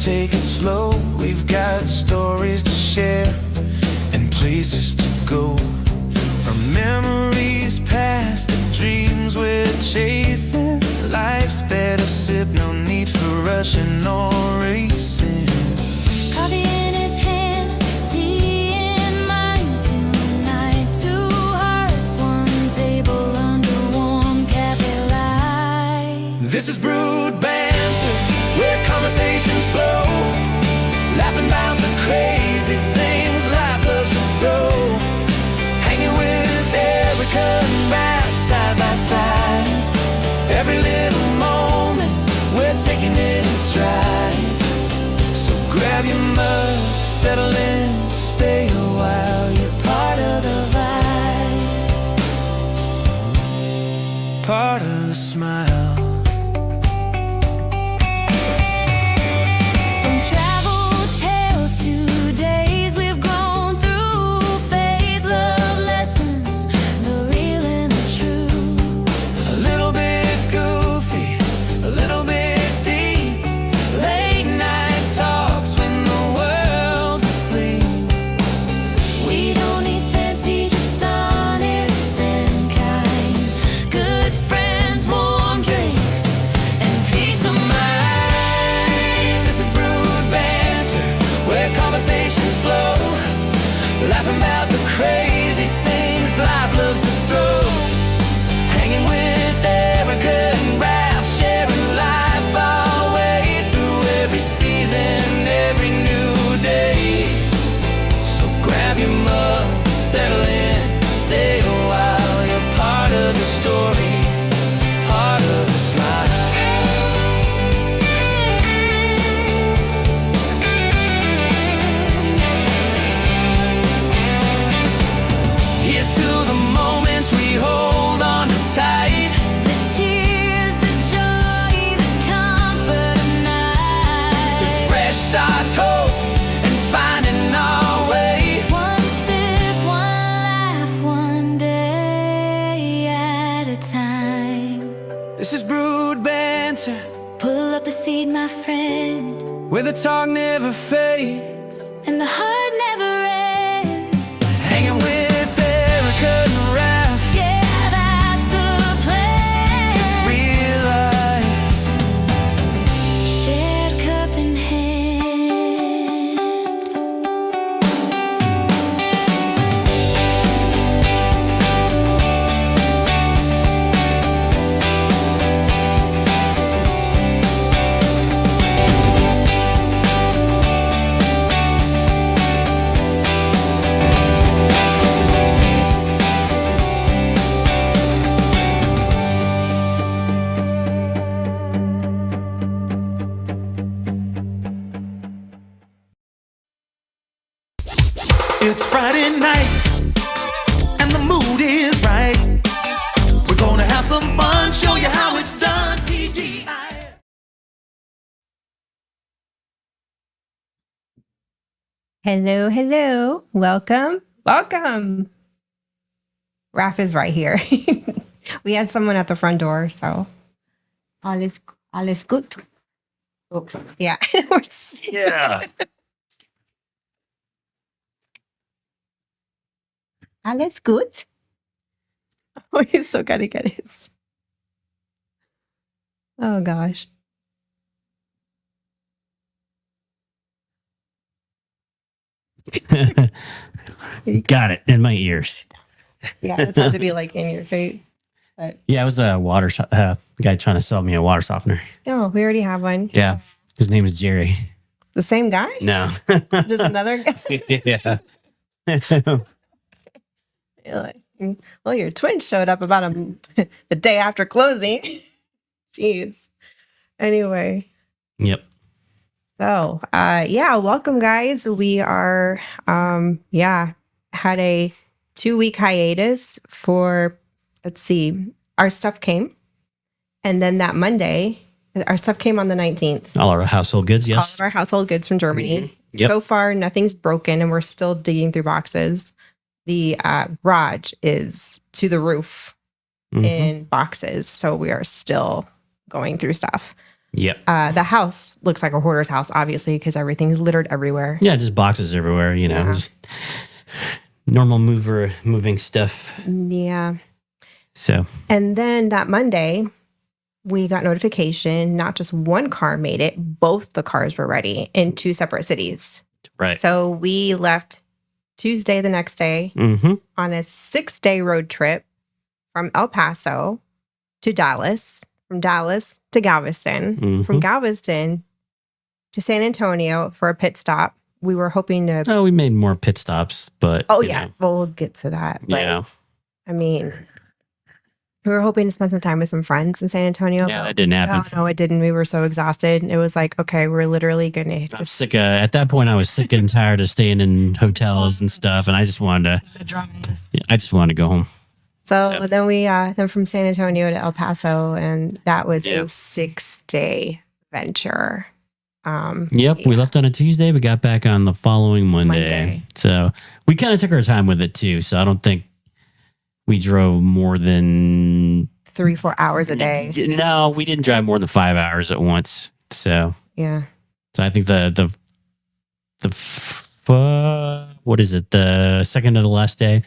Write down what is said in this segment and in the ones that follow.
take it slow. We've got stories to share and places to go. From memories past to dreams we're chasing. Life's better sip, no need for rushing or racing. Coffee in his hand, tea in mine tonight. Two hearts, one table under warm cafe light. This is Brewed Banter, where conversations flow. Laughing about the crazy things life loves to throw. Hanging with Erica and Ralph side by side. Every little moment, we're taking it in stride. So grab your mug, settle in, stay a while. You're part of the vibe, part of the smile. From travel tales to days we've grown through, faith, love, lessons, the real and the true. A little bit goofy, a little bit deep. Late night talks when the world's asleep. We don't need fancy, just honest and kind. Good friends, warm drinks, and peace of mind. This is Brewed Banter, where conversations flow. Laughing about the crazy things life loves to throw. Hanging with Erica and Ralph, sharing life our way through every season, every new day. So grab your mug, settle in, stay a while. You're part of the story, part of the smile. Here's to the moments we hold on to tight. The tears, the joy, the comfort of night. To fresh starts, hope, and finding our way. One sip, one laugh, one day at a time. This is Brewed Banter, Pull up a seat, my friend, where the talk never fades. and the heart never ends. Hanging with Erica and Ralph, Yeah, that's the plan. just real life. Shared cup in hand. It's Friday night, and the mood is right. We're gonna have some fun, show you how it's done. TGI. Hello, hello. Welcome. Welcome. Raph is right here. We had someone at the front door, so alles gut. Yeah. Yeah. Alles gut. Oh, he's still gotta get his. Oh gosh. Got it in my ears. Yeah, it's had to be like in your face. But Yeah, it was a guy trying to sell me a water softener. no, we already have one. Yeah, his name is Jerry. The same guy? No. Just another guy? Yeah. You're like, well, your twins showed up about the day after closing. Jeez. Anyway, Yep. so yeah, welcome guys. We are had a 2-week hiatus for, let's see, our stuff came, and then that Monday, our stuff came on the 19th. All our household goods, All yes. of our household goods from Germany. Yep. So far, nothing's broken, and we're still digging through boxes. The garage is to the roof Mhm. in boxes, so we are still going through stuff. Yep. The house looks like a hoarder's house, obviously, because everything's littered everywhere. Yeah, just boxes everywhere, just normal moving stuff. Yeah. So, And then that Monday, we got notification, not just one car made it, both the cars were ready in 2 separate cities. right. So we left Tuesday the next day Mm-hmm. on a 6-day road trip from El Paso to Dallas, from Dallas to Galveston, from Galveston to San Antonio for a pit stop. We were hoping to. Oh, we made more pit stops, but. Oh, yeah. Well, we'll get to that. But, Yeah. I mean, we were hoping to spend some time with some friends in San Antonio. Yeah, that didn't happen. No, it didn't. We were so exhausted. It was like, okay, we're literally going to I'm just. sick at that point, I was sick and tired of staying in hotels and stuff. And I just wanted to go home. So then then from San Antonio to El Paso, and that was a 6-day venture. Yep, we left on a Tuesday, but got back on the following Monday. So we kind of took our time with it too. So I don't think we drove more than 3-4 hours a day. No, we didn't drive more than 5 hours at once. So Yeah. I think what is it? The second to the last day,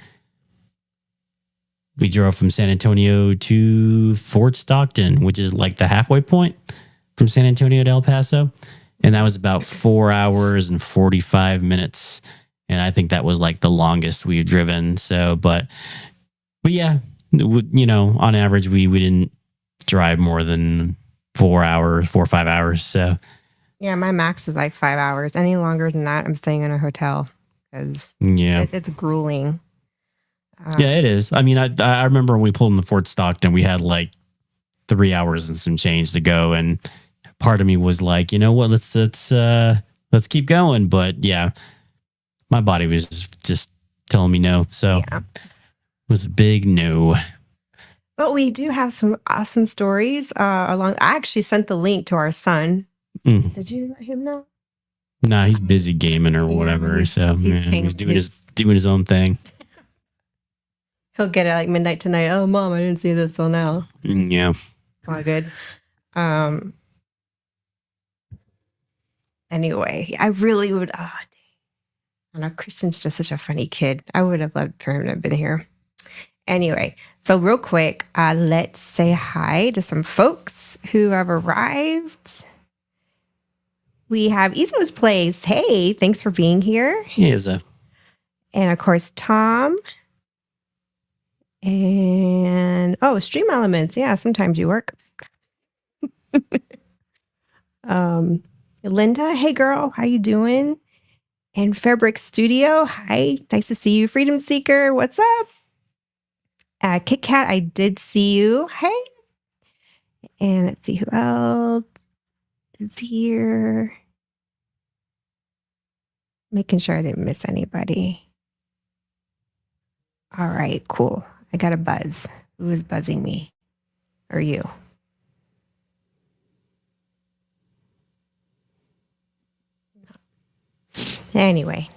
we drove from San Antonio to Fort Stockton, which is like the halfway point from San Antonio to El Paso. And that was about 4 hours and 45 minutes. And I think that was like the longest we've driven. So, but yeah, on average, we didn't drive more than 4 or 5 hours. So Yeah, my max is like 5 hours. Any longer than that, I'm staying in a hotel because it's grueling. Yeah, it is. I mean, I remember when we pulled in the Fort Stockton, we had like 3 hours and some change to go. And part of me was like, you know what, let's keep going. But yeah, my body was just telling me no. So it was a big no. But we do have some awesome stories I actually sent the link to our son. Did you let him know? Nah, he's busy gaming or whatever. He's doing his own thing. He'll get it like midnight tonight. Oh, Mom, I didn't see this till now. Yeah. All good. Anyway, I really would. I know Christian's just such a funny kid. I would have loved for him to have been here. Anyway, so real quick, let's say hi to some folks who have arrived. We have Izo's Place. Hey, thanks for being here. He is And of course, Tom. And Stream Elements. Yeah, sometimes you work. Linda, hey girl, how you doing? And Fabric Studio, hi, nice to see you. Freedom Seeker, what's up? Kit Kat, I did see you. Hey. And let's see who else is here. Making sure I didn't miss anybody. All right, cool. I got a buzz. Who is buzzing me? Or you? Anyway.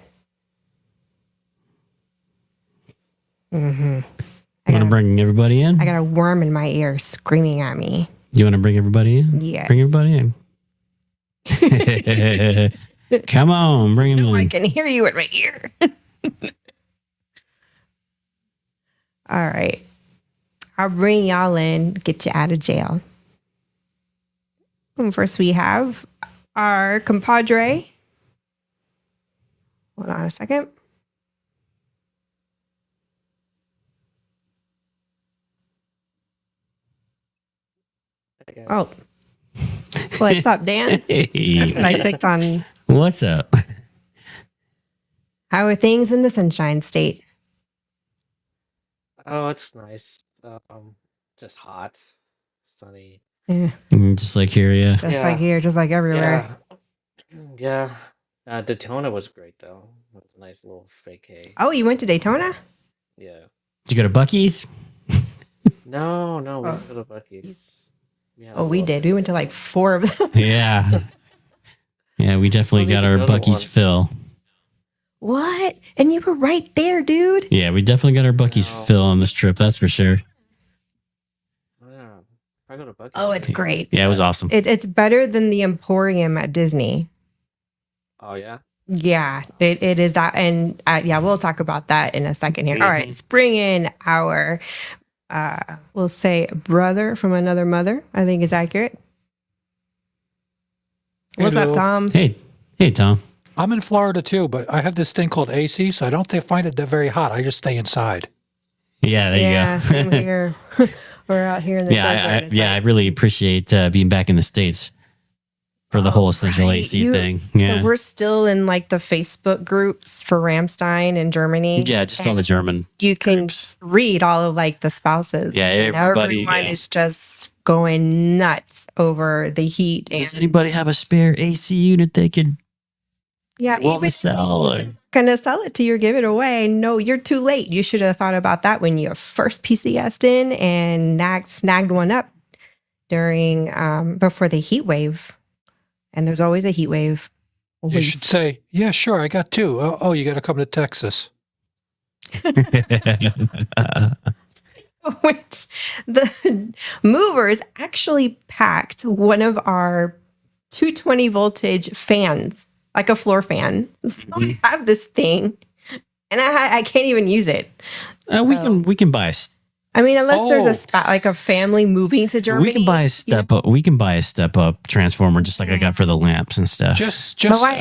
You want to bring everybody in? I got a worm in my ear screaming at me. You want to bring everybody in? Yeah. Bring everybody in. Come on, bring him in. I can hear you in my ear. All right. I'll bring y'all in, get you out of jail. And first, we have our compadre. Hold on a second. Oh. What's up, Dan? Hey. I clicked on. What's up? How are things in the Sunshine State? Oh, it's nice. Just hot, sunny. Yeah, Just like here, yeah. just Yeah. like here, just like everywhere. Yeah. Daytona was great though. It was a nice little vacay. Oh, you went to Daytona? Yeah. Did you go to Buc-ee's? No, we Oh. went to the Buc-ee's. Yeah, Oh, we did. We went to like 4 of them. Yeah. Yeah, we definitely Still got need our to go to Buc-ee's one. fill. What? And you were right there, dude. Yeah, we definitely got our Buc-ee's No. fill on this trip, that's for sure. Yeah. Probably go to Bucky's. Oh, it's great. Yeah, it was awesome. It's better than the Emporium at Disney. Oh yeah. Yeah, it is that. And yeah, we'll talk about that in a second here. All right, let's bring in our, we'll say brother from another mother. I think is accurate. What's up, Hello. Tom? Hey, Tom. I'm in Florida too, but I have this thing called AC, so I don't find it that very hot. I just stay inside. Yeah, there Yeah, you go. same here. We're out here in the desert. It's I like- really appreciate being back in the States for the whole essential right. AC thing. Yeah, So we're still in like the Facebook groups for Ramstein in Germany. yeah, just all the German. You can groups. read all of like the spouses. Yeah, And everybody, everyone yeah. is just going nuts over the heat. Does And anybody have a spare AC unit they could yeah, want even to sell? Or- gonna sell it to you or give it away. No, you're too late. You should have thought about that when you first PCS'd in and snagged one up during before the heat wave. And there's always a heat wave. You Always. should say, "Yeah, sure, I got two." Oh, you got to come to Texas. Which the movers actually packed one of our 220 voltage fans, like a floor fan. So I have this thing, and I can't even use it. we can buy a I mean, unless there's Oh. a spot like a family moving to Germany. we can buy a step up. We can buy a step up transformer just like I got for the lamps and stuff. Just why-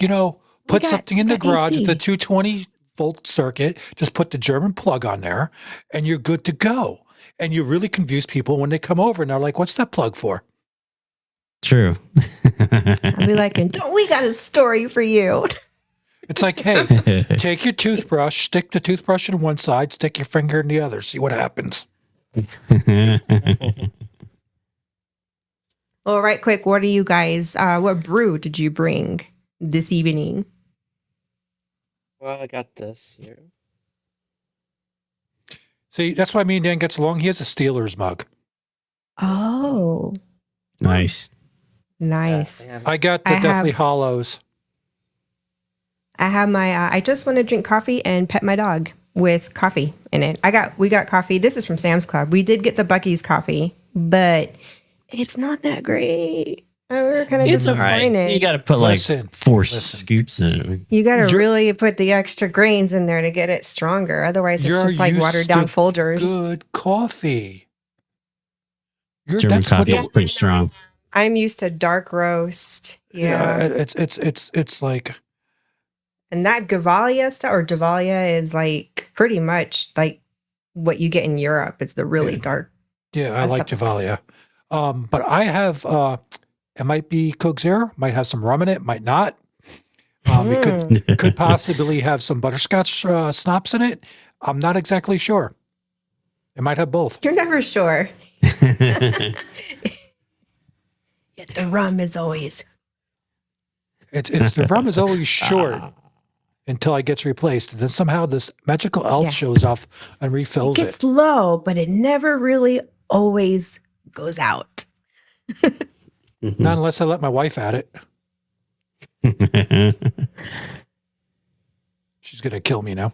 put got- something in we the got garage AC. with the 220 volt circuit. Just put the German plug on there, and you're good to go. And you really confuse people when they come over and they're like, "What's that plug for?" True. I'll be like, and don't we got a story for you? It's like, hey, take your toothbrush, stick the toothbrush in one side, stick your finger in the other, see what happens. Well, right quick, what are you guys? What brew did you bring this evening? Well, I got this here. See, that's why me and Dan gets along. He has a Steelers mug. Oh, Nice. nice. They have- I got the I have- Deathly Hollows. I have my. I just want to drink coffee and pet my dog with coffee in it. We got coffee. This is from Sam's Club. We did get the Bucky's coffee, but it's not that great. We were kind of It's all right. disappointed. You got to put like Listen, 4 listen. scoops in it. You got to You're- really put the extra grains in there to get it stronger. Otherwise, it's You're just like used watered down to Folgers. Good coffee. German that's what coffee it- is pretty strong. I'm used to dark roast. Yeah. It's like And that Gavalia stuff or Davalia is like pretty much like what you get in Europe. It's the really dark. yeah, I That like stuff is Javalia. But I have it might be Coke Zero, might have some rum in it, might not. It could possibly have some butterscotch schnapps in it. I'm not exactly sure. It might have both. You're never sure. Yet the rum is always. It's the rum is always short until it gets replaced. And then somehow this magical elf Yeah. shows up and It refills gets it. low, but it never really always goes out. Not unless I let my wife at it. She's gonna kill me now.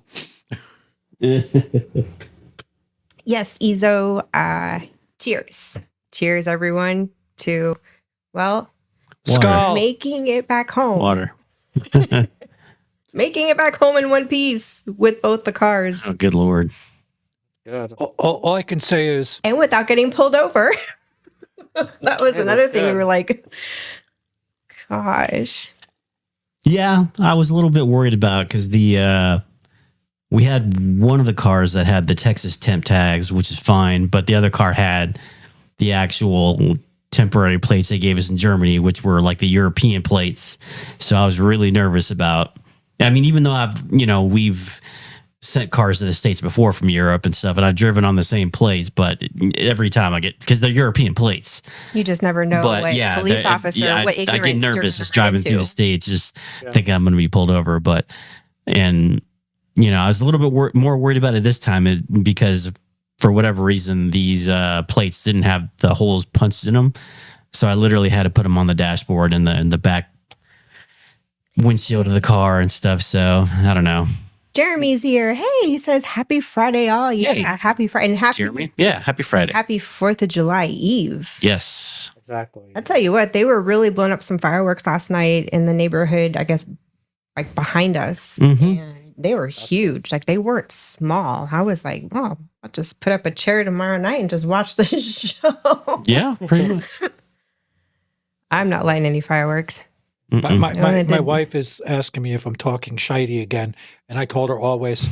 Yes, Ezo. Cheers. Cheers, everyone, to, well, Water. Skull. making it back home. Water. Making it back home in one piece with both the cars Oh, good Lord. Good. All I can say is and without getting pulled over. That was It was another thing. We good. were like, gosh. Yeah, I was a little bit worried about because we had one of the cars that had the Texas temp tags, which is fine, but the other car had the actual temporary plates they gave us in Germany, which were like the European plates. So I was really nervous about. I mean, even though we've sent cars to the States before from Europe and stuff, and I've driven on the same plates, but every time I get, because they're European plates. You just never know But what yeah, police officer, what I ignorance get you're nervous just gonna run driving through into. the States, just thinking I'm going to be pulled over. I was a little bit more worried about it this time because for whatever reason, these plates didn't have the holes punched in them. So I literally had to put them on the dashboard and in the back windshield of the car and stuff. So I don't know. Jeremy's here. Hey, he says happy Friday, all. Yeah, Yay. happy Friday. And Jeremy? Yeah, happy Friday. happy 4th of July Eve. Yes. Exactly. I'll tell you what, they were really blowing up some fireworks last night in the neighborhood, I guess, like behind us. Mhm. And they were huge. Like they weren't small. I was like, well, I'll just put up a chair tomorrow night and just watch the show. Yeah, pretty much. I'm not lighting any fireworks. My wife is asking me if I'm talking shitey again, and I told her always.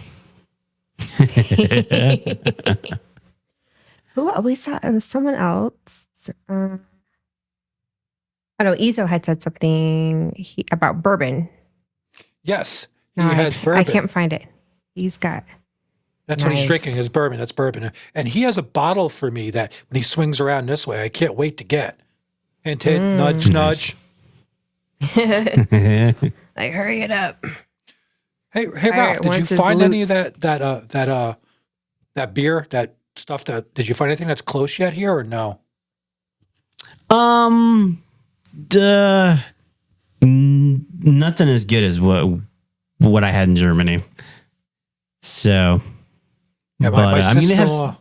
Who we saw? It was someone else. I know Izo had said something about bourbon. Yes, he No, has bourbon. I can't find it. He's got. That's what he's Nice. drinking is bourbon. That's bourbon. And he has a bottle for me that when he swings around this way, I can't wait to get. Hint, hint, nudge, Nice. nudge. Like, hurry it up. Hey, Fire Ralph, it did you once it's find any of looped. that beer, that stuff? Did you find anything that's close yet here or no? Nothing as good as what I had in Germany. So, Yeah, but my I mean, they have. sister-in-law,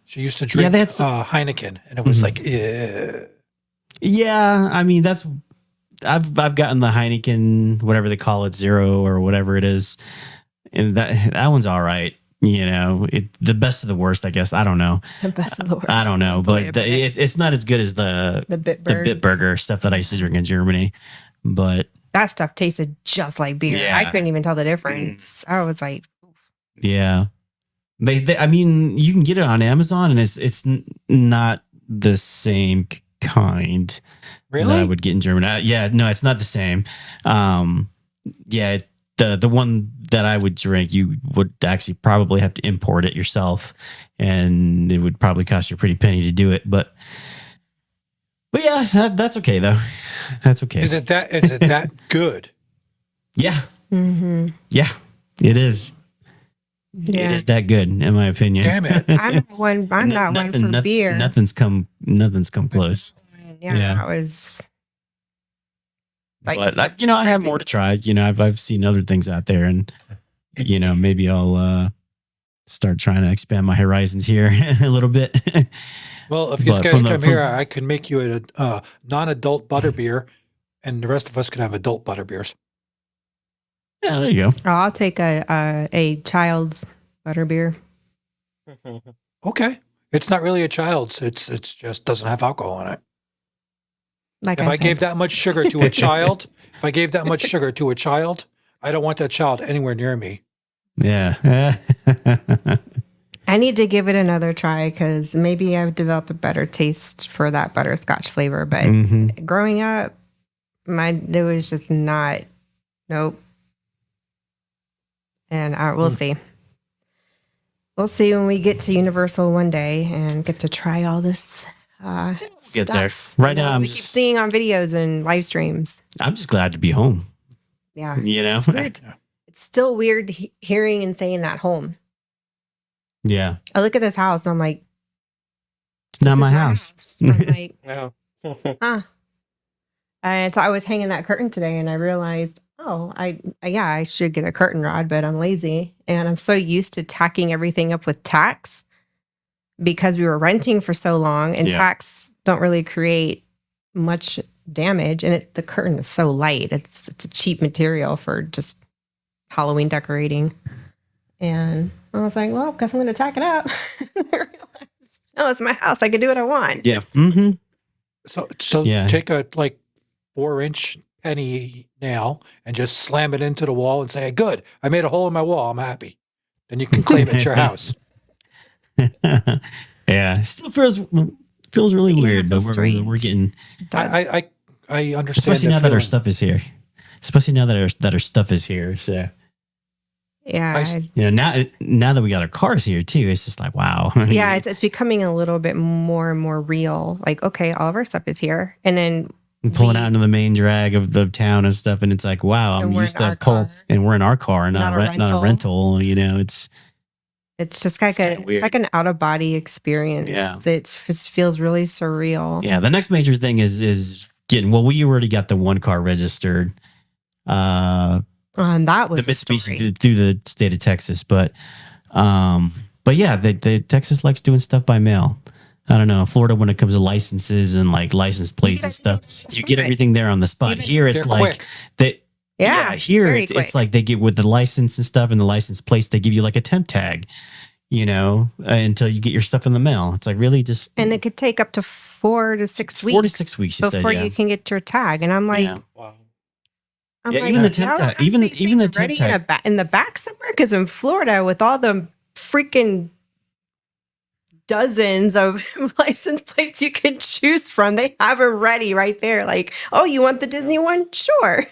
she used to drink they had Heineken, and it was like, eh. Yeah, I mean that's. I've gotten the Heineken, whatever they call it, Zero or whatever it is, and that one's all right. You know, the best of the worst, I guess. I don't know. The best of the worst. I don't know, but it's not as good as the Bitburger. Bitburger stuff that I used to drink in Germany. But That stuff tasted just like beer. Yeah. I couldn't even tell the difference. I was like, yeah, they I mean, you can get it on Amazon, and it's not the same kind that I Really? would get in Germany. Yeah, no, it's not the same. Yeah, the one that I would drink, you would actually probably have to import it yourself, and it would probably cost you a pretty penny to do it. But yeah, that's okay though. That's okay. Is it that good? Yeah, mm-hmm. yeah, it is. Yeah. It is that good, in my opinion. Damn it. I'm not one for beer. Nothing's come close. Yeah, Yeah. that was like, But I have more to try. I've seen other things out there, and maybe I'll start trying to expand my horizons here a little bit. Well, if you But guys from the- come from- here, I can make you a non-adult butterbeer, and the rest of us can have adult butterbeers. Yeah, there you go. oh, I'll take a child's butterbeer. Okay. It's not really a child's. It's just doesn't have alcohol in it. Like If I I said. gave that much sugar to a child, I don't want that child anywhere near me. Yeah. I need to give it another try because maybe I've developed a better taste for that butterscotch flavor. But Mhm. growing up, it was just not. Nope. And we'll see. We'll see when we get to Universal one day and get to try all this Get there. stuff. Right now, we keep seeing on videos and live streams. I'm just glad to be home. Yeah, It's weird. It's still weird hearing and saying that home. Yeah, I look at this house and I'm like, it's not this my is house. I'm like, No. huh. And so I was hanging that curtain today and I realized, oh, I should get a curtain rod, but I'm lazy. And I'm so used to tacking everything up with tacks because we were renting for so long and Yeah. tacks don't really create much damage. And the curtain is so light. It's a cheap material for just Halloween decorating. And I was like, well, guess I'm going to tack it up. Oh, it's my house. I can do what I want. Yeah. Mm-hmm. So Yeah. take a 4-inch penny nail and just slam it into the wall and say, good, I made a hole in my wall. I'm happy. Then you can claim it's your house. Yeah, still feels really weird, but feels we're getting, It does. I understand. especially that now that our feeling. stuff is here. Especially now that our stuff is here. So yeah. now that we got our cars here too, it's just like wow. Yeah, it's becoming a little bit more and more real. Like, okay, all of our stuff is here. And then pulling out into the main drag of the town and stuff, and it's like wow, And I'm we're used in to our pull, car. and we're in our car, not a rental. rental. It's it's just like kinda weird. it's like an out of body experience. Yeah. It just feels really surreal. yeah. The next major thing is getting. Well, we already got the one car registered, and And that the was a Mitsubishi story. through the state of Texas, but yeah, the Texas likes doing stuff by mail. I don't know. Florida, when it comes to licenses and like license plates and stuff, you get everything there on the spot. Here, it's They're like quick. they. Yeah, here very it's quick. like they get with the license and stuff and the license plates. They give you like a temp tag, until you get your stuff in the mail. It's like really just And it could take up to 4 to 6 weeks. 4 to 6 weeks. You said, before yeah. you can get your tag. And I'm like, Yeah. Wow. Yeah, even the temp y'all don't tag- have even- these even things the temp ready tag- in the back somewhere. Because in Florida, with all the freaking dozens of license plates you can choose from, they have them ready right there. Like, oh, you want the Disney one? Sure.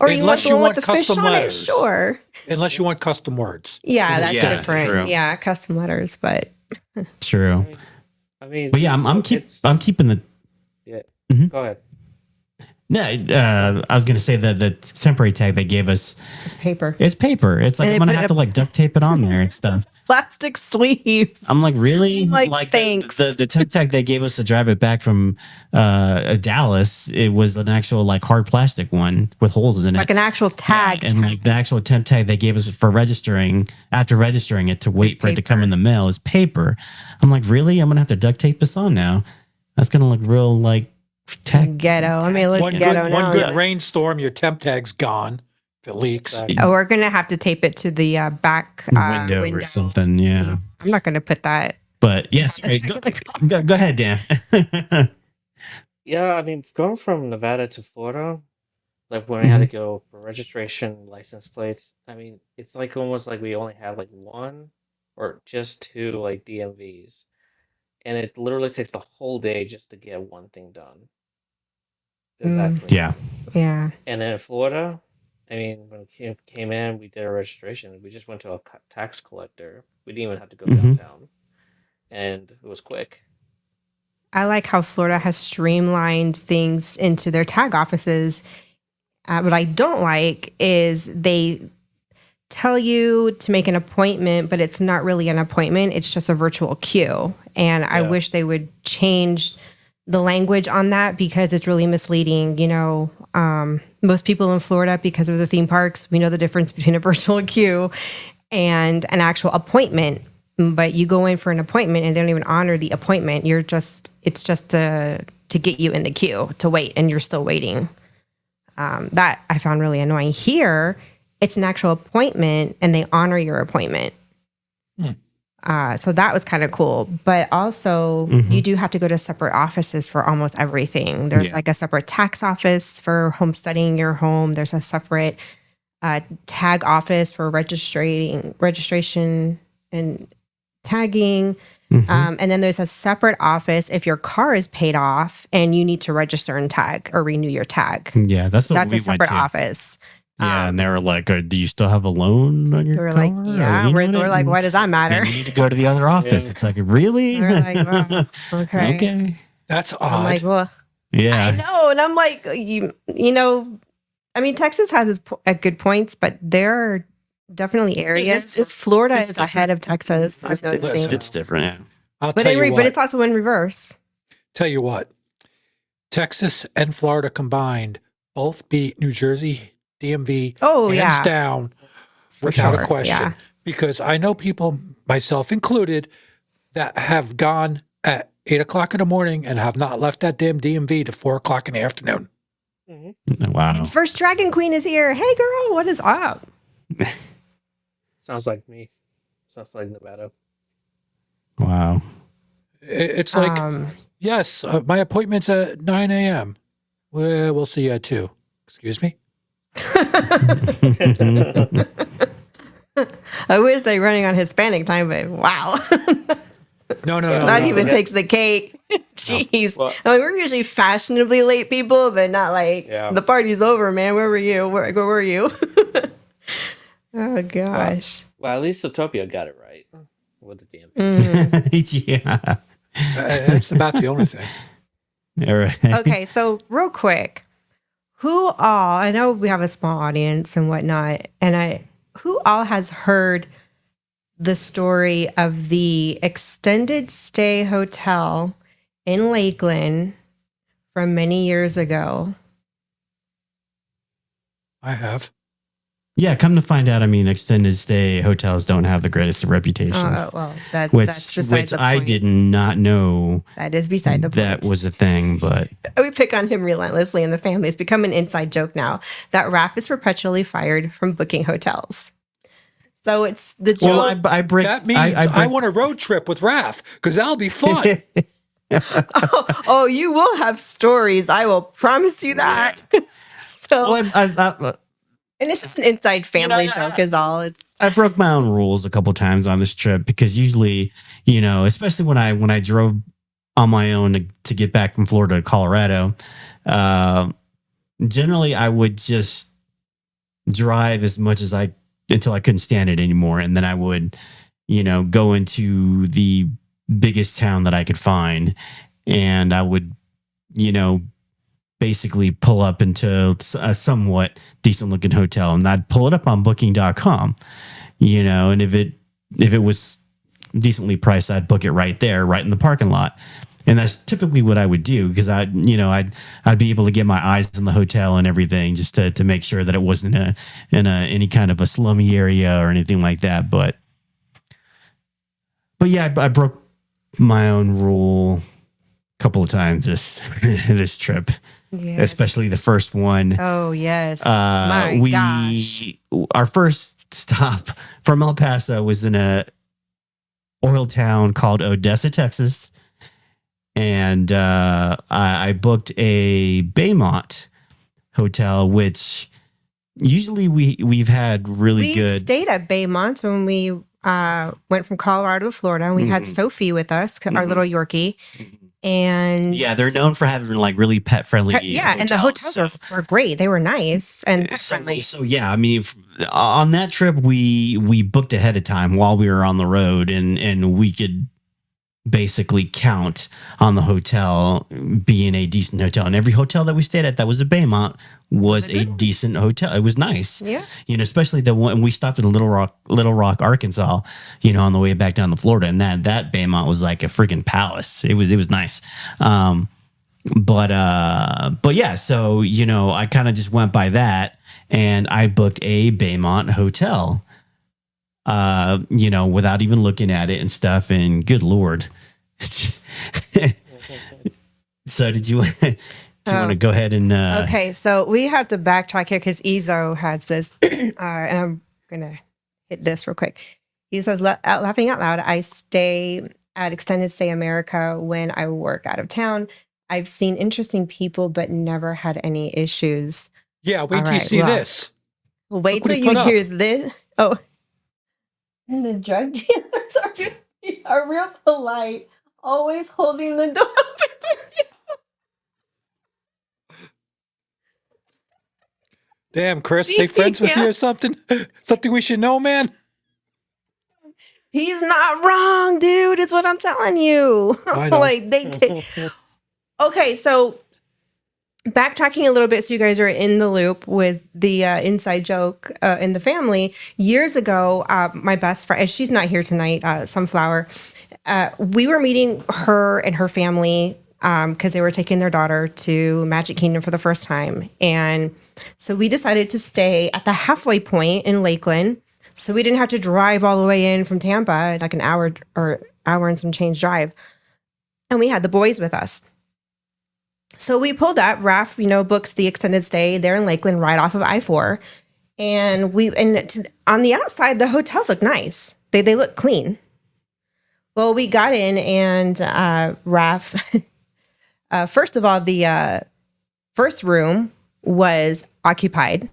Or you want Unless the you one with want the fish custom on it? letters. Sure. Unless you want custom words. Yeah, that's Yeah, different. true. Yeah, custom letters, but True. I mean, But yeah, I'm keeping the. Yeah. Mhm. Go ahead. No, I was gonna say that the temporary tag they gave us it's paper. is paper. It's like And I'm they gonna put it have to like duct tape it on there and stuff. Plastic sleeves. I'm like, really? Like, thanks. The temp tag they gave us to drive it back from Dallas, it was an actual like hard plastic one with holes in it. Like an actual tag. And like the actual temp tag they gave us for registering, after registering it to wait for it to come paper. in the mail, is paper. I'm like, really? I'm gonna have to duct tape this on now. That's gonna look real like tech. Ghetto. I mean, look One ghetto good, now. one good rainstorm, your temp tag's gone. If it leaks. Exactly. Oh, we're gonna have to tape it to the back window or something. Yeah. I'm not gonna put that. But yes, go ahead, Dan. Yeah, I mean, going from Nevada to Florida, like when I had to go for registration, license plates, I mean, it's like almost like we only have like one or just two like DMVs. And it literally takes the whole day just to get one thing done. Exactly. Yeah. Yeah. And then in Florida, I mean, when we came in, we did our registration. We just went to a tax collector. We didn't even have to go downtown. And it was quick. I like how Florida has streamlined things into their tag offices. What I don't like is they tell you to make an appointment, but it's not really an appointment. It's just a virtual queue. And I Yeah. wish they would change the language on that because it's really misleading. Most people in Florida, because of the theme parks, we know the difference between a virtual queue and an actual appointment. But you go in for an appointment and they don't even honor the appointment. It's just to get you in the queue to wait, and you're still waiting. That I found really annoying. Here, it's an actual appointment and they honor your appointment. So that was kind of cool. But also, you do have to go to separate offices for almost everything. There's like a separate tax office for homesteading your home. There's a separate tag office for registration and tagging. And then there's a separate office if your car is paid off and you need to register and tag or renew your tag. Yeah, that's That's we a went separate to. office. Yeah, and they were like, "Do you still have a loan on your We were car?" like, Or, yeah. you We're know what I like, mean? why does that matter? And you need to go to the other office. It's like, really? We're like, well, okay. Okay. That's odd. I'm like, well, Yeah. I know. And I'm like, I mean, Texas has its good points, but there are definitely areas. Florida is ahead of Texas. I'm noticing. It's different. Yeah. I'll But tell you anyway, what. but it's also in reverse. Tell you what. Texas and Florida combined both beat New Jersey DMV Oh, hands yeah. down For without sure, a question. yeah. Because I know people, myself included, that have gone at 8 o'clock in the morning and have not left that damn DMV to 4 o'clock in the afternoon. Wow. First Dragon Queen is here. Hey, girl, what is up? Sounds like me. Sounds like Nevada. Wow. It's like, yes, my appointment's at 9 a.m. Well, we'll see you at 2. Excuse me? I would say running on Hispanic time, but wow. No. Not even takes the cake. Jeez. Well- I mean, we're usually fashionably late people, but not like Yeah. the party's over, man. Where were you? Where were you? Oh, gosh. Well, at least Utopia got it right with the DMV. Yeah. That's about the only thing. All right. Okay, so real quick, I know we have a small audience and whatnot, and who all has heard the story of the extended stay hotel in Lakeland from many years ago? I have. Yeah, come to find out, I mean, extended stay hotels don't have the greatest of reputations. Well, that's which beside the I point. did not know That is beside the point. that was a thing, but We pick on him relentlessly in the family. It's become an inside joke now that Raph is perpetually fired from booking hotels. So it's the joke. well, I break. That means I I break want a road trip with Raph because that'll be fun. Oh, you will have stories. I will promise you that. So, well, and it's just an inside family joke, is all. It's I broke my own rules a couple times on this trip because usually, especially when I drove on my own to get back from Florida to Colorado, generally I would just drive as much as until I couldn't stand it anymore, and then I would, go into the biggest town that I could find, and I would, basically pull up into a somewhat decent looking hotel, and I'd pull it up on booking.com, and if it was decently priced, I'd book it right there, right in the parking lot. And that's typically what I would do because I'd be able to get my eyes on the hotel and everything just to make sure that it wasn't in any kind of a slummy area or anything like that. But yeah, I broke my own rule a couple of times this trip. yes. Especially the first one. Oh yes, my gosh. Our first stop from El Paso was in a oil town called Odessa, Texas, and I booked a Baymont hotel, which usually we've had really We good. stayed at Baymont when we went from Colorado to Florida, and we had Sophie with us, our little Yorkie. And Yeah, they're known for having like really pet friendly. yeah, and the hotels were great. They were nice and pet friendly. So yeah, I mean, on that trip we booked ahead of time while we were on the road, and we could basically count on the hotel being a decent hotel. And every hotel that we stayed at that was a Baymont was a decent hotel. It was nice. Yeah. Especially the one we stopped in Little Rock, Arkansas, on the way back down to Florida. And that Baymont was like a freaking palace. It was nice. But yeah, so, I kind of just went by that and I booked a Baymont hotel, without even looking at it and stuff. And good Lord. So did you want to go ahead and, Okay, so we have to backtrack here because Ezo has this, and I'm going to hit this real quick. He says, laughing out loud, I stay at Extended Stay America when I work out of town. I've seen interesting people, but never had any issues. Yeah, wait All till you right, see well, this. Wait Look what till he you put up. hear this. Oh, and the drug dealers are real polite, always holding the door open for you. Damn, Chris, they friends with you or something? Something we should know, man? He's not wrong, dude. It's what I'm telling you. I know. Like they take. Okay, so backtracking a little bit, so you guys are in the loop with the inside joke in the family. Years ago, my best friend, and she's not here tonight, Sunflower. We were meeting her and her family because they were taking their daughter to Magic Kingdom for the first time, and so we decided to stay at the halfway point in Lakeland. So we didn't have to drive all the way in from Tampa, like an hour and some change drive. And we had the boys with us. So we pulled up. Raph, books the extended stay there in Lakeland right off of I-4. And on the outside, the hotels look nice. They look clean. Well, we got in and Raph, first of all, the first room was occupied.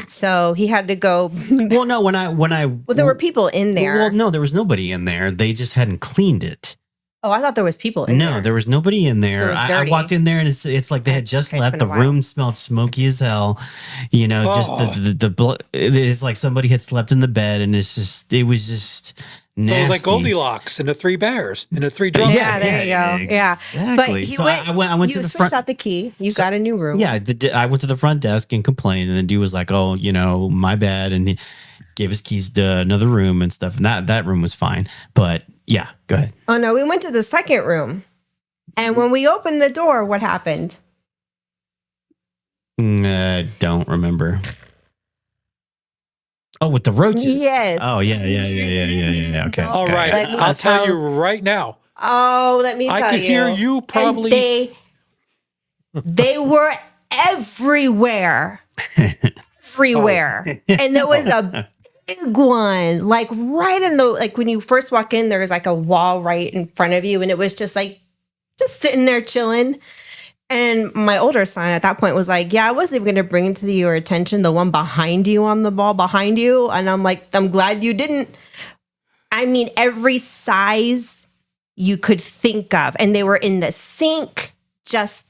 So he had to go. well, no, well, there were people in there. Well, no, there was nobody in there. They just hadn't cleaned it. Oh, I thought there was people in there. No, there was nobody in there. So it was I dirty. walked in there and it's like they had just Okay, it's left. been The a while. room smelled smoky as hell. Just it's like somebody had slept in the bed, and it was just nasty. So it was like Goldilocks and the Three Bears and the Three Drunks. Yeah, there you go. Yeah. But exactly. he So went, I went to you the switched front. out the key. You got a new room. Yeah, I went to the front desk and complained, and the dude was like, "Oh, my bad," and he gave his keys to another room and stuff. And that room was fine. But yeah, go ahead. Oh, no, we went to the second room. And when we opened the door, what happened? Don't remember. Oh, with the roaches. Yes. Oh, yeah. Okay. All okay, right. Let me I'll tell tell- you right now. Oh, let me tell you. I could hear you And probably. they were everywhere. Everywhere. And there was a big one, like right in the, like when you first walk in, there's like a wall right in front of you. And it was just sitting there chilling. And my older son at that point was like, yeah, I wasn't even going to bring it to your attention, the one behind you on the wall behind you. And I'm like, I'm glad you didn't. I mean, every size you could think of. And they were in the sink, just.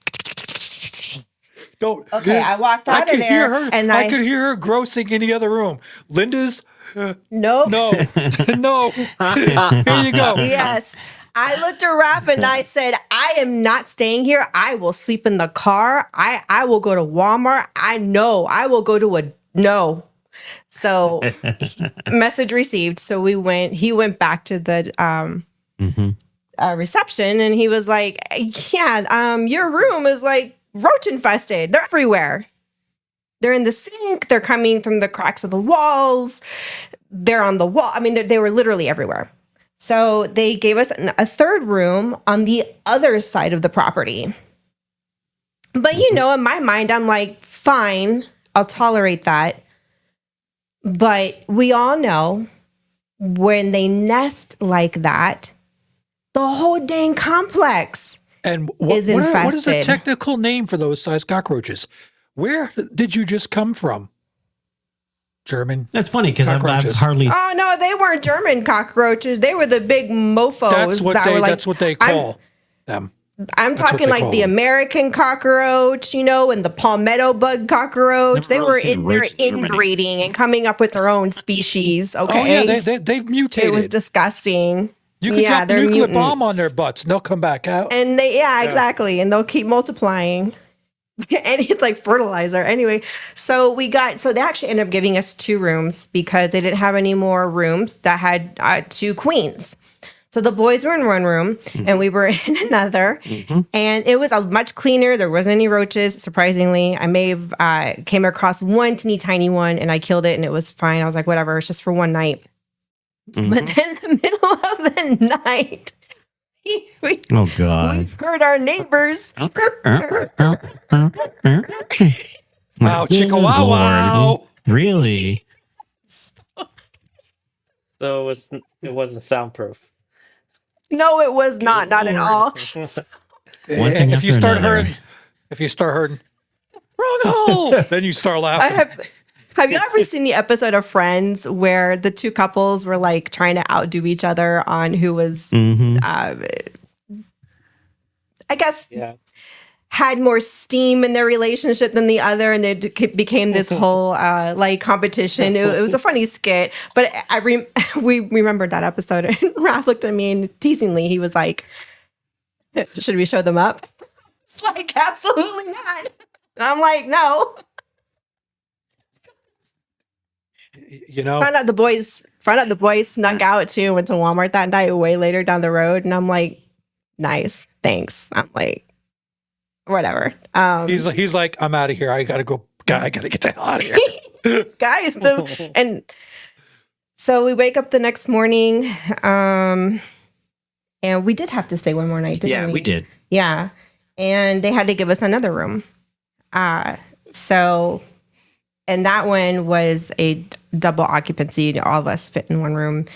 Don't, Okay, I walked out of could there hear her, and I could hear her grossing in the other room. Linda's. Nope. No. No. Here you go. Yes. I looked at Raph and I said, I am not staying here. I will sleep in the car. I will go to Walmart. I know I will go to no. So message received. So he went back to the reception and he was like, yeah, your room is like roach infested. They're everywhere. They're in the sink. They're coming from the cracks of the walls. They're on the wall. I mean, they were literally everywhere. So they gave us a third room on the other side of the property. But, in my mind, I'm like, fine, I'll tolerate that. But we all know when they nest like that, the whole dang complex And is what is the infested. technical name for those size cockroaches? Where did you just come from? German. That's funny because I've Cockroaches. hardly. Oh, no, they weren't German cockroaches. They were the big mofos. That's what they call them. I'm That's what talking they like call the them. American cockroach, and the palmetto bug cockroach. Never They really were seen they're roaches in Germany. inbreeding and coming up with their own species. Okay. Oh yeah, they've mutated. It was disgusting. You can drop a they're nuclear mutants. bomb on their butts and they'll come back out. And exactly. And they'll keep multiplying. And it's like fertilizer. Anyway, so they actually ended up giving us 2 rooms because they didn't have any more rooms that had 2 queens. So the boys were in one room and we were in another. And it was a much cleaner. There wasn't any roaches, surprisingly. I may have came across one teeny tiny one and I killed it and it was fine. I was like, whatever, it's just for one night. But then in the middle of the night, Oh God! we heard our neighbors. Wow, chicka wow wow. Really? So it wasn't soundproof. No, it was not at all. One thing if after you start another. hearing, wrong hole, then you start laughing. Have you ever seen the episode of Friends where the 2 couples were like trying to outdo each other on who was, I guess, Yeah. had more steam in their relationship than the other, and it became this whole like competition. It was a funny skit, but we remembered that episode. And Raph looked at me and teasingly he was like, "Should we show them up?" It's like, absolutely not. And I'm like, no. Found out the boys snuck out too. Went to Walmart that night, way later down the road, and I'm like, nice, thanks. I'm like, whatever. He's like, I'm out of here. I gotta go. I gotta get the hell out of here. Guys, and so we wake up the next morning, and we did have to stay one more night, didn't we? Yeah, we did. Yeah, and they had to give us another room. And that one was a double occupancy. All of us fit in one room.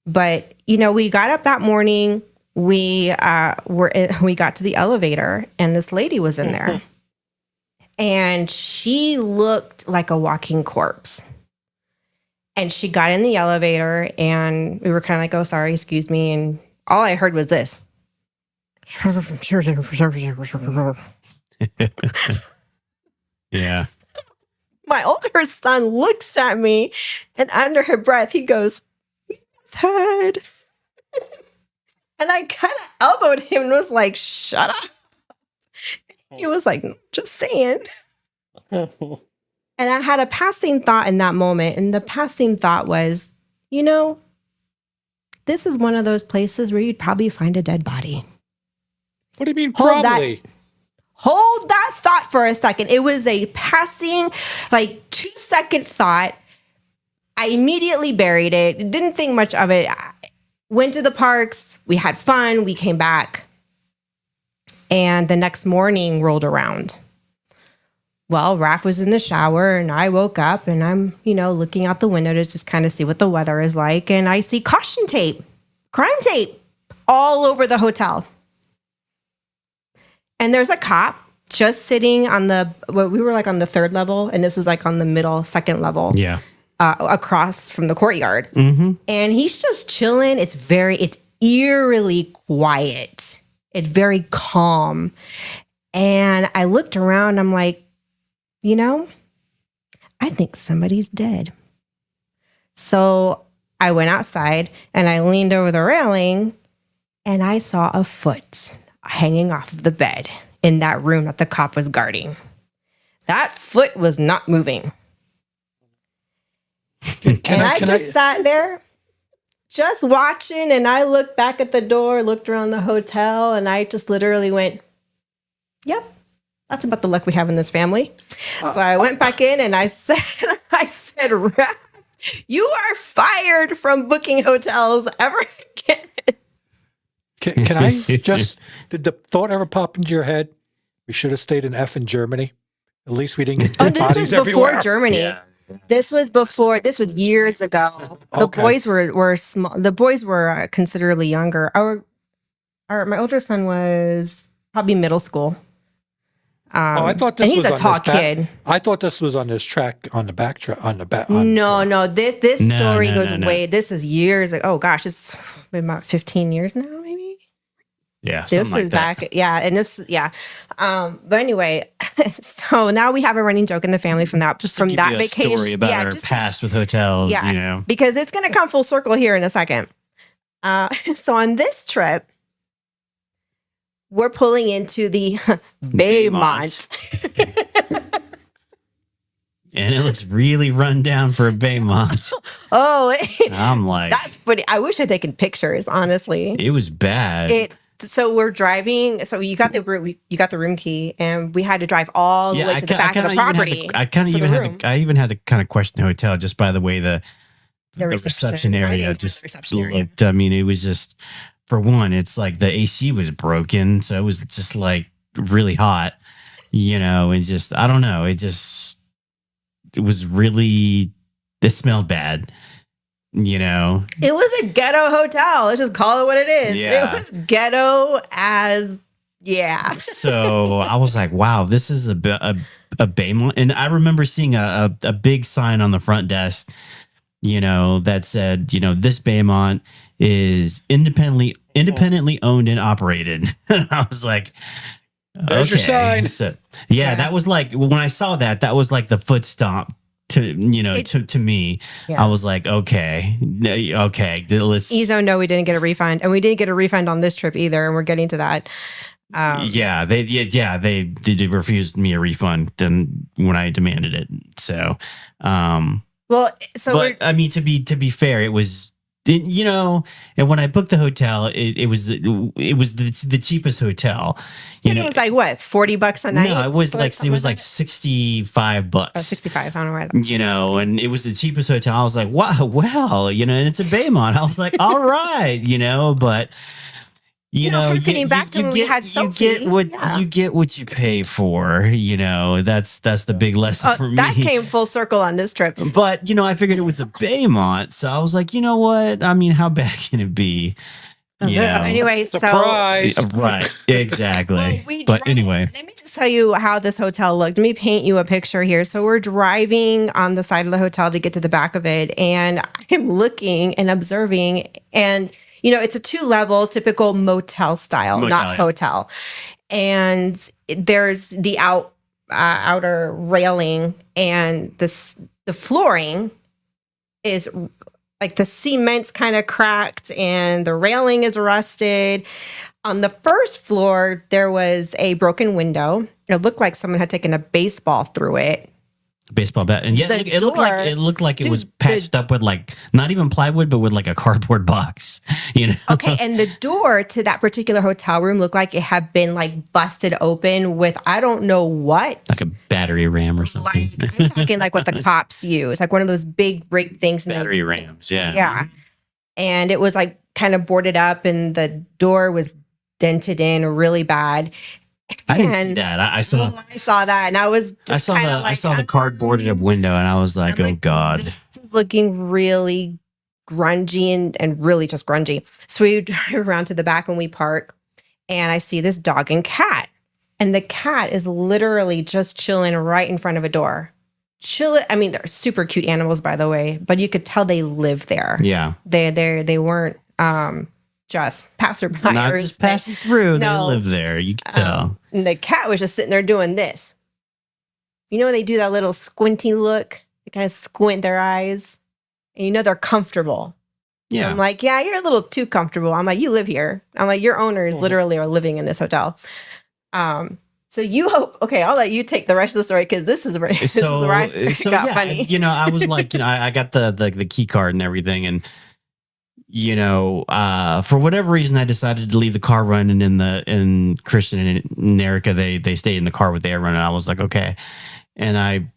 But, we got up that morning. We got to the elevator and this lady was in there. And she looked like a walking corpse. And she got in the elevator and we were kind of like, oh, sorry, excuse me. And all I heard was this. Yeah. My older son looks at me and under her breath, he goes, "Third." And I kind of elbowed him and was like, "Shut up." He was like, "Just saying." And I had a passing thought in that moment. And the passing thought was, this is one of those places where you'd probably find a dead body. What do you mean, Hold that. probably? Hold that thought for a second. It was a passing, 2-second thought. I immediately buried it. Didn't think much of it. I went to the parks. We had fun. We came back. And the next morning rolled around. Well, Raph was in the shower and I woke up and I'm, looking out the window to just kind of see what the weather is like. And I see caution tape, crime tape all over the hotel. And there's a cop just sitting on we were like on the 3rd level. And this was like on the middle, 2nd level. Yeah. Across from the courtyard. Mm-hmm. And he's just chilling. It's eerily quiet. It's very calm. And I looked around. I'm like, I think somebody's dead. So I went outside and I leaned over the railing and I saw a foot hanging off of the bed in that room that the cop was guarding. That foot was not moving. I just sat there just watching, and I looked back at the door, looked around the hotel, and I just literally went, yep, that's about the luck we have in this family. So I went back in and I said, Raph, you are fired from booking hotels ever again. Can I just, did the thought ever pop into your head? We should have stayed in F in Germany. At least we didn't get dead This was bodies before everywhere. Germany. Yeah. This was years ago. The Okay. boys were small. The boys were considerably younger. My older son was probably middle school. I thought this and he's was a on tall this back- kid. I thought this was on this track on the back track on the back. No. This No, story no, goes no, no. way. This is years ago. Oh gosh, it's been about 15 years now, maybe. Yeah. This Something is like that. back, yeah, and this, yeah. But anyway, so now we have a running joke in the family from that Just to from give that you a vacation. story about our just to- past with hotels, yeah, because it's going to come full circle here in a second. So on this trip, we're pulling into the Baymont. And it looks really run down for a Baymont. Oh, I'm like, that's pretty. I wish I'd taken pictures, honestly. it was bad. So we're driving. So you got the room key, and we had to drive all the way to the back of the property. I even had to kind of question the hotel just by the way the reception area lighting, just reception area. looked. I mean, it was just, for one, it's like the AC was broken, so it was just like really hot, and just, I don't know, it was really, it smelled bad. It was a ghetto hotel. Let's just call it what it is. Yeah. It was ghetto as, yeah. So I was like, wow, this is a Baymont. And I remember seeing a big sign on the front desk, that said, this Baymont is independently owned and operated. I was like, There's your sign. So, yeah, that was like, when I saw that was like the foot stomp to me. Yeah. I was like, okay, let's. Ezo, no, we didn't get a refund, and we didn't get a refund on this trip either, and we're getting to that. They refused me a refund then when I demanded it. So, but I mean, to be fair, it was. And when I booked the hotel, it was the cheapest hotel. It was like what, $40 a night? No, it was like $65. Oh, 65. I don't know where that. And it was the cheapest hotel. I was like, wow, well, and it's a Baymont. I was like, all right, but harkening back to when we had Sophie. You get what you pay for. That's the big lesson for me. That came full circle on this trip. But I figured it was a Baymont, so I was like, you know what? I mean, how bad can it be? Anyway, Surprise. Right, exactly. But anyway, let me just tell you how this hotel looked. Let me paint you a picture here. So we're driving on the side of the hotel to get to the back of it, and I'm looking and observing, and it's a 2-level typical motel style, not hotel. And there's the outer railing, and the flooring is like the cement's kind of cracked and the railing is rusted. On the first floor, there was a broken window. It looked like someone had taken a baseball through it. baseball bat, and yeah, The it looked like door- it was Dude, patched up with like not even plywood, but with like a cardboard box. You know? Okay, and the door to that particular hotel room looked like it had been like busted open with I don't know what. Like a battery ram or something. Like, I'm talking like what the cops use, like one of those big brick things. and they- Battery rams, yeah. Yeah. And it was like kind of boarded up and the door was dented in really bad. I didn't see And- that. I saw. I saw that and I was just I saw the kinda like, I saw the cardboarded up window, and I was like, I'm "Oh like, God!" This is looking really grungy and really just grungy. So we drive around to the back when we park, and I see this dog and cat. And the cat is literally just chilling right in front of a door. Chilling. I mean, they're super cute animals, by the way, but you could tell they live there. Yeah, They weren't just passerby. not just passing through. No. They live there. You can tell. And the cat was just sitting there doing this. You know when they do that little squinty look? They kind of squint their eyes. And you know they're comfortable. Yeah, I'm like, yeah, you're a little too comfortable. I'm like, you live here. I'm like, your owners literally are living in this hotel. So you hope, okay, I'll let you take the rest of the story because this is where, this is where I got yeah, funny. you know, I was like, you know, I got the key card and everything, and you know, for whatever reason, I decided to leave the car running. And Christian and Erica, they stayed in the car with the air running. I was like, okay, and I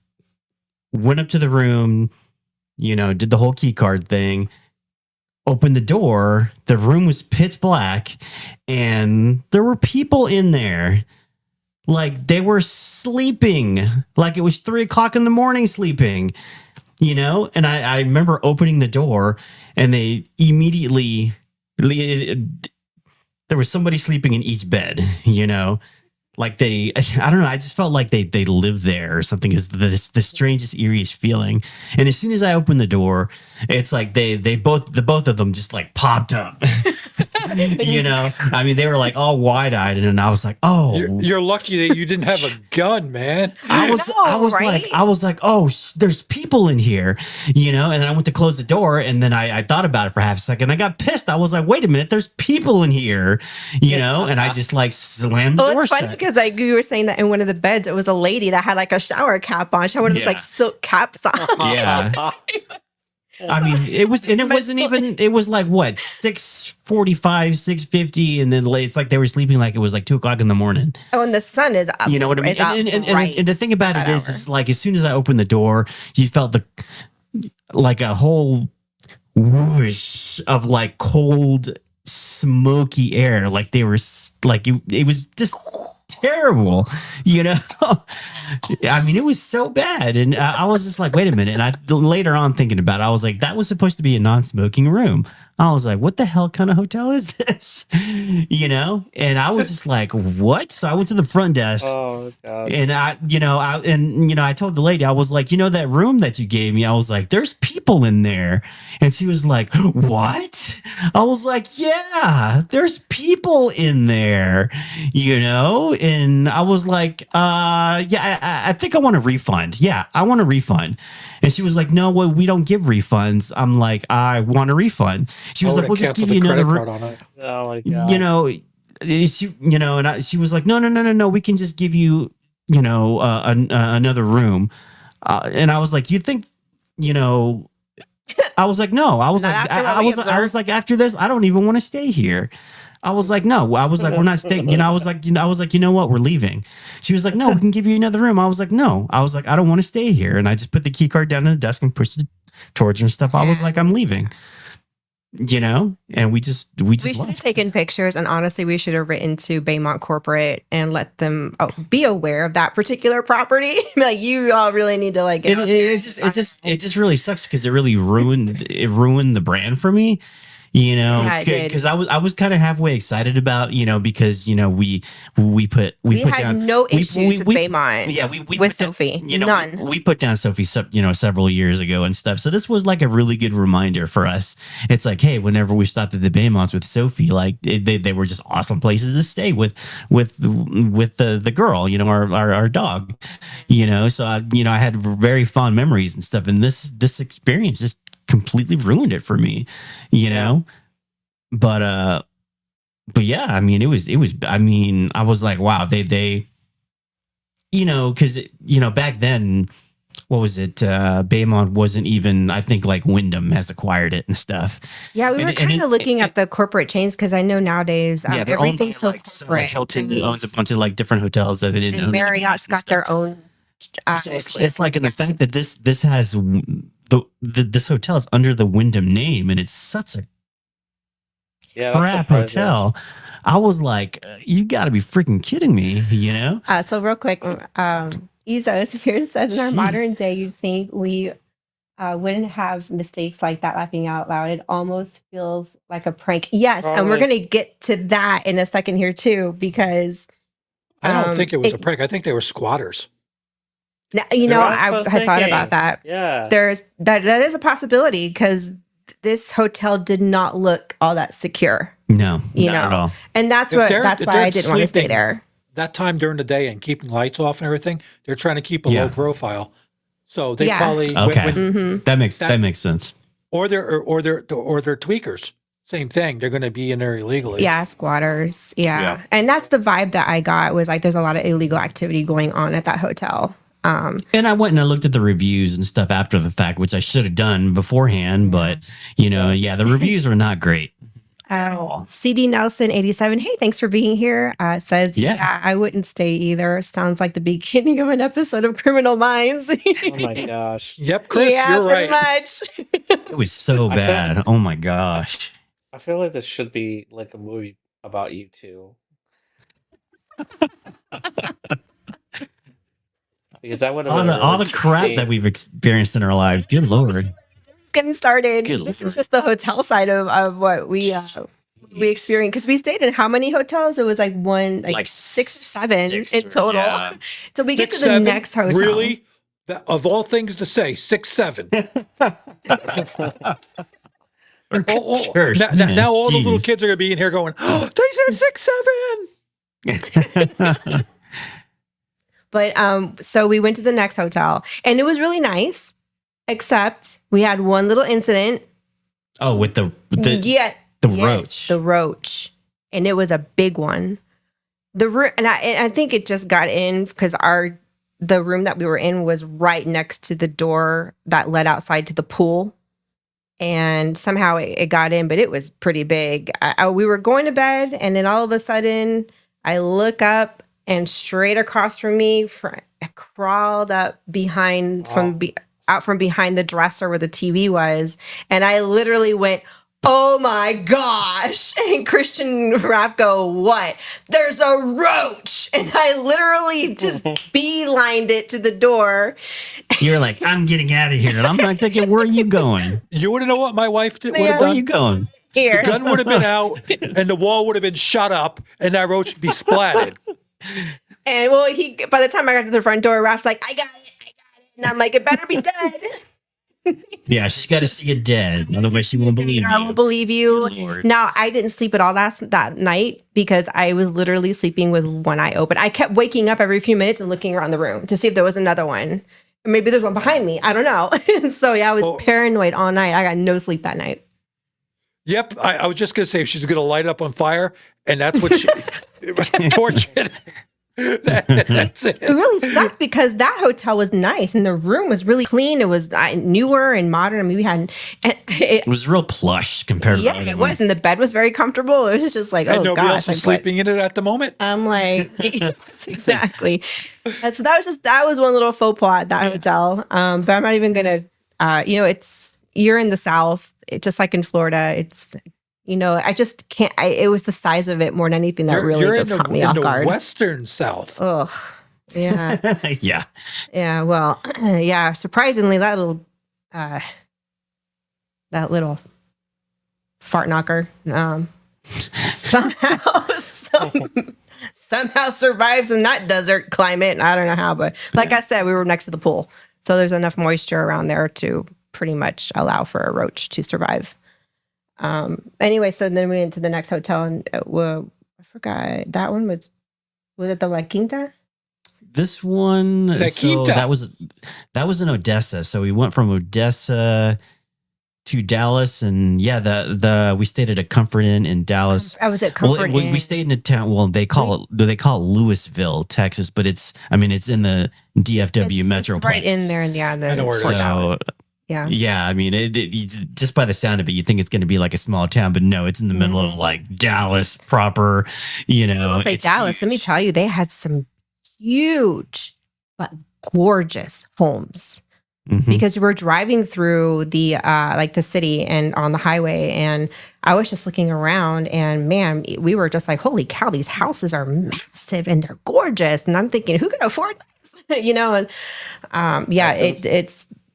went up to the room, you know, did the whole key card thing. Opened the door. The room was pitch black, and there were people in there. Like they were sleeping, like it was 3:00 in the morning sleeping, you know? And I remember opening the door and they immediately, there was somebody sleeping in each bed, you know? Like I don't know. I just felt like they lived there or something. Is the strangest, eeriest feeling. And as soon as I opened the door, it's like the both of them just like popped up. You know, I mean, they were like all wide eyed, and I was like, oh, You're lucky that you didn't have a gun, man. I was like, oh, there's people in here, you know. And then I went to close the door, and then I thought about it for half a second. I got pissed. I was like, wait a minute, there's people in here, you know. And I just like slammed the Well, door it's funny shut. because like you were saying that in one of the beds, it was a lady that had like a shower cap on. She had one of those like silk caps on. Yeah. I mean, it wasn't even, it was like what, 6:45, 6:50, and then late. It's like they were sleeping like it was like 2:00 in the morning. Oh, and the sun is up. You know what I mean? is up And the thing about it that is, hour. it's like as soon as I opened the door, you felt like a whole whoosh of like cold, smoky air. Like they were like, it was just terrible, you know. I mean, it was so bad, and I was just like, wait a minute. And I later on thinking about it, I was like, that was supposed to be a non-smoking room. I was like, what the hell kind of hotel is this? You know? And I was just like, what? So I went to the front desk. Oh God. And I told the lady, I was like, you know, that room that you gave me, I was like, there's people in there. And she was like, what? I was like, yeah, there's people in there, you know? And I was like, yeah, I think I want a refund. Yeah, I want a refund. And she was like, no, well, we don't give refunds. I'm like, I want a refund. She was like, we'll just give you another card on it. Oh my God. you know, she was like, no, we can just give you, you know, another room. And I was like, you think, you know, I was like, no, I was Not like, after what I we was observed. like, after this, I don't even want to stay here. I was like, no, I was like, we're not staying. You know, I was like, you know what, we're leaving. She was like, no, we can give you another room. I was like, no, I was like, I don't want to stay here. And I just put the key card down on the desk and pushed it towards her and stuff. I was like, I'm leaving. You know, and we just We should have left. taken pictures, and honestly, we should have written to Baymont Corporate and let them be aware of that particular property. Like, you all really need to like. Get out there. It just really sucks because it really ruined the brand for me. You know, Yeah, it did. because I was kind of halfway excited about, you know, because you know we put had down no issues with Baymont. Yeah, we with put down- Sophie. you know, None. we put down Sophie, you know, several years ago and stuff. So this was like a really good reminder for us. It's like, hey, whenever we stopped at the Baymonts with Sophie, like they were just awesome places to stay with the girl, you know, our dog, you know. So I had very fond memories and stuff, and this experience just completely ruined it for me, you know. But yeah, I mean, it was I mean, I was like, wow, they you know, because you know, back then what was it? Baymont wasn't even, I think like Wyndham has acquired it and stuff. Yeah, we were And kind of looking at the corporate chains because I know nowadays they're owned by, everything's so like, some, like corporate. Hilton owns a bunch of like different hotels that they didn't And own. Marriott's got their own. So it's like in the fact that this has this hotel is under the Wyndham name, and it's such a Yeah, that's crap surprising. hotel. I was like, you got to be freaking kidding me, you know? So real quick, Izos here says in our Jeez. modern day, you think we wouldn't have mistakes like that laughing out loud. It almost feels like a prank. Yes, and we're Probably. going to get to that in a second here too, because I don't think it was a it- prank. I think they were squatters. now, you know, That's I what I was had thought thinking. about that. Yeah. There's that is a possibility because this hotel did not look all that secure, No, you not know, at all. and that's If what they're- that's if why they're I didn't want to stay sleeping- there. That time during the day and keeping lights off and everything, they're trying to keep a Yeah. low profile. So they Yeah. probably Okay. Hmm. That makes sense. or they're tweakers. Same thing. They're going to be in there illegally. Yeah, squatters. Yeah. Yeah. And that's the vibe that I got was like there's a lot of illegal activity going on at that hotel. And I went and I looked at the reviews and stuff after the fact, which I should have done beforehand. But you know, yeah, the reviews are not great. CD Nelson 87. Hey, thanks for being here. Says, Yeah. yeah, I wouldn't stay either. Sounds like the beginning of an episode of Criminal Minds. Oh my gosh. Yep, Chris, yeah, you're pretty right. much. It was so bad. Oh my gosh. I feel like this should be like a movie about you two. Because that would have been All the crap that we've experienced in our lives. Good Lord. Getting started. Good This Lord. is just the hotel side of what we experienced because we stayed in how many hotels? It was like Like 6, 7 six in or- total. yeah. So we get 6, to the 7? next hotel. Really? Of all things to say, 6, 7. Curse, Now, man. now all the little Jeez. kids are going to be in here going, oh, they said 6, 7. But so we went to the next hotel and it was really nice, except we had one little incident. Oh, with the Yes, roach. The roach. And it was a big one. And I think it just got in because the room that we were in was right next to the door that led outside to the pool. And somehow it got in, but it was pretty big. We were going to bed, and then all of a sudden, I look up, and straight across from me, I crawled up out from behind the dresser where the TV was, and I literally went, "Oh my gosh!" And Christian and Raph go, "What? There's a roach!" And I literally just beelined it to the door. You're like, I'm getting out of here. And I'm like thinking, where are you going? You want to know what my wife would Yeah. have Where are you done? going? Here, The gun would have been out, and the wall would have been shut up, and that roach would be splatted. and well, by the time I got to the front door, Raph's like, "I got it," and I'm like, "It better be dead." Yeah, she's got to see it dead. Otherwise, she won't believe I will you. believe you. Good Lord. Now, I didn't sleep at all that night because I was literally sleeping with one eye open. I kept waking up every few minutes and looking around the room to see if there was another one. Maybe there's one behind me. I don't know. So yeah, I was Well- paranoid all night. I got no sleep that night. Yep, I was just going to say she's going to light it up on fire, and that's what she torch it. That's it. It really sucked because that hotel was nice and the room was really clean. It was newer and modern. I mean, we had, It was real plush compared to the yeah, other it one. was, and the bed was very comfortable. It was just like, And oh nobody gosh, else like is what? sleeping in it at the moment. I'm like, yes, exactly. And so that was one little faux pas at that hotel. But I'm not even gonna, you're in the South, just like in Florida. It's, I just can't. it was the size of it more than anything that really You're just in the, caught me in off the guard. western South. Ugh, yeah, Yeah. yeah. Well, yeah. Surprisingly, that little fart knocker somehow survives in that desert climate. I don't know how, but like I said, we were next to the pool, so there's enough moisture around there to pretty much allow for a roach to survive. Anyway, so then we went to the next hotel, and I forgot that one was it the La Quinta? This one, La so Quinta. that was in Odessa. So we went from Odessa to Dallas, and the we stayed at a Comfort Inn in Dallas. I was at Comfort Well, Inn. we stayed in a town. Well, they call it Louisville, Texas, but it's in the DFW It's metroplex. right in there, and yeah, I know where it is. So yeah. yeah, I mean, just by the sound of it, you think it's going to be like a small town, but no, it's in the middle of like Dallas proper. I'll say it's Dallas. Let me huge. tell you, they had some huge but gorgeous homes. Mhm. Because we're driving through the like the city and on the highway, and I was just looking around, and man, we were just like, holy cow, these houses are massive and they're gorgeous, and I'm thinking, who can afford this? And yeah,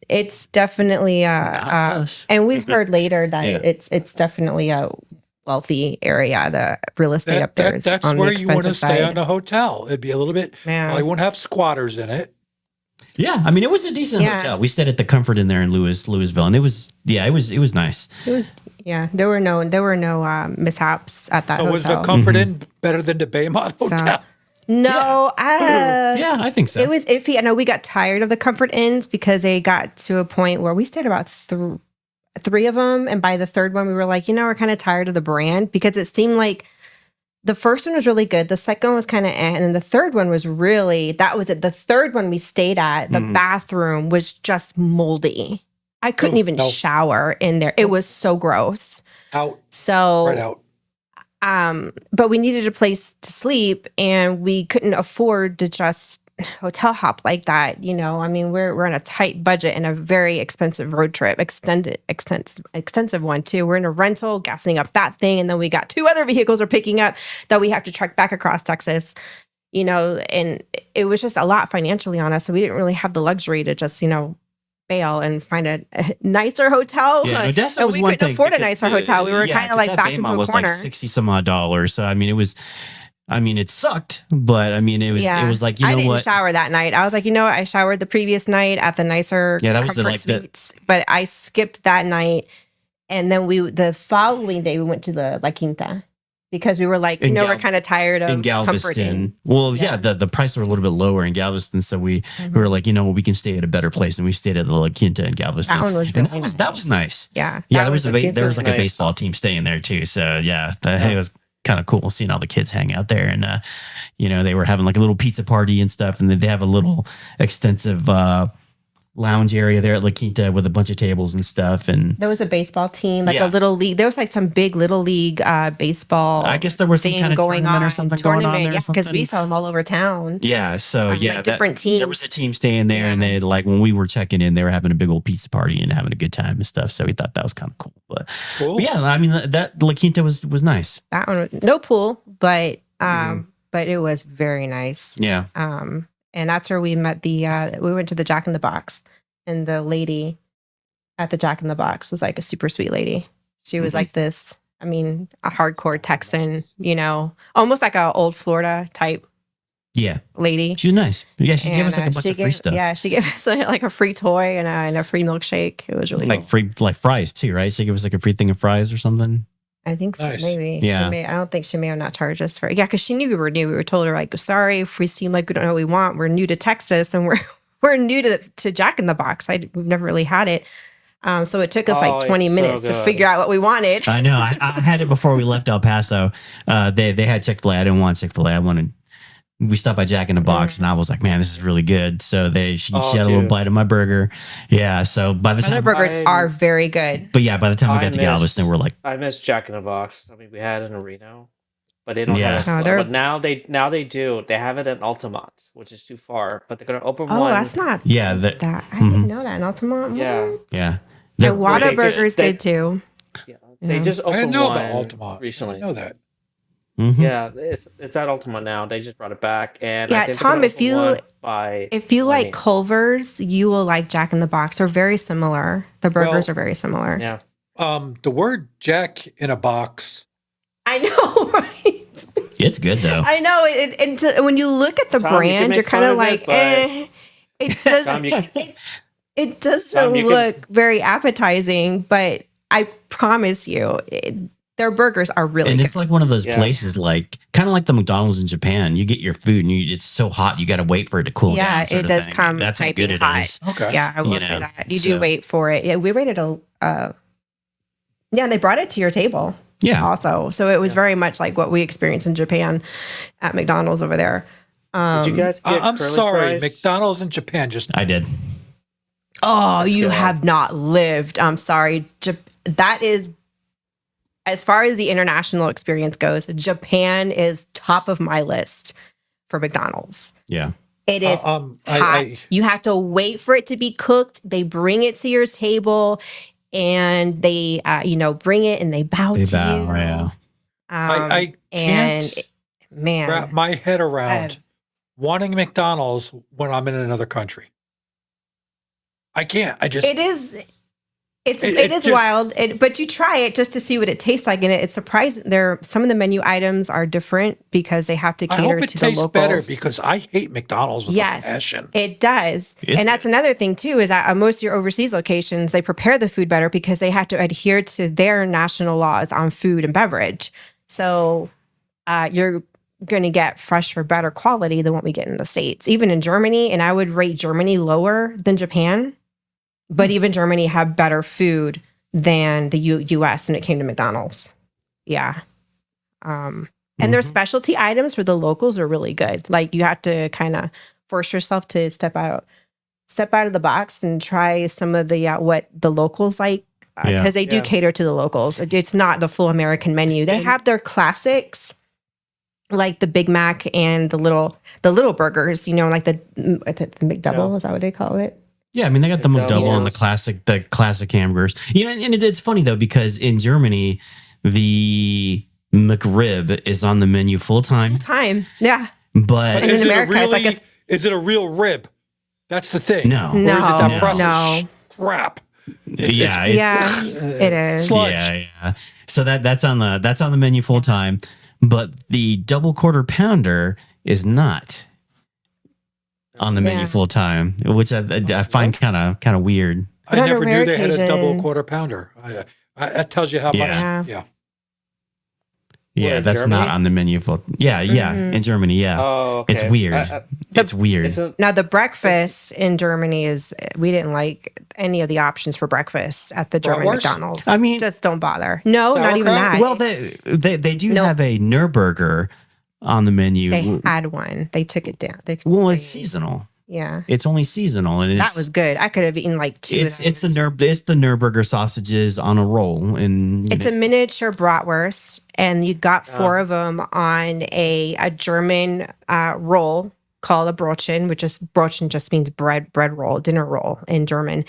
it's definitely us. and we've heard later that Yeah. it's definitely a wealthy area. The real estate up there is That's on the where you want to expensive stay side. on a hotel. It'd be a little bit. Yeah. Well, I won't have squatters in it. Yeah, I mean, it was a decent Yeah. hotel. We stayed at the Comfort Inn there in Louisville, and it was nice. It was there were no mishaps at that So hotel. was the Comfort Inn better than the Baymont So- Hotel? No, Yeah, I think so. it was iffy. I know we got tired of the Comfort Inns because they got to a point where we stayed about three of them, and by the third one, we were like, we're kind of tired of the brand because it seemed like the first one was really good, the second one was kind of, and then the third one was really that was it. The third one we stayed at, the bathroom was just moldy. I couldn't even no. shower in there. It was so gross. Out, So right out. but we needed a place to sleep, and we couldn't afford to just hotel hop like that. I mean, we're on a tight budget and a very expensive road trip, extensive one too. We're in a rental, gassing up that thing, and then we got 2 other vehicles we're picking up that we have to trek back across Texas. And it was just a lot financially on us, so we didn't really have the luxury to just bail and find a nicer hotel. Yeah, Odessa and was we one couldn't thing afford a because nicer hotel. We were kind of 'cause like that backed into Baymont a was corner. like $60 some odd. So I mean, it sucked, but I mean, it was like I know didn't what? shower that night. I was like, I showered the previous night at the nicer Yeah, that was Comfort Suites, but I skipped that night, and then the following day we went to the La Quinta because we were like, In we're kind of tired of in Comfort Galveston. Inn. Well, yeah, the prices were a little bit lower in Galveston, so we were like, we can stay at a better place, and we stayed at the La Quinta in Galveston. That one was and really that was nice. Yeah, Yeah, that there was like a nice. baseball team staying there too. So yeah, it was kind of cool seeing all the kids hang out there, and they were having like a little pizza party and stuff, and they have a little extensive lounge area there at La Quinta with a bunch of tables and stuff. And There was a baseball team, like Yeah. a little league. There was like some big little league baseball. I guess there was some thing kind of going tournament on or something going on there. Yeah, or because we something. saw them all over town. Yeah, so like yeah, different There was teams. a team staying there, and they like when we were checking in, they were having a big old pizza party and having a good time and stuff. So we thought that was kind of cool. But Cool. yeah, I mean that La Quinta was nice. That one, no pool, but it was very nice. Yeah, And that's where we met we went to the Jack in the Box, and the lady at the Jack in the Box was like a super sweet lady. She was like this, a hardcore Texan, almost like a old Florida type yeah, lady. she was nice. Yeah, she gave And, us like a bunch she of free gave- stuff. Yeah, she gave us like a free toy and a free milkshake. It was really like cool. free like fries too, right? She gave us like a free thing of fries or something. I think so, Nice. maybe. Yeah. I don't think she may have not charged us for it. Yeah, because she knew we were new. We were told her like, sorry if we seem like we don't know what we want. We're new to Texas, and we're new to Jack in the Box. We've never really had it. So it took us Oh, like 20 it's so minutes to good. figure out what we wanted. I know. I had it before we left El Paso. They had Chick-fil-A. I didn't want Chick-fil-A. We stopped by Jack in the Box, and I was like, man, this is really good. So she had a little dude. bite of my burger. Yeah. So by the Their time, burgers I'm- are very good. but yeah, by the time we I got to miss- Galveston, we're like, I miss Jack in the Box. I mean, we had it in Reno, but they don't Yeah. have No, it. they're- But now they do. They have it in Altamont, which is too far. But they're gonna open Oh, one. that's not yeah, that. I didn't know that in Altamont. Yeah. yeah. The They're- They just- Whataburger's they- good too. Yeah, they Yeah. just I didn't opened know one about Altamont. recently. I didn't know that. Mhm. Yeah, it's at Altamont now. They just brought it back, and I Yeah, think they're Tom, gonna if open you- one by If you like Lenny. Culver's, you will like Jack in the Box. They're very similar. The burgers Well- are very similar. yeah, The word Jack in a Box. I know, right? It's good though. I know. When you look at the Tom, you can brand, make you're kind fun of of it, like, but- It doesn't. Tom, you can- it doesn't Tom, you can- look very appetizing, but I promise you, their burgers are really And good. it's like one of those Yeah. places, like kind of like the McDonald's in Japan. You get your food, and it's so hot, you got to wait for it to cool down. Yeah, sort it of does thing. come That's how piping good it hot. is. Okay. Yeah, I will You say know, that. You so- do wait for it. Yeah, we rated a Yeah, and they brought it to your table. Yeah. Also, so it was very much like what we experienced in Japan at McDonald's over there. Did you guys get I'm curly sorry, fries? McDonald's in Japan just I did. Oh, you good. have not lived. I'm sorry. That is, as far as the international experience goes, Japan is top of my list for McDonald's. Yeah. It is hot. You have to wait for it to be cooked. They bring it to your table, and they, bring it and they bow They to bow, you. yeah. I can't man, wrap my head around wanting McDonald's when I'm in another country. I can't. I just. it is It just- wild. But you try it just to see what it tastes like, and it's surprising. Some of the menu items are different because they have to I cater hope it to the tastes locals. better because I hate McDonald's with a passion. It does. It's and that's another thing too, is at most of your overseas locations, they prepare the food better because they have to adhere to their national laws on food and beverage. So you're going to get fresher, better quality than what we get in the States. Even in Germany, and I would rate Germany lower than Japan, but even Germany had better food than the U.S. when it came to McDonald's. Yeah. And their specialty items for the locals are really good. Like you have to kind of force yourself to step out of the box and try some of the what the locals like, because they do cater to the locals. It's not the full American menu. They have their classics, like the Big Mac and the little burgers. Like the McDouble. Is that what they call it? Yeah, I mean, they got the McDouble and McDoubles. the classic hamburgers. And it's funny though, because in Germany, the McRib is on the menu full time. Yeah. But And in America, it's like is it a real rib? That's the thing. No. Or is it that No. processed crap? yeah, it is. Sludge. yeah. So that's on the menu full time, but the double quarter pounder is not on the menu full time, which I find kind of weird. I But on never a knew rare they had a double occasion- quarter pounder. That tells you how Yeah. much. Yeah. Yeah, in that's Germany? not on the menu full. Yeah, in Germany. Yeah, Oh, okay. it's weird. It's weird. Isn't- Now the breakfast in Germany is, we didn't like any of the options for breakfast at the German Bratwurst? McDonald's. I mean- just don't bother. No, not even Sauerkraut? that. Well, they do Nope. have a Nürburger on the menu. they had one. They took it down. Well, it's seasonal. Yeah, It's only seasonal, and that was good. I could have eaten like two. it's of it's those. the Nürburger sausages on a roll, and It's a miniature bratwurst, and you got four of them on a German roll called a Brötchen, Brötchen just means bread roll, dinner roll in German.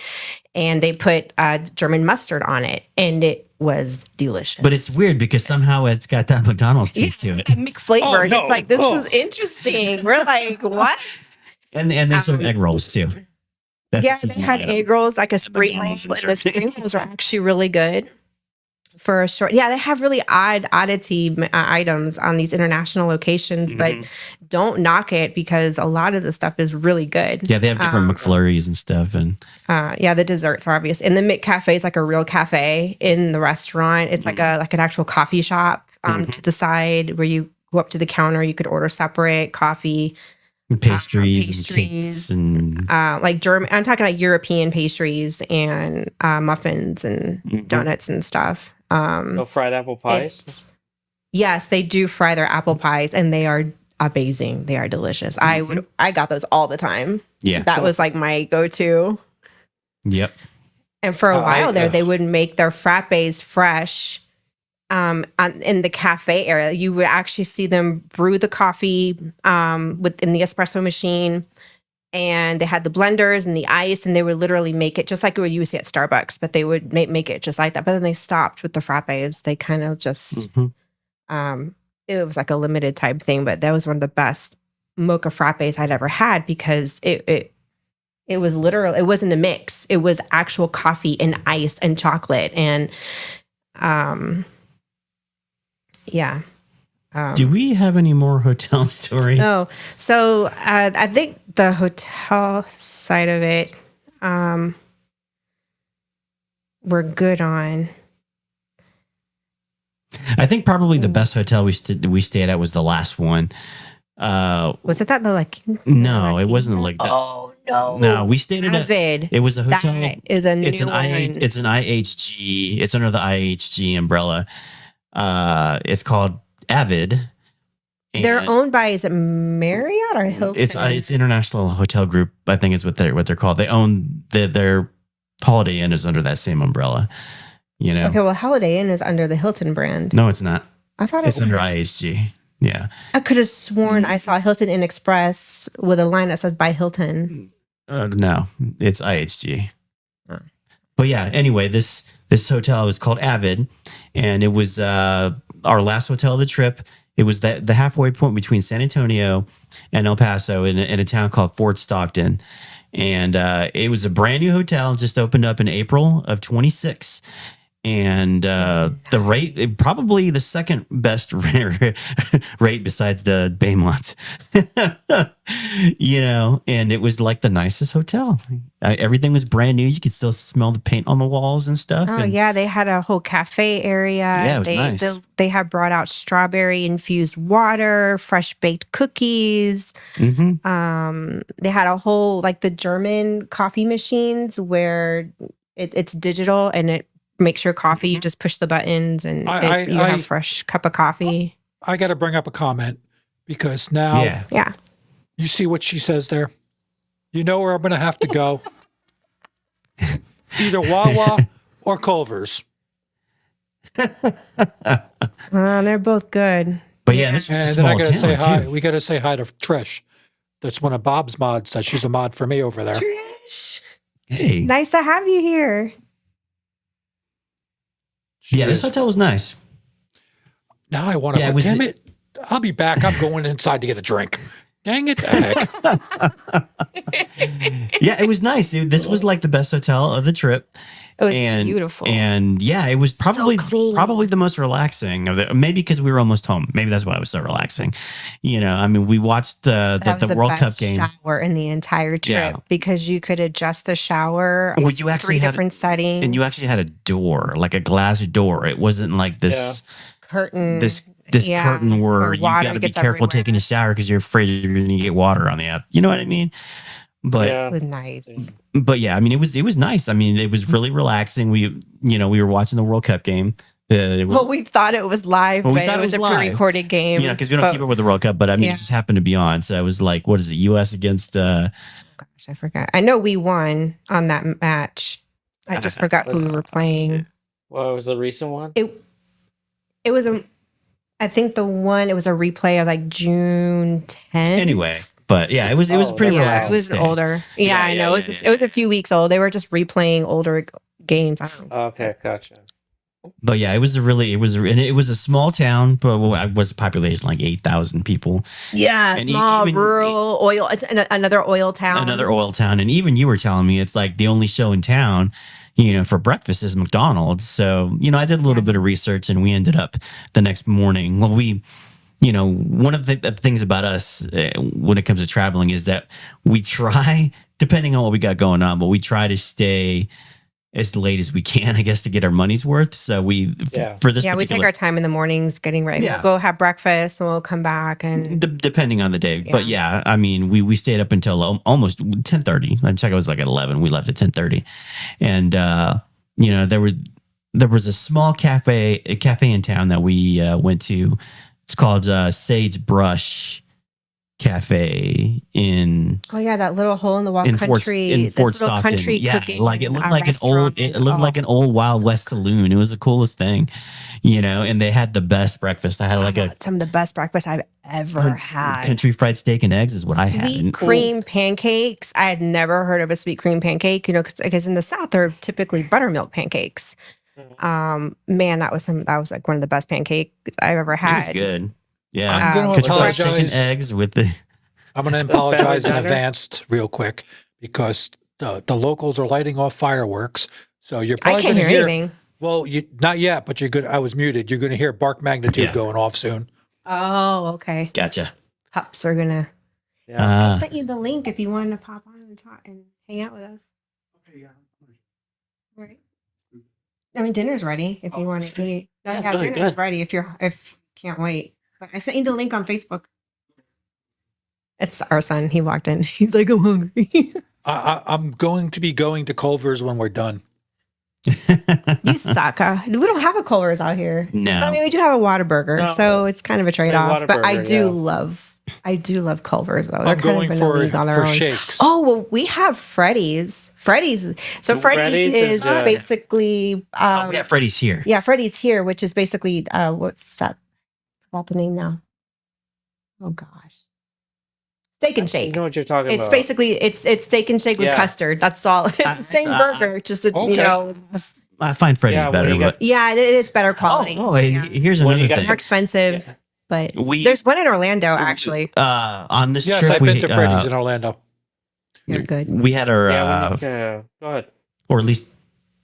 And they put German mustard on it, and it was delicious. but it's weird because somehow it's got that McDonald's taste to it, McFlavored. Oh, no. It's like, this Oh. is interesting. We're like, what? and they serve egg rolls too. That's Yeah, a they seasonal had item. egg rolls, like a spring roll. McDonald's in And the spring rolls are actually really good for a short. Yeah, they have really oddity items on these international locations, but don't knock it because a lot of the stuff is really good. Yeah, they have different McFlurries and stuff, and Yeah, the desserts are obvious. And the McCafe is like a real cafe in the restaurant. It's like an actual coffee shop to the side where you go up to the counter. You could order separate coffee. pastries and cakes and Like German, I'm talking like European pastries and muffins and donuts and stuff. No fried apple pies. Yes, they do fry their apple pies, and they are amazing. They are delicious. I got those all the time. yeah, That was like my go-to. yep. And for a while there, yeah. they would make their frappes fresh. In the cafe area, you would actually see them brew the coffee within the espresso machine, and they had the blenders and the ice, and they would literally make it just like what you would see at Starbucks, but they would make it just like that. But then they stopped with the frappes. They kind of just, it was like a limited type thing, but that was one of the best mocha frappes I'd ever had because it was literal. It wasn't a mix. It was actual coffee and ice and chocolate and, yeah. Do we have any more hotel stories? Oh, so I think the hotel side of it, we're good on. I think probably the best hotel we stayed at was the last one. Was it that the like? No, it wasn't like that. Oh No, we stayed at Avid. it was a hotel. That is a It's new an one. it's an IHG. It's under the IHG umbrella. It's called Avid. They're and owned by, is it Marriott or Hilton? It's International Hotel Group. I think is what they're called. They own their Holiday Inn is under that same umbrella. You know. Okay, well, Holiday Inn is under the Hilton brand. No, it's not. I thought It's it under was. IHG. Yeah. I could have sworn I saw Hilton Inn Express with a line that says by Hilton. No, it's IHG. Oh. But yeah, anyway, this hotel is called Avid, and it was our last hotel of the trip. It was the halfway point between San Antonio and El Paso in a town called Fort Stockton. And it was a brand new hotel, just opened up in April of 26. And the rate, probably the second best rate besides the Baymont, you know, and it was like the nicest hotel. Everything was brand new. You could still smell the paint on the walls and stuff. Oh, and yeah. They had a whole cafe area. Yeah, it was nice. They had brought out strawberry infused water, fresh baked cookies. Mhm. They had a whole, like the German coffee machines where it's digital and it makes your coffee. You just push the buttons and you have fresh cup of coffee. I got to bring up a comment because now Yeah. you see what she says there. You know where I'm going to have to go. Either Wawa or Culver's. They're both good. But yeah, this was a And then small I got to say town hi. too. We got to say hi to Trish. That's one of Bob's mods. That she's a mod for me over there. Trish, Hey, nice to have you here. yeah, this hotel was nice. Now I want to. Yeah, it was- Damn it! I'll be back. I'm going inside to get a drink. Dang it! Heck. Yeah, it was nice. This was like the best hotel of the trip. It was beautiful. And yeah, it was probably clean. the most relaxing of the. Maybe because we were almost home. Maybe that's why it was so relaxing. You know, I mean, we watched That was the World Cup best game. shower in the entire trip Yeah. because you could adjust the shower. Well, you actually three had different settings. and you actually had a door, like a glass door. It wasn't like this curtain. this Yeah, curtain where where you water got to be gets careful everywhere. taking a shower because you're afraid you're going to get water on the app. You know what I mean? But Yeah. It was nice. but yeah, I mean, it was nice. I mean, it was really relaxing. We were watching the World Cup game. Well, we thought it was live, Well, we but thought it it was was a live. pre-recorded game. you know, because we don't keep it with the World Cup, but I mean, Yeah. it just happened to be on. So it was like, what is it? U.S. against Gosh, I forgot. I know we won on that match. I just forgot who we were playing. What was the recent one? It was I think it was a replay of like June 10th. anyway. But yeah, it was pretty Yeah, relaxing. it was stay. older. Yeah, Yeah, I know. yeah, It was a few weeks old. They were just replaying older games. I don't know. Okay, gotcha. But yeah, it was a small town, but it was a population like 8,000 people. Yeah, And small, even- rural, oil. It's another oil town. Another oil town. And even you were telling me it's like the only show in town, you know, for breakfast is McDonald's. So, you know, I did a little bit of research and we ended up the next morning. Well, you know, one of the things about us when it comes to traveling is that we try, depending on what we got going on, but we try to stay as late as we can, I guess, to get our money's worth. So for this Yeah, we take our time in the mornings getting ready. Yeah. We'll go have breakfast and we'll come back and depending on the day. But yeah, I mean, we stayed up until almost 10:30. I checked, it was like at 11. We left at 10:30. And, you know, there was a small cafe in town that we went to. It's called Sagebrush Cafe in oh yeah, that little hole in the wall Fort country, in this Fort little Stockton. country Yeah, cooking. like it looked like restaurant. like an old Wild West saloon. It was the coolest thing, you know. And they had the best breakfast. I had like some of the best breakfast I've ever had. country fried steak and eggs is what I had. Sweet cream pancakes. I had never heard of a sweet cream pancake, you know, because in the South they're typically buttermilk pancakes. Man, that was like one of the best pancakes I've ever It had. was good. Yeah, I'm going to country fried steak and apologize. eggs with the. I'm going to apologize in Banter? advance real quick because the locals are lighting off fireworks. So you're I probably can't going hear to hear. anything. Well, not yet, but you're good. I was muted. You're going to hear bark magnitude Yeah. going off soon. Oh, okay. Gotcha. Pups are gonna. Yeah. I sent you the link if you wanted to pop on and talk and hang out with us. Okay, yeah. All right. I mean, dinner's ready if you want to eat. No, Yeah, yeah, really dinner's good. ready if you can't wait. But I sent you the link on Facebook. It's our son. He walked in. He's like, I'm hungry. I'm going to be going to Culver's when we're done. You suck. We don't have a Culver's out here. No. But I mean, we do have a Whataburger, No. so it's kind of a trade-off. But I Whataburger, do yeah. love Culver's though. They're I'm kind going of in a league on their for own. shakes. Oh well, we have Freddy's. Freddy's. So Freddy's is good. basically. We have Freddy's here. Yeah, Freddy's here, which is basically what's that? I forgot the name now. Oh gosh, Steak and You Shake. know what you're talking It's about. basically it's Steak and Shake with Yeah. custard. That's all. It's the same burger, just a, Okay. you know. I find Freddy's Yeah, when better, you got- but Yeah, it is better quality. and Yeah. here's When another you got- thing. More expensive, Yeah. but We- there's one in Orlando actually. On this Yes, trip, I've been to Freddy's in Orlando. You're good. we had our, Yeah, go ahead. or at least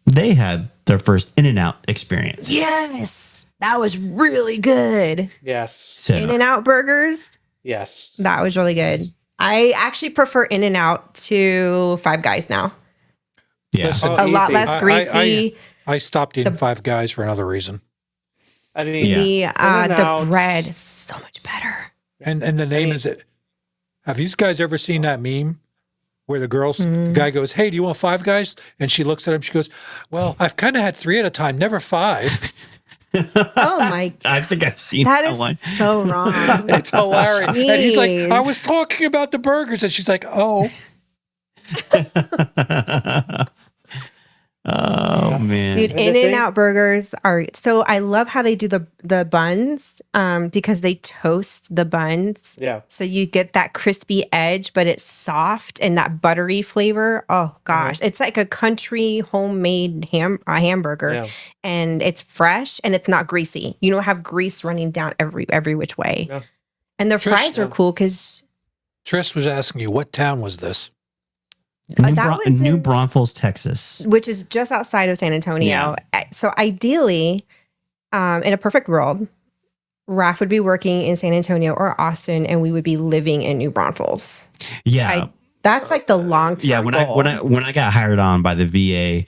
they had their first In-N-Out experience. Yes, that was really good. Yes. So, In-N-Out burgers, Yes. that was really good. I actually prefer In-N-Out to Five Guys now. yeah. Listen, Oh, A lot easy. less greasy. I stopped eating Five Guys for another reason. I mean, Yeah. The In-N-Outs- bread is so much better. And the name is it. Have you guys ever seen that meme where the guy goes, "Hey, do you want Five Guys?" And she looks at him. She goes, "Well, I've kind of had 3 at a time, never 5." Oh my, I think I've seen that that is one. so wrong. It's hilarious. And he's like, Jeez. "I was talking about the burgers," and she's like, "Oh." Oh man, Dude, And the In-N-Out burgers are so. I love how they do the buns, because they toast the buns, Yeah. so you get that crispy edge, but it's soft and that buttery flavor. Oh gosh, it's like a country homemade hamburger, Yeah. and it's fresh and it's not greasy. You don't have grease running down every which way, Yeah. and the Trish, fries are cool because Trish was asking you, what town was this? that was New in- Braunfels, Texas. which is just outside of San Antonio. So ideally, in a perfect world, Raph would be working in San Antonio or Austin, and we would be living in New Braunfels. Yeah, That's like the long term. yeah. When I got hired on by the VA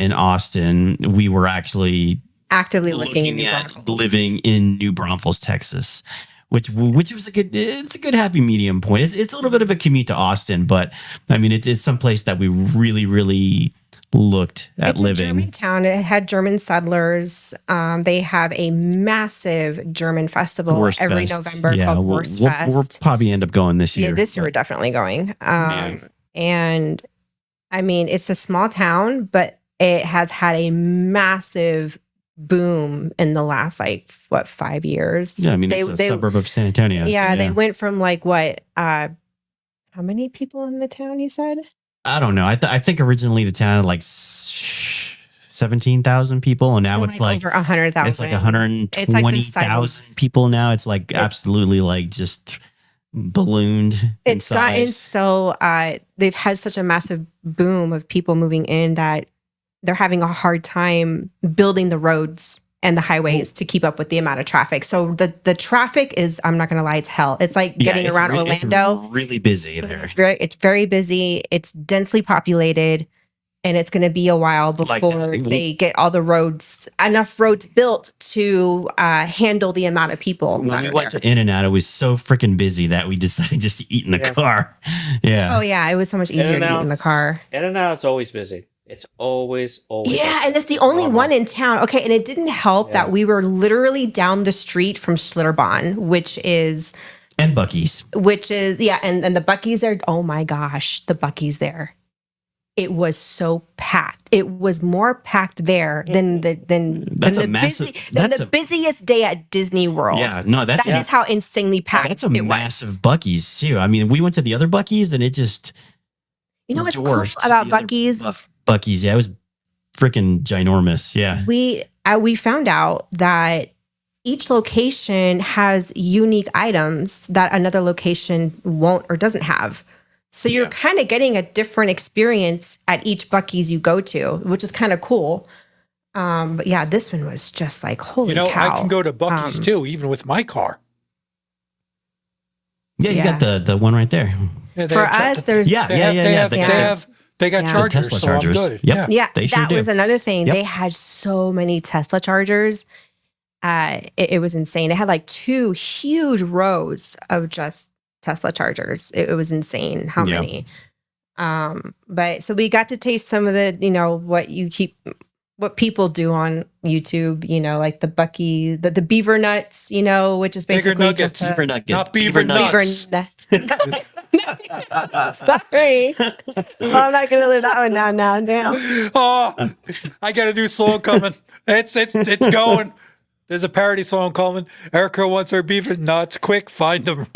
in Austin, we were actually actively looking in looking New at Braunfels. living in New Braunfels, Texas, which was it's a good happy medium point. It's a little bit of a commute to Austin, but I mean it's someplace that we really looked at It's living. a German town. It had German settlers. They have a massive German festival Wurst every Fest. November Yeah, called we'll, Wurst we'll, Fest. we'll probably end up going this year. Yeah, this year we're but- definitely going. Yeah. And I mean, it's a small town, but it has had a massive boom in the last 5 years. Yeah, I mean it's a suburb of San Antonio. so Yeah, they went from how many people in the town you said? I don't know. I think originally the town had like 17,000 people, and now it's like over 100,000. it's like It's like the size 120,000 people now. It's like absolutely like just ballooned. in It's gotten size. so they've had such a massive boom of people moving in that they're having a hard time building the roads and the highways to keep up with the amount of traffic. So the traffic is, I'm not gonna lie, it's hell. It's like Yeah, getting it's around Orlando. It's really busy there. It's very busy. It's densely populated, and it's going to be a while Like, before they get all the enough roads built to handle the amount of people. When that we are went there. to In-N-Out, it was so freaking busy that we decided just to eat in the Yeah. car. Yeah. Oh yeah, it was so much easier to eat in the car. In-N-Out's always busy. It's always. Yeah, and it's the only normal. one in town. Okay, and it didn't help that Yeah. we were literally down the street from Schlitterbahn, which is And Buc-ee's. and the Buc-ee's there. Oh my gosh, the Buc-ee's there. It was so packed. It was more packed there than the busiest day at Disney World. Yeah, no, That is how insanely packed that's a it massive was. Buc-ee's too. I mean, we went to the other Buc-ee's and it just You know what's cool dwarfed about the other Buc-ee's? Buc-ee's, yeah, it was freaking ginormous. Yeah. We found out that each location has unique items that another location won't or doesn't have. So you're kind of getting a different experience at each Buc-ee's you go to, which is kind of cool. But yeah, this one was just like, holy cow. I can go to Buc-ee's too, even with my car. Yeah, you got the one right there. Yeah, they For have us, there's They got Yeah. chargers, Tesla so chargers. I'm good. Yep. Yeah, They sure that do. was another thing. Yep. They had so many Tesla chargers. It was insane. It had like 2 huge rows of just Tesla chargers. It was insane how Yeah. many. But so we got to taste some of the, what people do on YouTube, like the the beaver nuts, which is Bigger basically nuggets. just Beaver nugget. Not beaver beaver nuts. nut. Sorry. Well, I'm not gonna live that one down now. Damn. Oh, I got a new song coming. It's going. There's a parody song coming. Erica wants her beaver nuts. Quick, find them.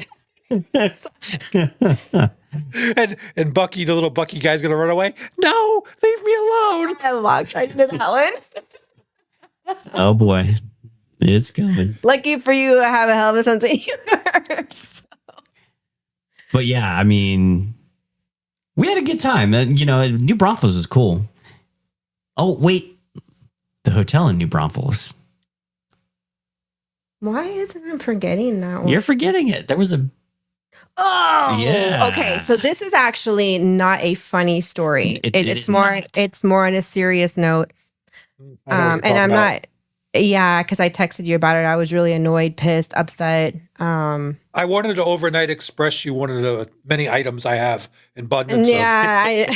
and Bucky, the little Bucky guy's gonna run away. No, leave me alone. I walked right into that one. Oh boy, it's coming. Lucky for you, I have a hell of a sense of humor. But yeah, I mean, we had a good time. And, New Braunfels was cool. Oh, wait. The hotel in New Braunfels. Why isn't I forgetting that one? You're forgetting it. There was a... Oh, Yeah. Okay, so this is actually not a funny story. It It's is more. not. It's more on a serious note. I know what And you're I'm talking about. not. Yeah, because I texted you about it. I was really annoyed, pissed, upset. I wanted to overnight express you one of the many items I have in Budman. Yeah.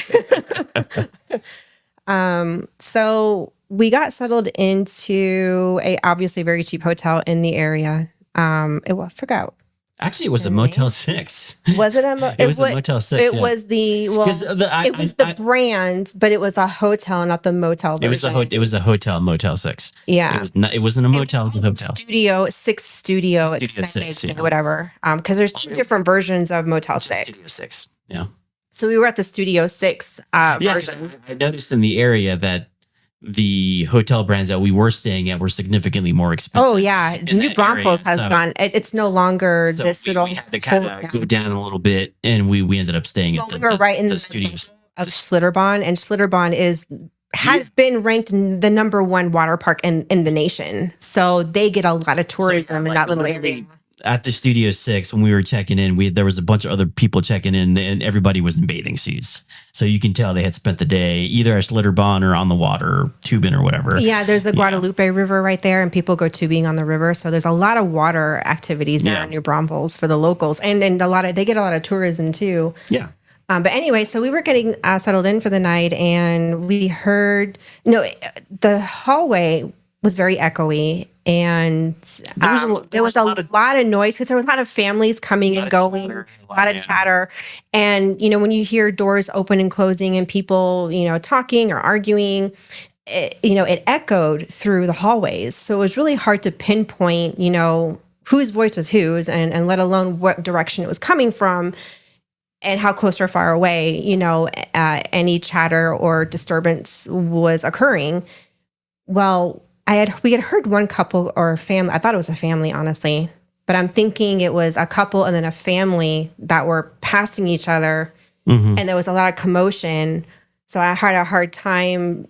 So we got settled into a obviously very cheap hotel in the area. I forgot. Actually, it was a Motel 6. Was it It was a Motel 6. It yeah. was the well. 'Cause It was the brand, but it was a hotel, not the motel version. It was a hotel Motel 6. Yeah. It was not. It wasn't a motel. It was a hotel. Studio Studio extended, 6, yeah. whatever. Because there's two different versions of Motel 6. Studio 6. Yeah. So we were at the Studio 6 Yeah. version. I noticed in the area that the hotel brands that we were staying at were significantly more expensive. Oh yeah, in New that Braunfels area, has so- gone. It's no longer So this we little. had to kind of go down a little bit, and we ended up staying at We were right in the the studios. of Schlitterbahn, and Schlitterbahn has been ranked the number one water park in the nation. So they get a lot of tourism in that little area. At the Studio 6, when we were checking in, there was a bunch of other people checking in, and everybody was in bathing suits. So you can tell they had spent the day either at Schlitterbahn or on the water, or tubing or whatever. Yeah, there's the Guadalupe River right there, and people go tubing on the river. So there's a lot of water activities there Yeah. in New Braunfels for the locals, and they get a lot of tourism too. Yeah. But anyway, so we were getting settled in for the night, and we heard the hallway was very echoey, and there was a lot of noise because there was a lot of families coming and going, a lot of chatter. And when you hear doors open and closing and people talking or arguing, it echoed through the hallways. So it was really hard to pinpoint whose voice was whose, and let alone what direction it was coming from, and how close or far away any chatter or disturbance was occurring. Well, we had heard one couple or a family. I thought it was a family, honestly, but I'm thinking it was a couple and then a family that were passing each other, and there was a lot of commotion. So I had a hard time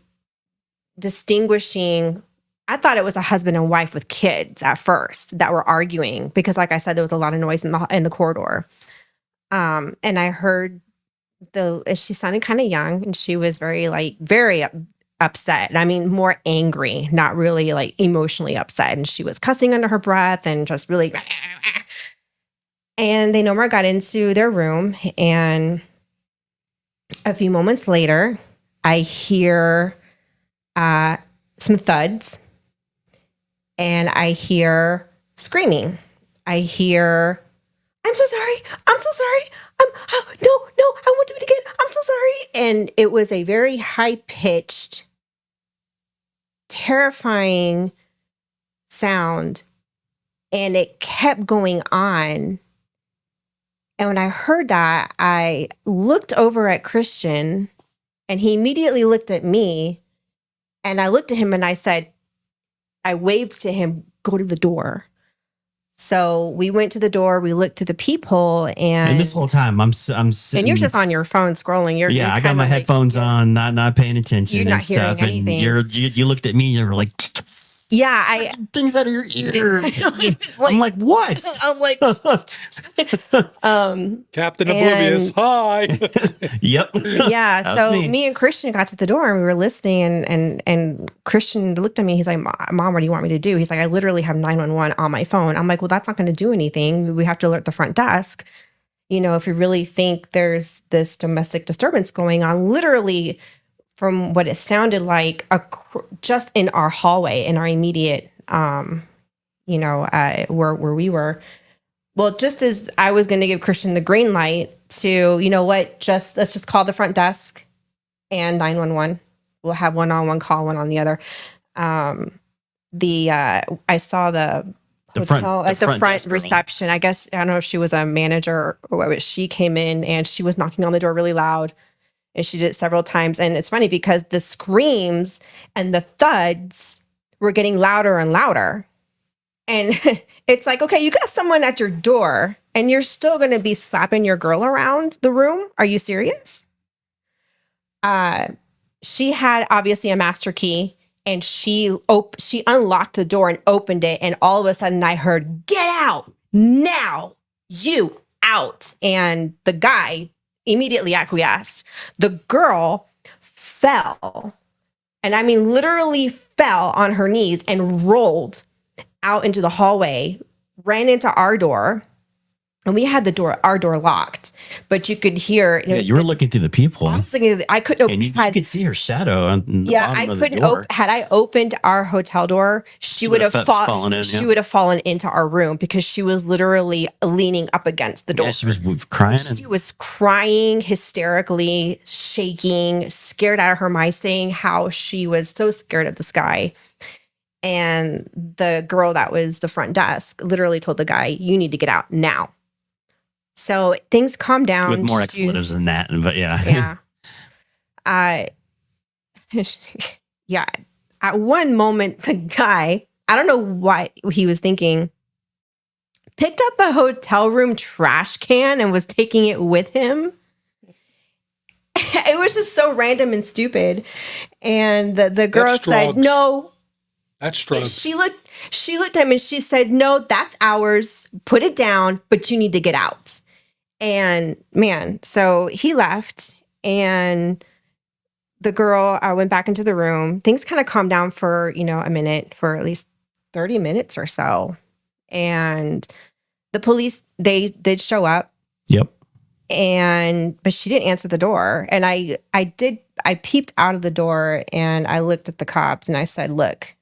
distinguishing. I thought it was a husband and wife with kids at first that were arguing because, like I said, there was a lot of noise in the corridor. And I heard she sounded kind of young, and she was very upset. I mean, more angry, not really emotionally upset. And she was cussing under her breath and just really. And they no more got into their room. And a few moments later, I hear some thuds, and I hear screaming. I hear, "I'm so sorry. I'm so sorry. No, I won't do it again. I'm so sorry." And it was a very high-pitched, terrifying sound, and it kept going on. And when I heard that, I looked over at Christian, and he immediately looked at me, and I looked at him and I waved to him, "Go to the door." So we went to the door. We looked to the peephole, And this whole time, I'm sitting. and you're just on your phone scrolling. You're I got my headphones on, not paying attention. You're and not hearing stuff. anything. And you looked at me and you were like, Yeah, things out of your ear. I'm like, what? I'm like, Captain Oblivious. Hi. Yep. yeah. That was So me. me and Christian got to the door and we were listening, and Christian looked at me. He's like, "Mom, what do you want me to do?" He's like, "I literally have 911 on my phone." I'm like, "Well, that's not going to do anything. We have to alert the front desk." if you really think there's this domestic disturbance going on, literally from what it sounded like, just in our hallway, in our immediate, where we were. Well, just as I was going to give Christian the green light to, let's just call the front desk and 911. We'll have one on one call, one on the other. I saw the hotel, the front reception. I guess, I don't know if she was a manager or what, she came in and she was knocking on the door really loud. And she did it several times. And it's funny because the screams and the thuds were getting louder and louder. And it's like, okay, you got someone at your door and you're still going to be slapping your girl around the room. Are you serious? She had obviously a master key and she unlocked the door and opened it. And all of a sudden I heard, "Get out now, you out." And the guy immediately acquiesced. The girl fell, and I mean literally fell on her knees and rolled out into the hallway, ran into our door, and we had our door locked, but you could hear. You were looking through the peephole. I was thinking, I couldn't. And you could see her shadow on the bottom of the door. I couldn't. Had I opened our hotel door, she would have fallen in. She would have fallen into our room because she was literally leaning up against the door. Yeah, she was crying. She was crying, hysterically, shaking, scared out of her mind, saying how she was so scared of this guy. And the girl that was the front desk literally told the guy, "You need to get out now." So things calmed down. With more expletives than that, but yeah. Yeah. Yeah. At one moment, the guy, I don't know what he was thinking, picked up the hotel room trash can and was taking it with him. It was just so random and stupid. And the girl said, "No." That's drugs. She looked at him and she said, "No, that's ours. Put it down, but you need to get out." And man, so he left and the girl went back into the room. Things kind of calmed down for, a minute, for at least 30 minutes or so. And the police, they did show up. Yep. But she didn't answer the door. And I peeped out of the door and I looked at the cops and I said, "Look,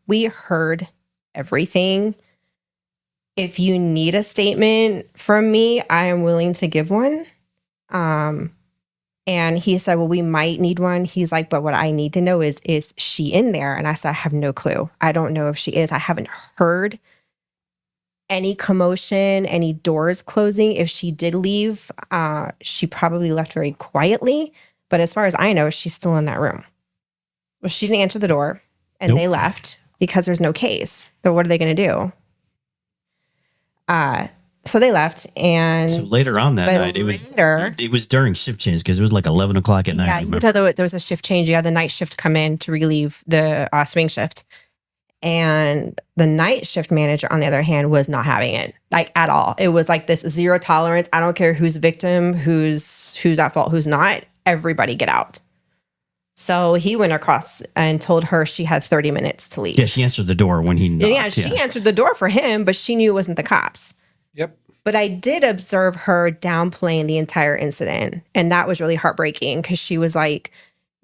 we heard everything. If you need a statement from me, I am willing to give one." And he said, "Well, we might need one." He's like, "But what I need to know is she in there?" And I said, "I have no clue. I don't know if she is. I haven't heard any commotion, any doors closing. If she did leave, she probably left very quietly. But as far as I know, she's still in that room." Well, she didn't answer the door and they left because there's no case. So what are they going to do? So they left, and so later on that night, it was during shift change because it was like 11 o'clock at night. Yeah, you know, there was a shift change. You had the night shift come in to relieve the swing shift, and the night shift manager, on the other hand, was not having it like at all. It was like this zero tolerance. I don't care who's victim, who's at fault, who's not. Everybody get out. So he went across and told her she had 30 minutes to leave. Yeah, she answered the door when he knocked. Yeah, she answered the door for him, but she knew it wasn't the cops. Yep. But I did observe her downplaying the entire incident. And that was really heartbreaking because she was like,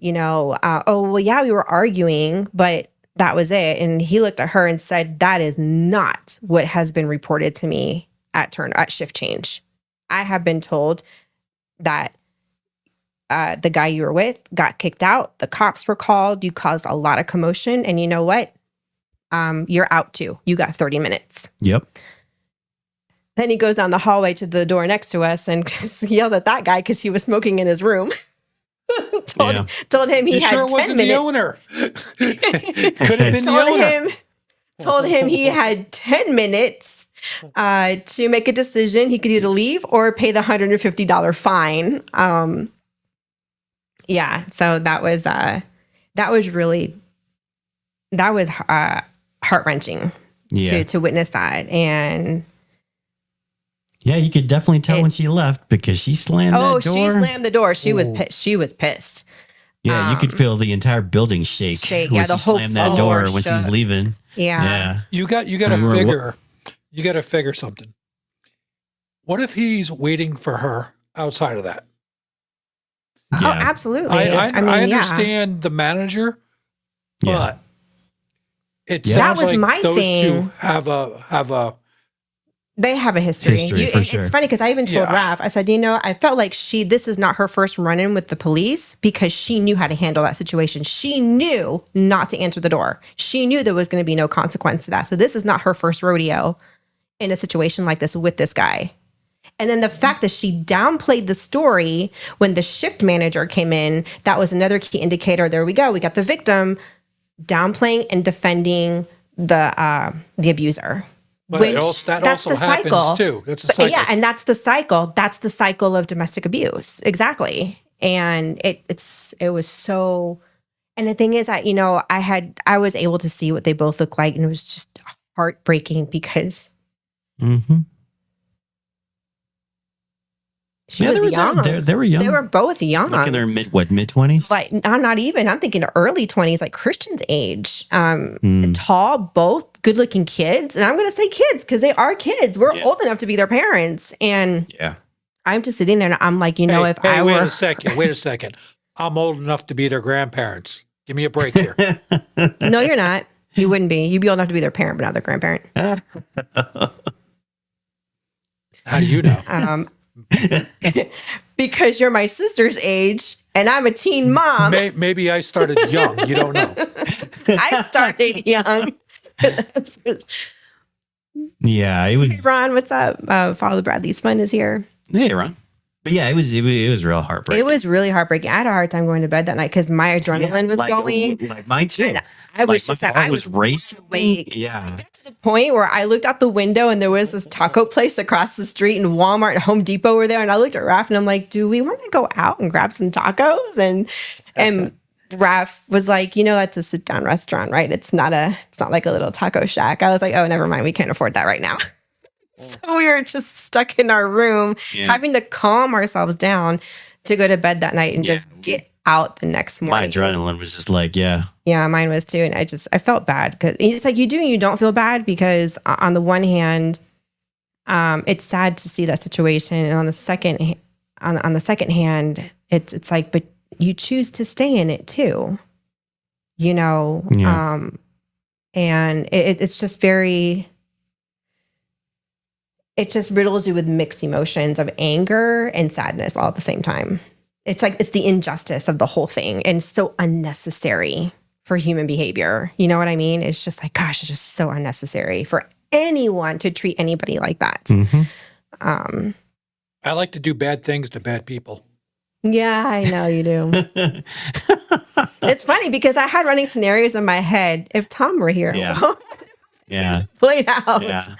"Oh, well, yeah, we were arguing, but that was it." And he looked at her and said, "That is not what has been reported to me at shift change. I have been told that the guy you were with got kicked out. The cops were called. You caused a lot of commotion. And you know what? You're out too. You got 30 minutes. Yep. Then he goes down the hallway to the door next to us and just yelled at that guy because he was smoking in his room. Told him he had sure 10 wasn't minutes. The owner. Could have been the owner. Told him he had 10 minutes to make a decision. He could either leave or pay the $150 fine. Yeah, so that was heart-wrenching to witness that. And yeah, you could definitely tell when she left because she slammed that door. She slammed the door. She was pissed. She was pissed. Yeah, you could feel the entire building shake. Yeah, the whole slammed that door when she was leaving. Yeah. You got to figure something. What if he's waiting for her outside of that? Oh, Yeah. absolutely. I mean, yeah. understand the manager, Yeah. but it Yeah. That sounds was like my those two thing. have a They have a history. History, for It's sure. funny because I even told Yeah. Raph, I said, I felt like this is not her first run-in with the police because she knew how to handle that situation. She knew not to answer the door. She knew there was going to be no consequence to that. So this is not her first rodeo in a situation like this with this guy. And then the fact that she downplayed the story when the shift manager came in, that was another key indicator. There we go. We got the victim downplaying and defending the abuser. but that That's also the happens cycle. too. That's a But cycle. yeah, and that's the cycle. That's the cycle of domestic abuse. Exactly. And it was so. And the thing is that I was able to see what they both look like, and it was just heartbreaking because Mm-hmm. she was young. They were young. They were both young. Like in their mid-20s? Like I'm not even. I'm thinking early 20s, like Christian's age. Mm. Tall, both good-looking kids, and I'm going to say kids because they are kids. We're old enough to be their parents, and Yeah. I'm just sitting there, and I'm like, if Hey, I wait were, a second. I'm old enough to be their grandparents. Give me a break here. no, you're not. You wouldn't be. You'd be old enough to be their parent, but not their grandparent. How do you know? Because you're my sister's age, and I'm a teen mom. Maybe I started young. You don't know. I started young. Yeah, it was. Hey, Ron, what's up? Father Bradley's fun is here. Hey, Ron. But yeah, it was real heartbreaking. It was really heartbreaking. I had a hard time going to bed that night because my adrenaline was going. Like mine too. And I was Like, just my like, heart I was racing. awake. Yeah. I got to the point where I looked out the window and there was this taco place across the street, and Walmart and Home Depot were there. And I looked at Raph and I'm like, do we want to go out and grab some tacos? And Raph was like, that's a sit down restaurant, right? It's not like a little taco shack. I was like, oh, never mind. We can't afford that right now. So we were just stuck in our room, having to calm ourselves down to go to bed that night and just get out the next morning. My adrenaline was just like, yeah. Yeah, mine was too. And I felt bad because it's like you do and you don't feel bad because on the one hand, it's sad to see that situation. And on the second hand, it's like, but you choose to stay in it too, Yeah. and it's just very, it just riddles you with mixed emotions of anger and sadness all at the same time. It's like, it's the injustice of the whole thing and so unnecessary for human behavior. You know what I mean? It's just like, gosh, it's just so unnecessary for anyone to treat anybody like that. Mm-hmm. I like to do bad things to bad people. Yeah, I know you do. It's funny because I had running scenarios in my head. If Tom were here, Yeah. Yeah. played out. Yeah.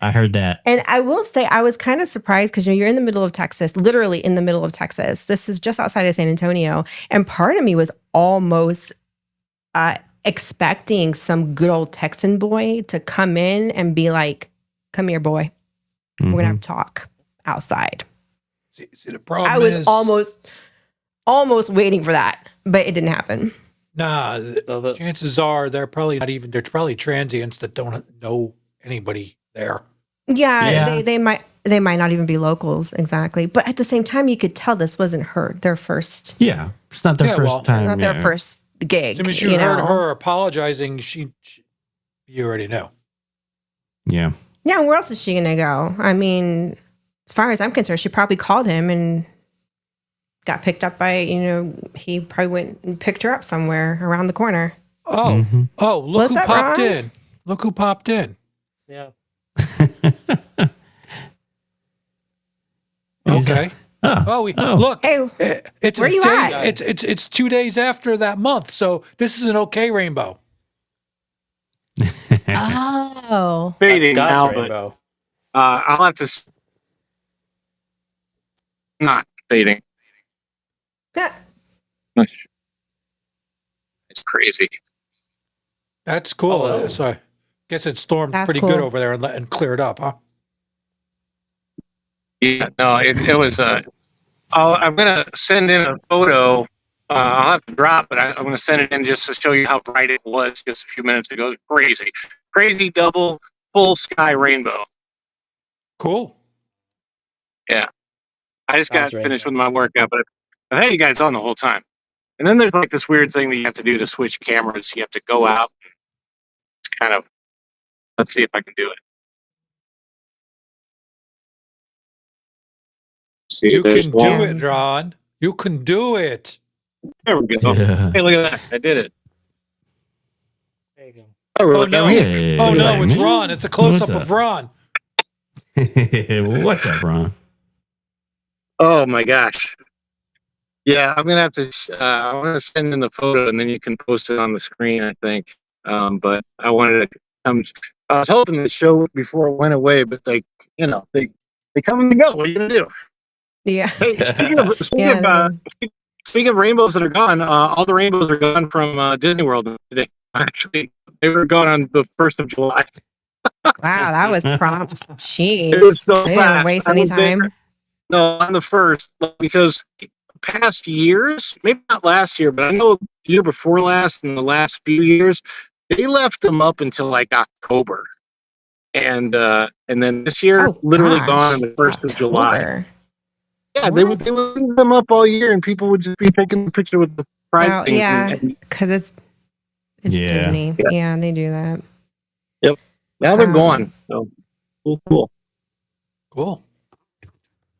I heard that. And I will say, I was kind of surprised because you're in the middle of Texas, literally in the middle of Texas. This is just outside of San Antonio. And part of me was almost expecting some good old Texan boy to come in and be like, come here, boy. We're going to have a talk outside. See, the problem I was is, almost waiting for that, but it didn't happen. nah, So the- chances are they're probably they're probably transients that don't know anybody there. Yeah, Yeah. they might not even be locals exactly. But at the same time, you could tell this wasn't their first, Yeah. It's not their Yeah, first well, time. not their yeah. first gig. As soon as you heard her apologizing, you already know. Yeah. Yeah, where else is she gonna go? I mean, as far as I'm concerned, she probably called him and got picked up by, he probably went and picked her up somewhere around the corner. Oh, Mhm. look Was who that popped Ron? in. Look who popped in. yeah. Okay. Oh. Look. Hey, It's where a you day- at? It's 2 days after that month, so this is an okay rainbow. oh, Fading That's now, God's but rainbow. I'll have to not fading. It's crazy. That's cool. Oh, wow. So I guess it stormed That's pretty cool. good over there and cleared up, huh? Yeah, no, it was. I'm gonna send in a photo. I'll have to drop it. I'm gonna send it in just to show you how bright it was just a few minutes ago. Crazy, crazy double full sky rainbow. Cool. Yeah. I just got Sounds right finished there. with my workout, but I had you guys on the whole time. And then there's like this weird thing that you have to do to switch cameras. You have to go out. It's kind of, let's see if I can do it. See, You there's can do one. it, Ron. You can do it. There we go. Yeah. Hey, look at that. I did it. There you go. Oh, really? Oh, no. I'm here. Hey, Oh, no, it's man. Ron. It's a close-up What's of Ron. What's up, Ron? Oh, my gosh. Yeah, I'm going to have to, I'm going to send in the photo and then you can post it on the screen, I think. But I wanted to come, I was hoping the show before it went away, but they come and go. What are you going to do? Yeah. Hey, Yeah. speaking of rainbows that are gone, all the rainbows are gone from Disney World today. Actually, they were gone on the 1st of July. Wow, that was prompt. Jeez. It was so They didn't fast. waste I any was there. time. No, on the 1st, because past years, maybe not last year, but I know the year before last and the last few years, they left them up until like October. And then this year, Oh, literally gosh. gone on the 1st of July. October. Yeah, they would leave them up all year, and people would just be taking the picture with the pride Well, things. yeah, And, because it's Yeah. Disney. Yeah. Yeah, they do that. now they're Um, gone. So cool. Cool. Little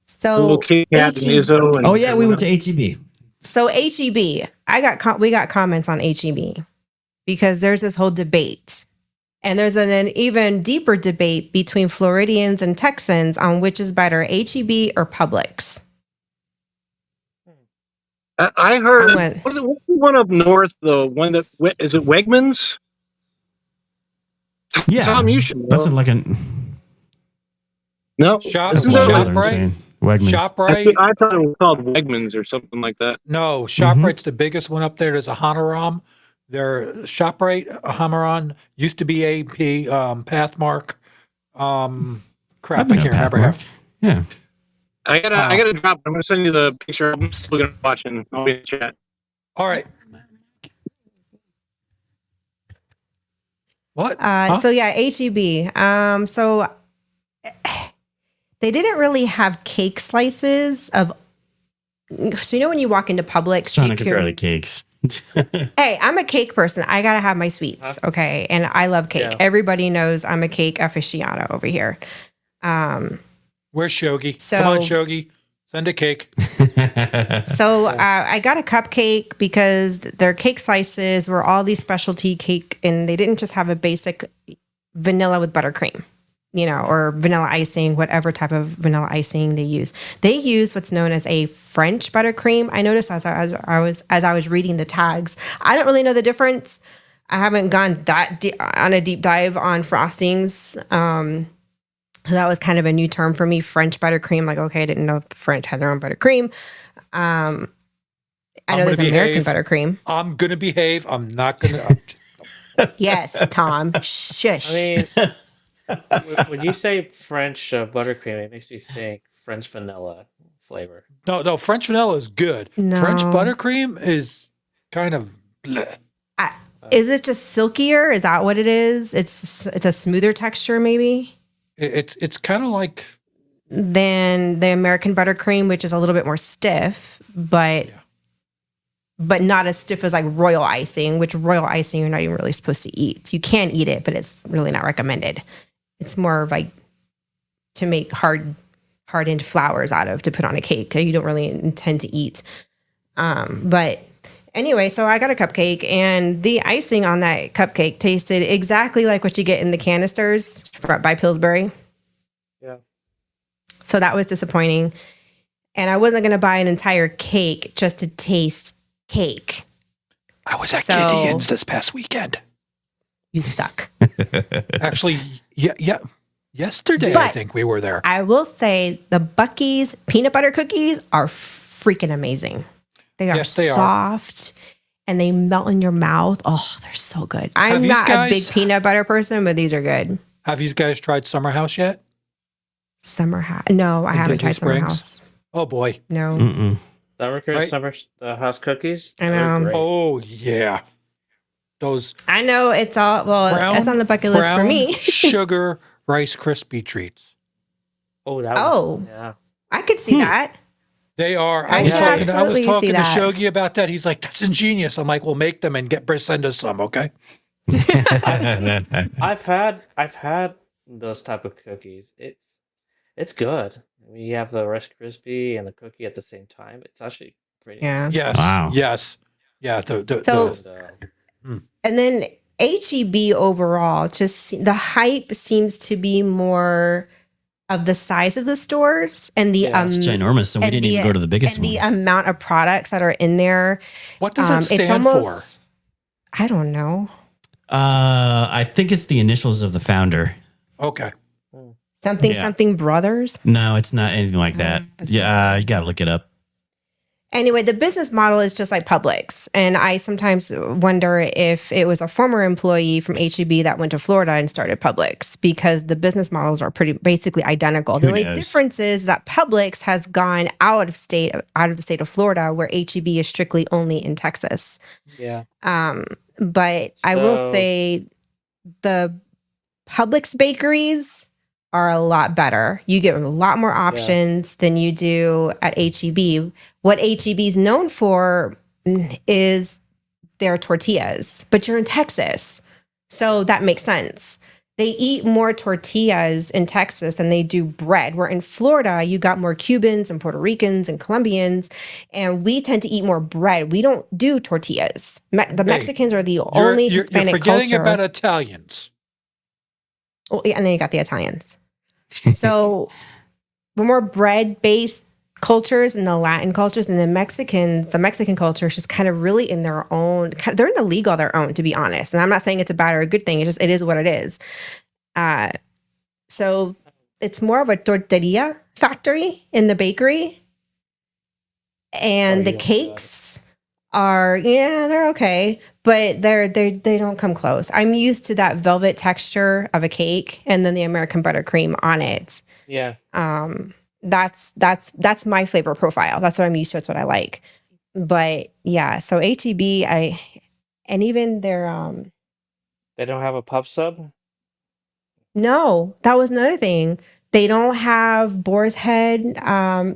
So Kit Kat and HEB. Izzo. And Oh yeah, we went to HEB. So HEB, we got comments on HEB because there's this whole debate, and there's an even deeper debate between Floridians and Texans on which is better, HEB or Publix. I heard. I went- What's the one up north? The one that is it Wegmans? Yeah, Tom, you should know. that's like a No, Shop- that's isn't one that other ShopRite? chain. Wegmans. ShopRite. I thought it was called Wegmans or something like that. No, ShopRite's the biggest one up there. There's a Hanaram. Their ShopRite, Hanaran used to be AP, Pathmark. Crap, I've been I to can't remember. Pathmark. Yeah. I gotta drop. I'm gonna send you the picture. I'm still gonna watch and I'll be in chat. All right. What? So yeah, HEB. So they didn't really have cake slices of. So when you walk into Publix, Trying you to compare the can. cakes. Hey, I'm a cake person. I gotta have my sweets, okay? And I love cake. Yeah. Everybody knows I'm a cake aficionado over here. Where's Shogi? So- Come on, Shogi. Send a cake. So I got a cupcake because their cake slices were all these specialty cake, and they didn't just have a basic vanilla with buttercream, or vanilla icing, whatever type of vanilla icing they use. They use what's known as a French buttercream. I noticed as I was reading the tags, I don't really know the difference. I haven't gone that on a deep dive on frostings. So that was kind of a new term for me, French buttercream. Like, okay, I didn't know if the French had their own buttercream. I know there's American buttercream. I'm going to behave. I'm not going to. Yes, Tom. Shush. I mean, when you say French buttercream, it makes me think French vanilla flavor. No, French vanilla is good. No. French buttercream is kind of bleh. Is it just silkier? Is that what it is? It's a smoother texture, maybe, It's kind of like than the American buttercream, which is a little bit more stiff, but not as stiff as like royal icing, which royal icing you're not even really supposed to eat. You can eat it, but it's really not recommended. It's more of like to make hardened flours out of to put on a cake. You don't really intend to eat. But anyway, so I got a cupcake, and the icing on that cupcake tasted exactly like what you get in the canisters by Pillsbury. Yeah. So that was disappointing. And I wasn't going to buy an entire cake just to taste cake. I was at So- Gideon's this past weekend. You suck. Actually, yesterday I But- think we were there. I will say the Buc-ee's peanut butter cookies are freaking amazing. They are Yes, they are. soft and they melt in your mouth. Oh, they're so good. I'm Have you not guys- a big peanut butter person, but these are good. Have you guys tried Summer House yet? Summer House. No, I In haven't Disney tried Summer Springs? House. Oh boy. No. Mm-mm. Right? Summer house cookies. I They're know. great. Oh yeah. Those I know it's all, well, it's on the bucket list for brown me. sugar Rice Krispie treats. Oh, that. Oh. Yeah. I could see that. They are. I I was can talking. I was absolutely talking see to that. Shogi about that. He's like, "That's ingenious." I'm like, "Well, make them and send us some, okay?" I've had those type of cookies. It's good. I mean, you have the Rice Krispie and the cookie at the same time. It's actually pretty Yeah. nice. Yes. Wow. Yes. Yeah. So- And, And then HEB overall, just the hype seems to be more of the size of the stores and the Yeah. It's ginormous, so we and didn't even the- go to the biggest and the one. amount of products that are in there. what does it stand It's almost, I don't know, I think it's the initials of the founder. for? Okay. something Yeah. something brothers. No, it's not anything like that. that's Yeah, you gotta look it up. Anyway, the business model is just like Publix. And I sometimes wonder if it was a former employee from HEB that went to Florida and started Publix, because the business models are pretty basically identical. The Who only knows? difference is that Publix has gone out of the state of Florida, where HEB is strictly only in Texas. yeah. But I will So- say the Publix bakeries are a lot better. You get a lot more options than you do at HEB. What HEB is known for is their tortillas, but you're in Texas, so that makes sense. They eat more tortillas in Texas than they do bread. Where in Florida, you got more Cubans and Puerto Ricans and Colombians, and we tend to eat more bread. We don't do tortillas. The Mexicans are the only Hispanic you're forgetting culture. about Italians. Oh, yeah, and then you got the Italians. So we're more bread-based cultures and the Latin cultures, and the Mexican culture is just kind of really in their own. They're in a league all their own, to be honest. And I'm not saying it's a bad or a good thing. It is what it is. So it's more of a tortilla factory in the bakery, and the yeah. cakes are they're okay, but they don't come close. I'm used to that velvet texture of a cake and then the American buttercream on it. Yeah. That's my flavor profile. That's what I'm used to. That's what I like. But yeah, so HEB, and even their They don't have a pub sub? no, that was another thing. They don't have boar's head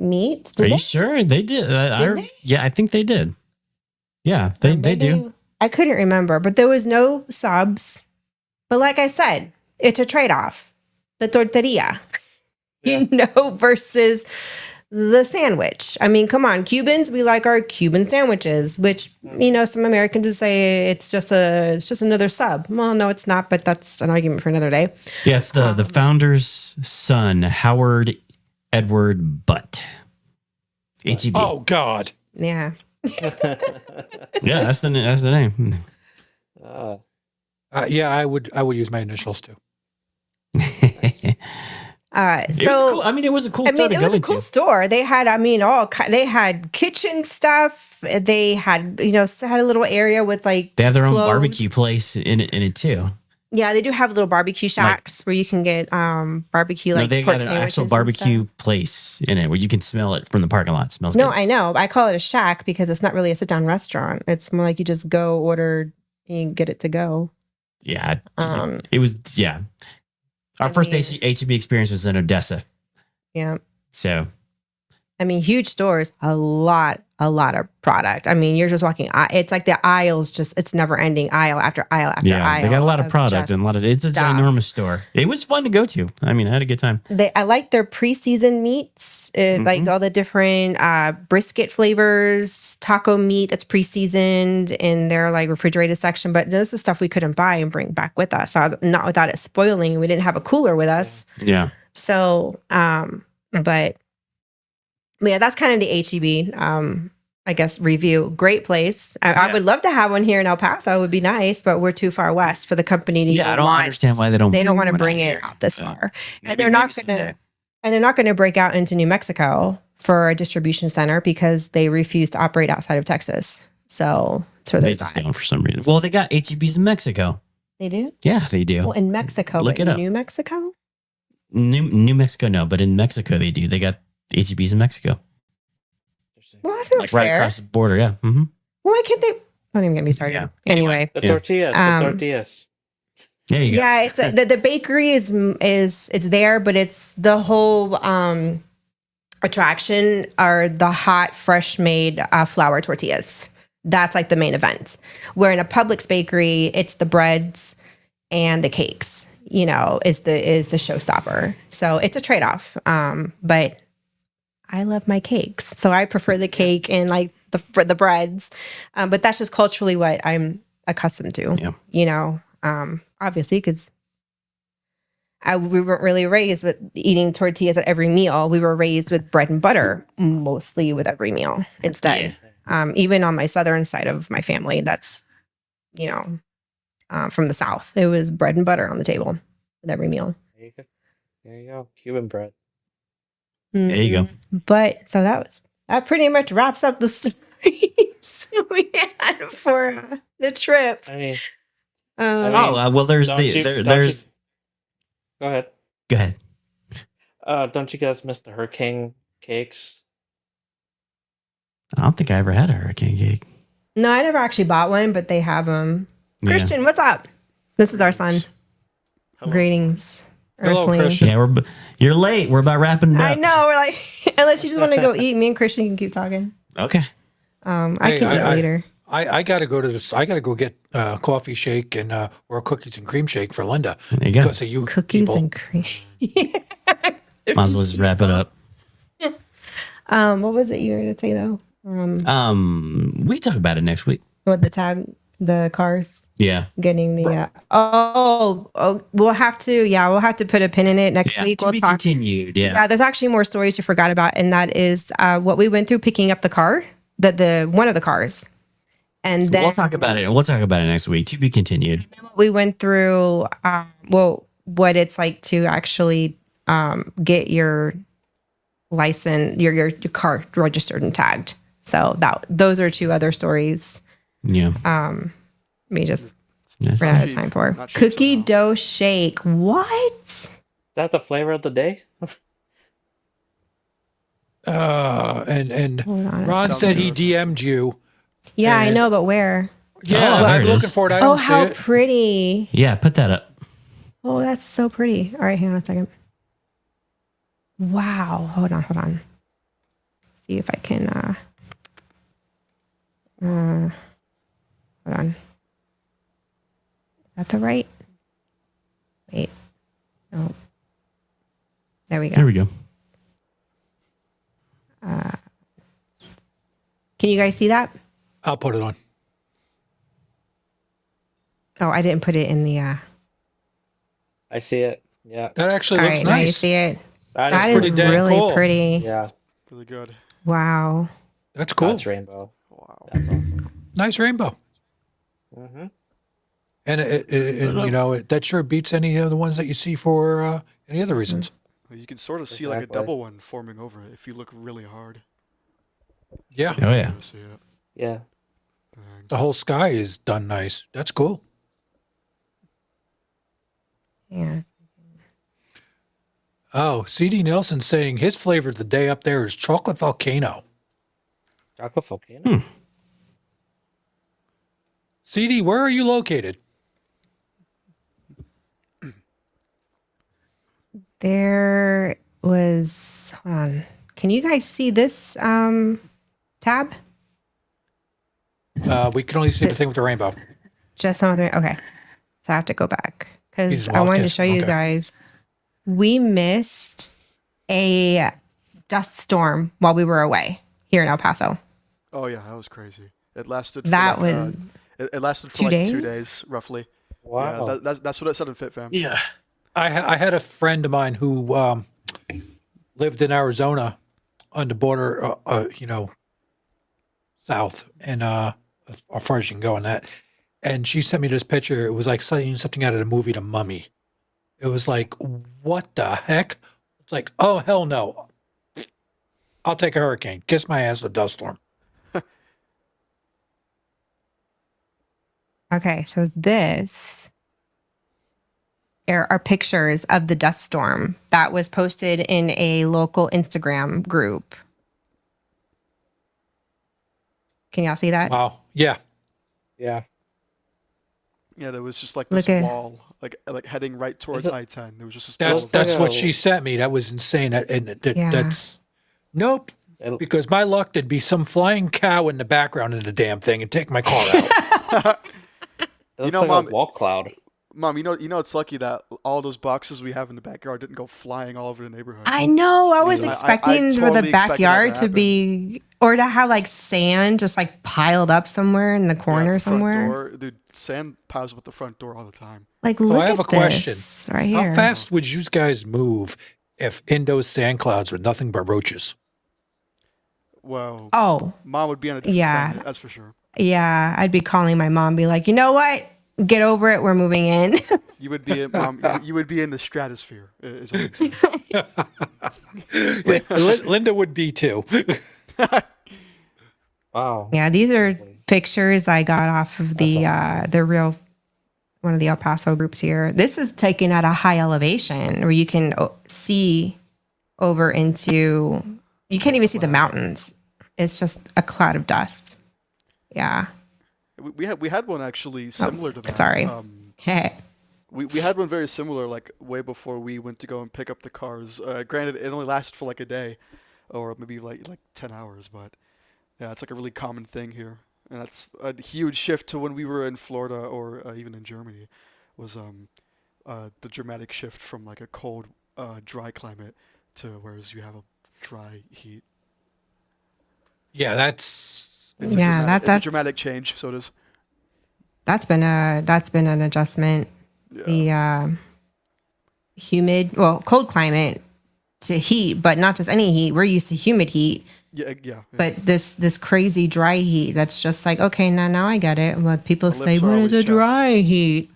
meat. Are you sure they did? Did they? Yeah, I think they did. Yeah, they do. I couldn't remember, but there was no subs. But like I said, it's a trade-off. The tortilla, versus the sandwich. I mean, come on, Cubans, we like our Cuban sandwiches, which, some Americans would say it's just another sub. Well, no, it's not, but that's an argument for another day. Yeah, it's the founder's son, Howard Edward Butt. HEB. Oh God. Yeah. Yeah, that's the name. Yeah, I would use my initials too. It was So cool. I mean, it was a cool store to it go was a into. cool store. They had, they had kitchen stuff. They had, had a little area with like They have their own clothes. barbecue place in it too. Yeah, they do have little barbecue shacks where you can get barbecue No, like they pork got an sandwiches actual and barbecue stuff. place in it where you can smell it from the parking lot. It smells No, good. I know. I call it a shack because it's not really a sit down restaurant. It's more like you just go order and you get it to go. Yeah, Um, it was. Yeah, our I first mean- HEB experience was in Odessa. Yeah. So I mean, huge stores, a lot of product. I mean, you're just walking. It's like the aisles, it's never ending, aisle after aisle after yeah, aisle. they got a lot of product just and a lot of. It's a stuff. ginormous store. It was fun to go to. I mean, I had a good time. I like their pre-seasoned meats, Mm-hmm. like all the different brisket flavors, taco meat that's pre-seasoned in their like refrigerated section. But this is stuff we couldn't buy and bring back with us, not without it spoiling. We didn't have a cooler with us, Yeah, so but yeah, that's kind of the HEB. I guess review. Great place. I would love to have one here in El Paso. It would be nice, but we're too far west for the company to. yeah. even I don't want- understand why they don't. They don't want to one bring out it here. out this far, Maybe- and they're not maybe going to. someday. And they're not going to break out into New Mexico for a distribution center because they refuse to operate outside of Texas. So that's where They they're just at. don't for some reason. Well, they got HEBs in Mexico. They do? Yeah, they do. Well, in Mexico, Look but it up. New Mexico? New Mexico, no, but in Mexico they do. They got HEBs in Mexico, Well, that's not like right fair. across the border. Yeah. Mm-hmm. Well, why can't they? Don't even get me started. Yeah. Anyway. The Yeah. tortillas. Um, The tortillas. There you go. Yeah, it's the bakery is it's there, but it's the whole attraction are the hot, fresh made flour tortillas. That's like the main event. Where in a Publix bakery, it's the breads and the cakes. You know, is the showstopper. So it's a trade off. But I love my cakes, so I prefer the cake and like the breads. But that's just culturally what I'm accustomed to. Yeah. You know, obviously because we weren't really raised with eating tortillas at every meal. We were raised with bread and butter mostly with every meal instead. Even on my southern side of my family, that's, you know, from the South, it was bread and butter on the table with every meal. There you go. Cuban bread. There you go. But so that pretty much wraps up the stories we had for the trip. I mean, Well, there's don't the you- there, don't there's. you- Go ahead. Go ahead. Don't you guys miss the hurricane cakes? I don't think I ever had a hurricane cake. No, I never actually bought one, but they have them. Yeah. Christian, what's up? This is our son. Hello. Greetings, Hello, Earthling. Christian. Yeah, you're late. We're about wrapping it up. I know. We're like, unless you just want to go eat, me and Christian can keep talking. Okay. I Hey, can eat later. I got to go to this. I got to go get coffee shake and or cookies and cream shake for Linda. There you go. Because of you Cookies people. and cream. Might as well just wrap it up. What was it you were going to say though? We talk about it next week. What the cars Yeah. getting the we'll have to put a pin in it next week. To We'll be talk. continued. Yeah. Yeah, there's actually more stories you forgot about, and that is what we went through picking up the car, the one of the cars, and then We'll talk about it. We'll talk about it next week. To be continued. we went through what it's like to actually get your license, your car registered and tagged. So those are two other stories. Yeah. We just Yes. ran out of cheap. time for Not cheap cookie somehow. dough shake. What? Is that the flavor of the day? And Hold on. Ron Sounds said he good. DM'd you. Yeah, I and- know, but where? Yeah, there I'm it looking is. for it. I Oh, don't how see it. pretty. Yeah. Put that up. Oh, that's so pretty. All right, hang on a second. Wow. Hold on. See if I can hold on. Is that the right? Wait. No. There we go. There we go. Can you guys see that? I'll put it on. Oh, I didn't put it in the I see it. Yeah. That actually all looks right, now you nice. see it. That Is pretty dang really cool. pretty. Yeah. Really good. Wow. That's cool. That's rainbow. Wow. That's awesome. Nice rainbow. Mm-hmm. And that sure beats any of the ones that you see for any other reasons. Well, you can sort of see like a Exactly. double one forming over it if you look really hard. Yeah. Oh yeah. You see it. Yeah. Dang. The whole sky is done nice. That's cool. Yeah. Oh, CD Nelson saying his flavor of the day up there is chocolate volcano. Chocolate volcano. CD, where are you located? There was hold on. Can you guys see this tab? We can only see the thing with the rainbow. Just some other okay. So I have to go back because He's I wanted to walking. show you Okay. guys. We missed a dust storm while we were away here in El Paso. Oh yeah, that was crazy. It lasted. For That like, was it lasted for 2 like 2 days? days roughly. Wow. Yeah, that's what it said in FitFam. Yeah. I had a friend of mine who lived in Arizona on the border, south, and as far as you can go on that. And she sent me this picture. It was like something out of the movie The Mummy. It was like, what the heck? It's like, oh, hell no. I'll take a hurricane. Kiss my ass, a dust storm. okay. So this are pictures of the dust storm that was posted in a local Instagram group. Can y'all see that? Wow. Yeah. Yeah. Yeah, there was just like Look this at- wall, like heading right towards it- I-10. There was just this That's wall. that's like what a- she sent me. That was insane. Yeah. That's Nope. It- Because my luck, there'd be some flying cow in the background in the damn thing and take my car out. It looks know, like Mom- a wall cloud. Mom, it's lucky that all those boxes we have in the backyard didn't go flying all over the neighborhood. I know. I was I expecting for totally the expected that to backyard to happen. be, or to have like sand just like piled up somewhere in the Yeah, corner the front somewhere. door, dude, sand piles up at the front door all the time. Like, Oh, look I have at a question. this right How here. fast would you guys move if in those sand clouds were nothing but roaches? Well, Oh, Mom would be on a different yeah. planet, that's for sure. yeah. I'd be calling my mom, be like, you know what? Get over it. We're moving in. You would be, Mom, you would be in the stratosphere. Is what I'm saying. Linda would be too. Wow. Yeah, these are pictures I got off of the real one of the El Paso groups here. This is taken at a high elevation where you can see over into. You can't even see the mountains. It's just a cloud of dust. Yeah. We had one actually similar to that. Sorry. Hey. We had one very similar, like way before we went to go and pick up the cars. Granted, it only lasted for like a day, or maybe like 10 hours. But yeah, it's like a really common thing here, and that's a huge shift to when we were in Florida or even in Germany. Was the dramatic shift from like a cold, dry climate to whereas you have a dry heat. Yeah, that's It's a Yeah, dramatic, it's a that's dramatic change. So it is. that's been an adjustment. Yeah. The cold climate to heat, but not just any heat. We're used to humid heat, Yeah. but this crazy dry heat. That's just like, okay, now I get it. What people say, lips are what is always a chapped. dry heat?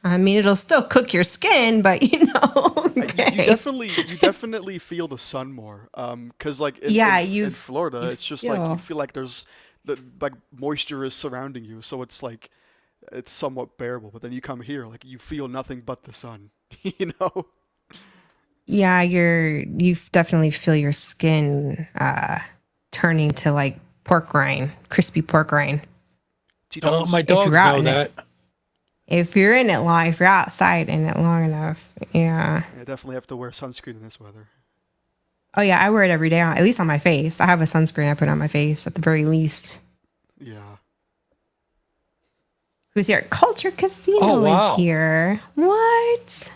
I mean, it'll still cook your skin, but you know, You okay. definitely feel the sun more. Cause like in, Yeah, in Florida, it's just like feel- you feel like there's like moisture is surrounding you, so it's like it's somewhat bearable. But then you come here, like you feel nothing but the sun. You know? Yeah, you definitely feel your skin turning to like pork rind, crispy pork rind. oh, my you're dogs out know in it. that. If you're in it long, if you're outside in it long enough, yeah. I definitely have to wear sunscreen in this weather. Oh yeah, I wear it every day, at least on my face. I have a sunscreen I put on my face at the very least. Yeah. Who's here? Culture Casino Oh, wow. is here. What?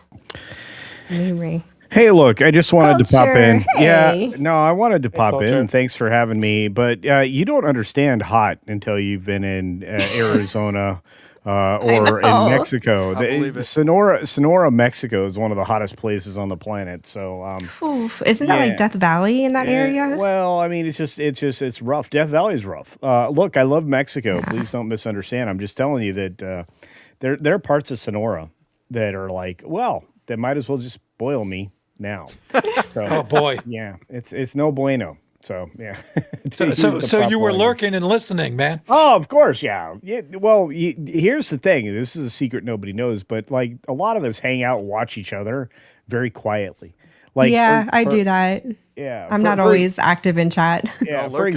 Maybe. Hey, look, I just wanted to pop in. Culture, Yeah, hey. no, I wanted to pop Culture. in. Thanks for having me. But you don't understand hot until you've been in Arizona or in know. Mexico. I believe it. Sonora, Mexico is one of the hottest places on the planet. So, Oof. Isn't that Yeah. like Death Valley in that area? well, I mean, it's rough. Death Valley is rough. Look, I love Mexico. Please don't misunderstand. I'm just telling you that there are parts of Sonora that are like, well, they might as well just boil me now. So, Oh boy. yeah, it's no bueno. So yeah. So you were lurking and listening, man. Oh, of course, yeah. Well, here's the thing. This is a secret nobody knows, but like a lot of us hang out, and watch each other very quietly. Like Yeah, I do that. Yeah, I'm not always active in chat. Yeah, All for lurking.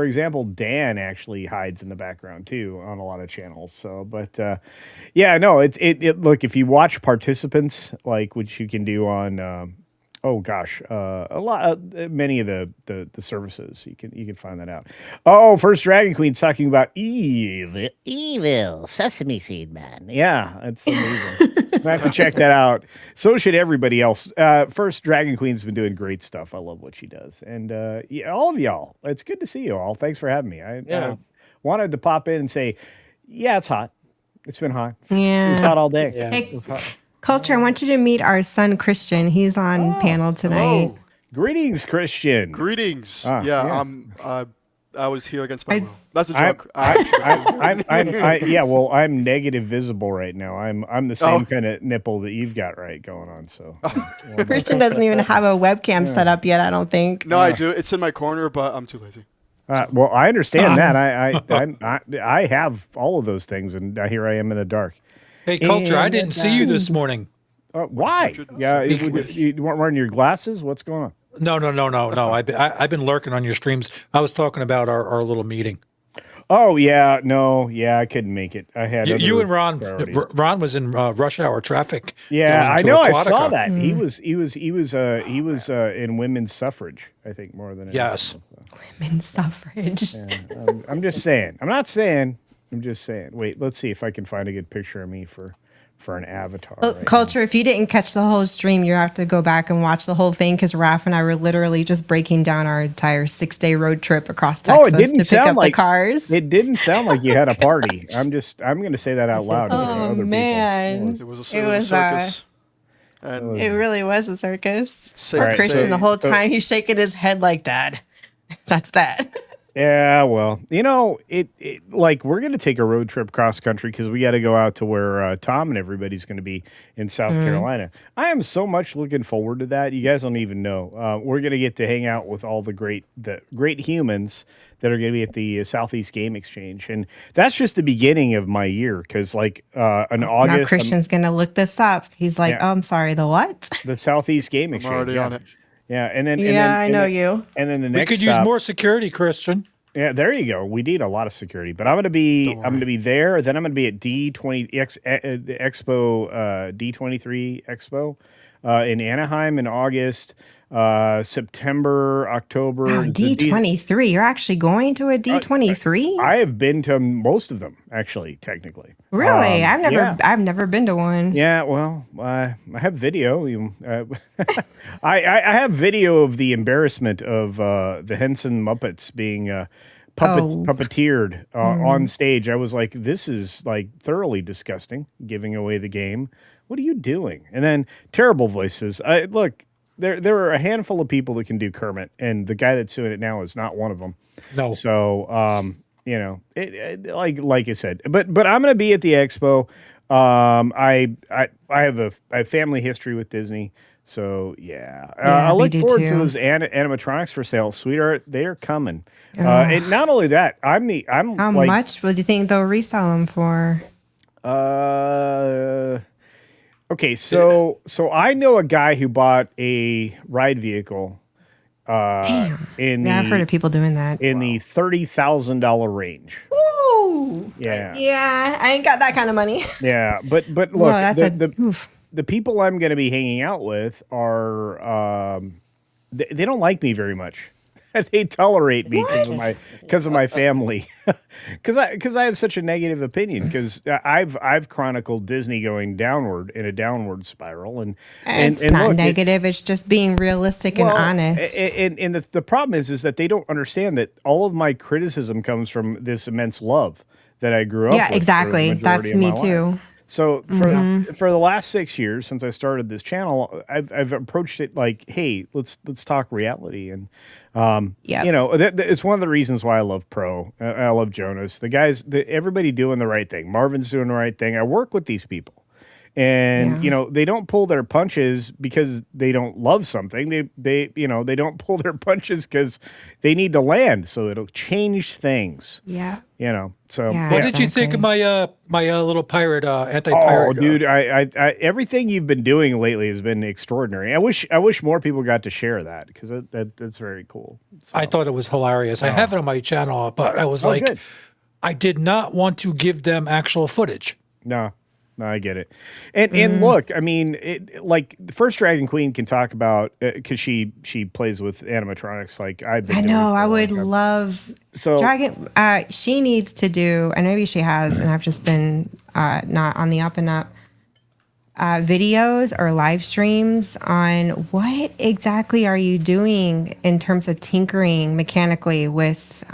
example, Dan actually hides in the background too on a lot of channels. So, but yeah, no, it. Look, if you watch participants, like which you can do on, many of the services, you can find that out. Oh, First Dragon Queen's talking about evil sesame seed man. Yeah, it's amazing. I have to check that out. So should everybody else. First Dragon Queen's been doing great stuff. I love what she does, and yeah, all of y'all. It's good to see you all. Thanks for having me. I wanted to pop in and say, yeah, it's hot. It's been hot. It was Yeah. hot all day. Yeah. Hey, It was hot. Culture, I want you to meet our son Christian. He's on panel tonight. Oh, Greetings, Christian. greetings. Ah, yeah, yeah. I was here against my I- will. That's a I- joke. I'm negative visible right now. I'm the same kind of nipple that you've got going on. So Christian doesn't even have a webcam set up yet, I don't think. No, I do. It's in my corner, but I'm too lazy. well, I understand that. I have all of those things, and here I am in the dark. Hey, Culture, I didn't see you this morning. Why? Yeah, you weren't wearing your glasses. What's going on? No. I've been lurking on your streams. I was talking about our little meeting. Oh yeah, no, yeah, I couldn't make it. I had You other and Ron. priorities. Ron was in rush hour traffic. Yeah, going I to know. I saw Aquatica. that. He was in women's suffrage. I think more than anything Yes. else, so. Women's suffrage. Yeah, I'm just saying. I'm not saying. I'm just saying. Wait, let's see if I can find a good picture of me for an avatar. Oh, right Culture, if you didn't catch the whole stream, you have to go back and watch the whole thing because Raph and I were literally just breaking down our entire 6-day road trip across now. Oh, Texas it didn't to pick sound up like the cars. It didn't sound like you had a party. I'm going to say that out loud. for Oh, other man. It was It a was, circus. And It really was a circus. Safe Poor to Christian, say- the whole time he's shaking his head like, Dad, that's Dad. Yeah, well, it like we're going to take a road trip cross country because we got to go out to where Tom and everybody's going to be in South Carolina. I am so much looking forward to that. You guys don't even know. We're going to get to hang out with all the great humans that are going to be at the Southeast Game Exchange, and that's just the beginning of my year because in August, Now Christian's going to look this up. He's like, Yeah. oh, I'm sorry, the what? the Southeast Game I'm Exchange. already yeah. on it. Yeah, and then I know you. And then the We next could use stop- more security, Christian. Yeah, there you go. We need a lot of security, but I'm going to be there. Then I'm going to be at D20 the Expo D23 Expo in Anaheim in August, September, October. Wow, D23. You're actually going to a D23? I have been to most of them actually, technically. Really? yeah. I've never been to one. Yeah, well, I have video. I have video of the embarrassment of the Henson Muppets being puppeteered on stage. I was like, this is like thoroughly disgusting, giving away the game. What are you doing? And then terrible voices. Look, there are a handful of people that can do Kermit, and the guy that's doing it now is not one of them. No. So, like I said, but I'm going to be at the expo. I have a family history with Disney, so yeah. I we look do forward too. to those animatronics for sale, sweetheart. They are coming. And not only that, I'm How like, much would you think they'll resell them for? Okay, so I know a guy who bought a ride vehicle. In Yeah, I've heard of people doing that. in the $30,000 range. Ooh. Yeah. Yeah, I ain't got that kind of money. Yeah, but look, Well, that's the people I'm going to be hanging out with are they don't like me very much. They tolerate me because of my family, because I have such a negative opinion. Because I've chronicled Disney going downward in a downward spiral, and It's and not look, negative. It's just being realistic and honest. And the problem is that they don't understand that all of my criticism comes from this immense love that I grew up with. Yeah, for the exactly. majority That's of me my life. too. So for the last 6 years since I started this channel, I've approached it like, hey, let's talk reality, and Yep. it's one of the reasons why I love Pro. I love Jonas. The guys, everybody doing the right thing. Marvin's doing the right thing. I work with these people. And they don't pull their punches because they don't love something. They don't pull their punches because they need to land. So it'll change things. Yeah. So Yeah. What did you think of my little pirate anti-pirate? Oh, dude, I everything you've been doing lately has been extraordinary. I wish more people got to share that because that's very cool. So, I thought it was hilarious. I have it on my channel, but I was like, good. I did not want to give them actual footage. No, I get it. And look, I mean, like the first Dragon Queen can talk about because she plays with animatronics like I've been. I doing know. for a I long would time. love So Dragon. She needs to do, and maybe she has, and I've just been not on the up and up. Videos or live streams on what exactly are you doing in terms of tinkering mechanically with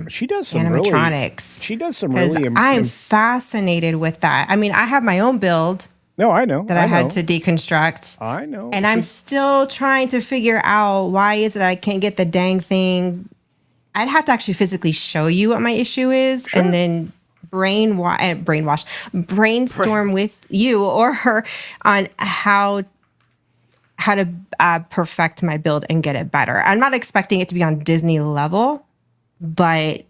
she does some animatronics. She does some Because really. I'm fascinated with that. I mean, I have my own build No, I know that I had to deconstruct. I know. And I'm still trying to figure out why is it I can't get the dang thing. I'd have to actually physically show you what my issue is and then brainstorm with you or her on how to perfect my build and get it better. I'm not expecting it to be on Disney level, but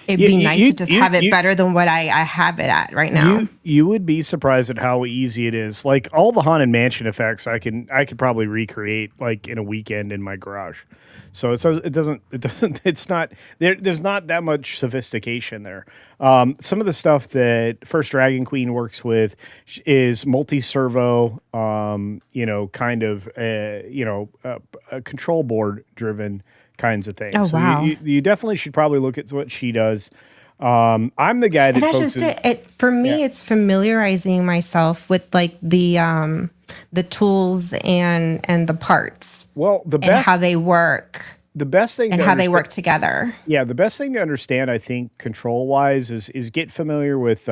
It'd be nice to just have it better than what I have it at right now. You would be surprised at how easy it is. Like all the Haunted Mansion effects, I could probably recreate like in a weekend in my garage. So it's not there's not that much sophistication there. Some of the stuff that First Dragon Queen works with is multi-servo, kind of control board driven kinds of things. Oh, so wow. you definitely should probably look at what she does. I'm the guy that And that's just it. For me, it's familiarizing myself with like the tools and the parts. Well, and how they work. The best thing and how they work together. Yeah, the best thing to understand, I think, control-wise, is get familiar with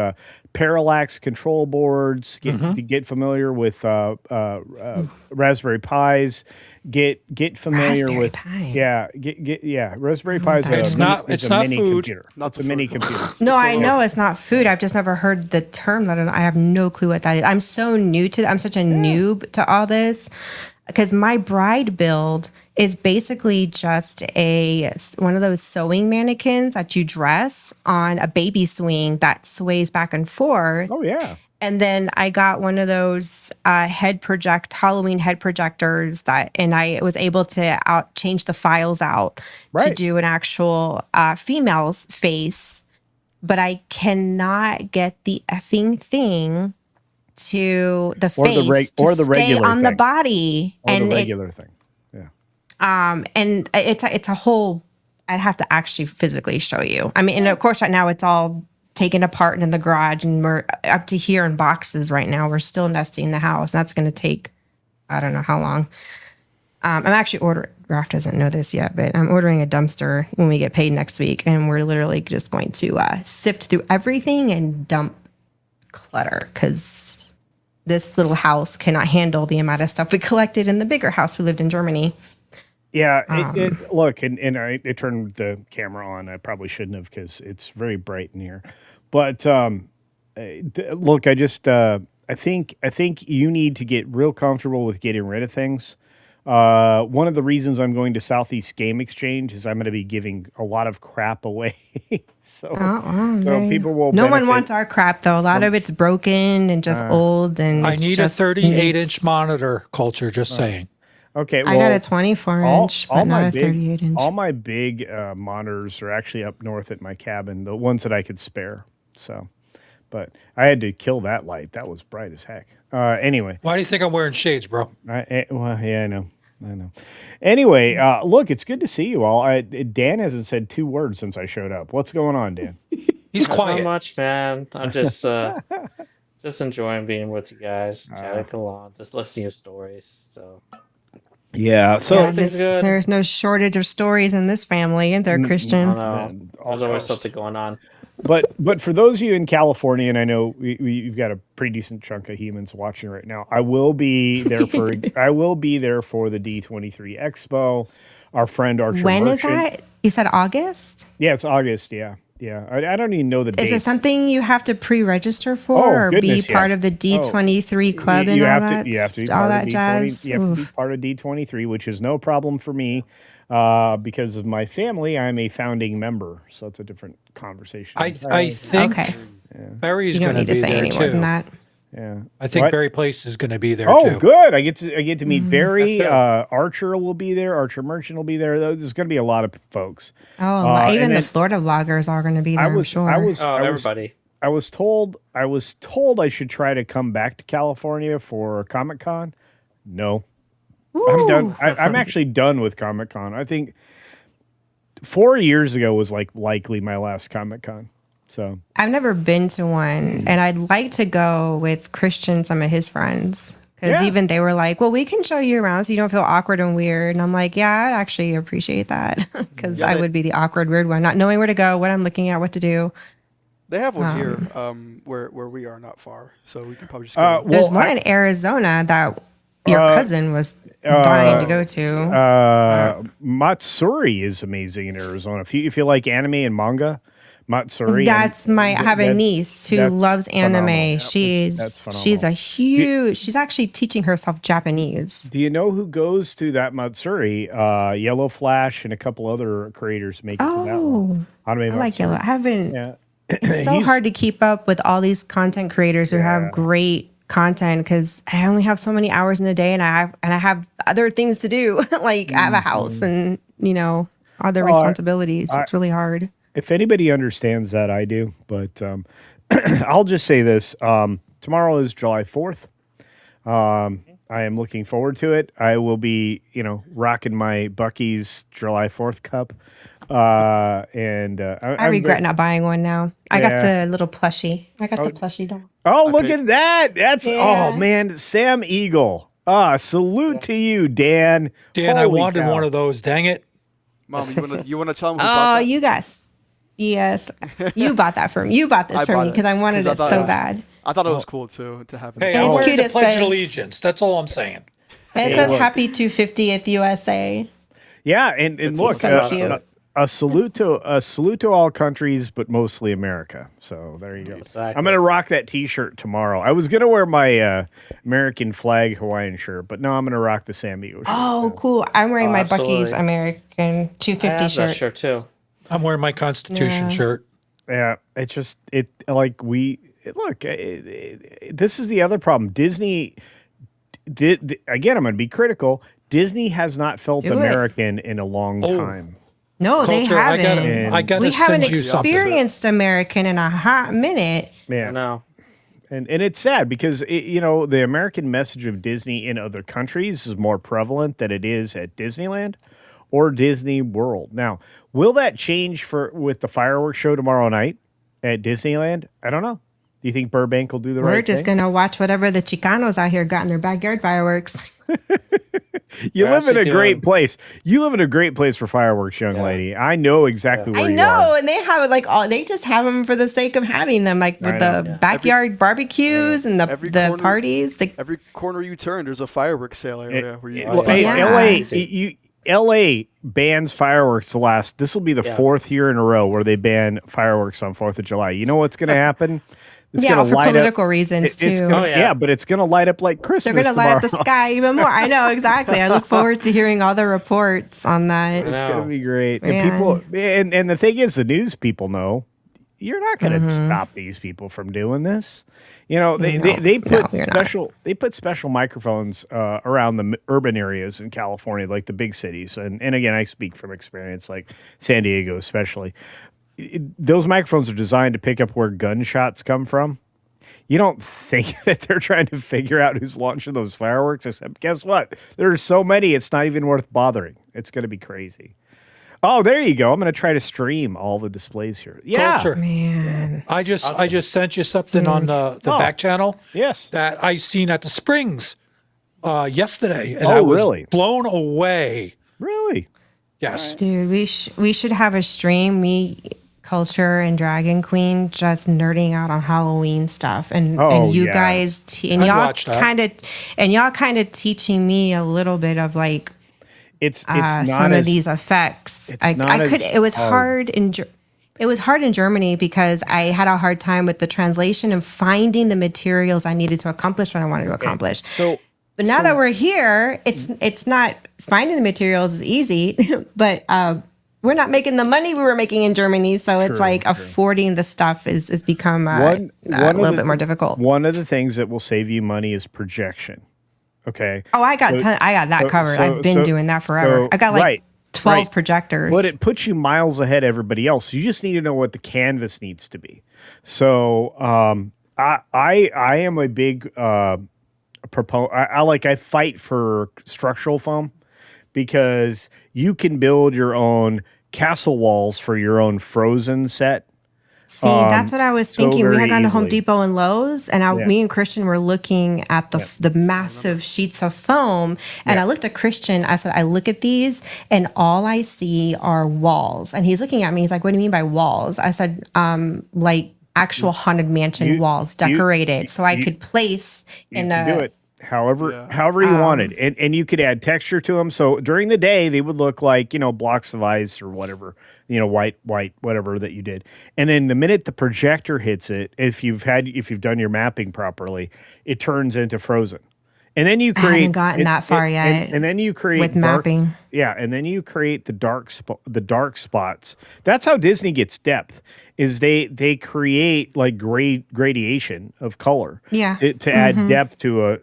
parallax control boards. Get familiar with Raspberry Pis. Get familiar Raspberry with Pi. Raspberry Pi is It's a not mini food. computer. Not It's a the mini food. computer. No, I know it's not food. I've just never heard the term. I have no clue what that is. I'm so new to. I'm such a noob to all this because my bride build is basically just one of those sewing mannequins that you dress on a baby swing that sways back and forth. Oh yeah. And then I got one of those Halloween head projectors and I was able to change the files out to do an actual female's face, but I cannot get the effing thing to the face to stay on the body And the regular thing. Yeah. And it's a whole. I'd have to actually physically show you. I mean, and of course, right now it's all taken apart and in the garage, and we're up to here in boxes right now. We're still nesting the house. That's going to take, I don't know how long. I'm actually ordering. Ralph doesn't know this yet, but I'm ordering a dumpster when we get paid next week, and we're literally just going to sift through everything and dump clutter because this little house cannot handle the amount of stuff we collected in the bigger house we lived in Germany. Yeah, look, and I turned the camera on. I probably shouldn't have because it's very bright in here. But look, I think you need to get real comfortable with getting rid of things. One of the reasons I'm going to Southeast Game Exchange is I'm going to be giving a lot of crap away. so people will. No one wants our crap though. A lot of it's broken and just old. And I need a 38-inch monitor. Culture, just saying. Okay, well, I got a 24-inch, but not a 38-inch. All my big monitors are actually up north at my cabin, the ones that I could spare. So, but I had to kill that light. That was bright as heck. Anyway. Why do you think I'm wearing shades, bro? I know. Anyway, look, it's good to see you all. Dan hasn't said 2 words since I showed up. What's going on, Dan? He's quiet. Not much, man. I'm just enjoying being with you guys, chatting along, just listening to your stories. So. Yeah, so there's no shortage of stories in this family, and they're Christian. There's always something going on. But for those of you in California, and I know you've got a pretty decent chunk of humans watching right now, I will be there for the D23 Expo. Our friend Archer. When Merchant, is that? You said August? Yeah, it's August. Yeah. I don't even know the date. Is it something you have to pre-register for, or be part of the D23 club and all that? You have to be all part that of jazz. You have to be part of D23, which is no problem for me because of my family. I'm a founding member, so it's a different conversation. I think Barry's going to be there any more than that. Yeah, I think Barry Place is going to be there too. Oh, good! I get to meet Barry. Archer will be there. Archer Merchant will be there. There's going to be a lot of folks. Oh, even the Florida vloggers are going to be there. I'm sure. Everybody. I was told I should try to come back to California for Comic-Con. No, I'm done. I'm actually done with Comic-Con. I think 4 years ago was likely my last Comic-Con. So I've never been to one, and I'd like to go with Christian, some of his friends, because even they were like, well, we can show you around so you don't feel awkward and weird. And I'm like, yeah, I'd actually appreciate that because I would be the awkward, weird one, not knowing where to go, what I'm looking at, what to do. They have one here where we are not far, so we can probably just go. There's one in Arizona that your cousin was dying to go to. Matsuri is amazing in Arizona. If you like anime and manga, Matsuri. That's I have a niece who that's loves anime. phenomenal. That's She's phenomenal. she's actually teaching herself Japanese. Do you know who goes to that Matsuri? Yellow Flash and a couple other creators make it to that one. Oh, Anime I like Matsuri. Yellow. I haven't. Yeah. It's so hard to keep up with all these content creators who have great content because I only have so many hours in a day, and I have other things to do. Like I have a house and other responsibilities. It's really hard. If anybody understands that, I do. But I'll just say this: tomorrow is July 4th. I am looking forward to it. I will be, rocking my Bucky's July 4th cup. I regret not buying one now. I got the little plushie. I got the plushie doll. Oh, look at that. That's, oh, man, Sam Eagle. Salute to you, Dan. Dan, I Holy wanted cow. one of those. Dang it. Mom, you wanna tell him who bought that? You guys. Yes. You bought that for me. You bought this for bought me it because I wanted 'cause it thought so it was- bad. I thought it was cool too to have it. Hey, And I it's wanted cute, the it Pledge of says- Allegiance. That's all I'm saying. And it says happy 250th USA. Yeah, and look, so cute. a salute to all countries, but mostly America. So there you go. Exactly. I'm gonna rock that T-shirt tomorrow. I was gonna wear my American flag Hawaiian shirt, but no, I'm gonna rock the Sam Eagle shirt. Oh, cool. I'm wearing my absolutely. Bucky's American I 250 have that shirt. shirt too. I'm wearing my Constitution shirt. Yeah, it's just this is the other problem. Disney did again. I'm going to be critical. Disney has not felt Do it. American in a long time. No, they Culture, I haven't. gotta We haven't send you something. experienced American in a hot minute. Yeah, I know. and it's sad because the American message of Disney in other countries is more prevalent than it is at Disneyland or Disney World. Now, will that change with the fireworks show tomorrow night at Disneyland? I don't know. Do you think Burbank will do the right thing? We're just going to watch whatever the Chicanos out here got in their backyard fireworks. You They're live in a actually great doing- place. You live in a great place for fireworks, young lady. I know exactly where I you know, are. and they have they just have them for the sake of having them, like with I know. the backyard barbecues and Every the corner- parties. Every corner you turn, there's a fireworks sale area where you. Well, hey, Yeah. LA bans fireworks this will be the fourth year in a row where they ban fireworks on 4th of July. You know what's going to happen? It's Yeah, gonna for light up- political reasons, it's too. gonna- Oh, yeah. yeah, but it's going to light up like Christmas. They're going to light up the tomorrow. sky even more. I know, exactly. I look forward to hearing all the reports on that. It's going to be great. Man. And people, and the thing is, the news people know you're not going to stop these people from doing this. They put you're not. special microphones around the urban areas in California, like the big cities. And again, I speak from experience, like San Diego, especially. Those microphones are designed to pick up where gunshots come from. You don't think that they're trying to figure out who's launching those fireworks, except guess what? There's so many, it's not even worth bothering. It's going to be crazy. Oh, there you go. I'm going to try to stream all the displays here. Yeah. Culture. Man. I just sent you something on the back channel. Yes. That I seen at the Springs yesterday, and Oh, I was really? blown away. Really? Yes. Dude, we should have a stream. Me, Culture, and Dragon Queen just nerding out on Halloween stuff, and you yeah. guys and I'd y'all watch that. kind of teaching me a little bit of like It's not some as, of these effects. it's I not could. as It was hard. it was hard in Germany because I had a hard time with the translation and finding the materials I needed to accomplish what I wanted to accomplish. But now that we're here, it's not finding the materials is easy, but we're not making the money we were making in Germany, so it's like affording the stuff is become a little bit more difficult. One of the things that will save you money is projection. Okay. Oh, I got that covered. I've been doing that forever. I got like 12 projectors. But it puts you miles ahead of everybody else. You just need to know what the canvas needs to be. So I am a big proponent. I fight for structural foam because you can build your own castle walls for your own Frozen set. See, that's what I was thinking. We very had gone to Home easily. Depot and Lowe's, and me and Christian were looking at the massive sheets of foam. And I looked at Christian. I said, I look at these, and all I see are walls. And he's looking at me. He's like, "What do you mean by walls?" I said, like actual haunted mansion walls, decorated, so I could place You can do it however you wanted, and you could add texture to them. So during the day, they would look like blocks of ice or whatever. white, whatever that you did. And then the minute the projector hits it, if you've done your mapping properly, it turns into frozen. And then you I create haven't gotten that far yet and then you create with dark, mapping. yeah, and then you create the dark spots. That's how Disney gets depth. Is they create like gradation of color. Yeah. To add depth to a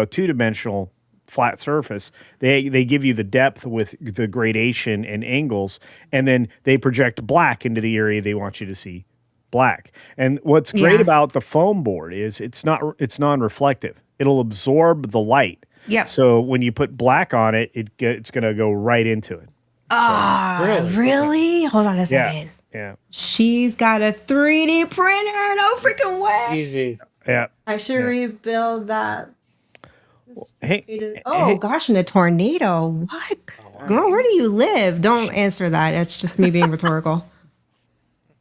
two-dimensional flat surface. They give you the depth with the gradation and angles, and then they project black into the area they want you to see black. And what's great about the foam board is it's non-reflective. It'll absorb the light. Yep. So when you put black on it, it's going to go right into it. Really? Hold on a second. Yeah. She's got a 3D printer. No freaking way. Easy. Yeah. I should rebuild that. Hey, Oh gosh, in a tornado. What? Girl, where do you live? Don't answer that. It's just me being rhetorical.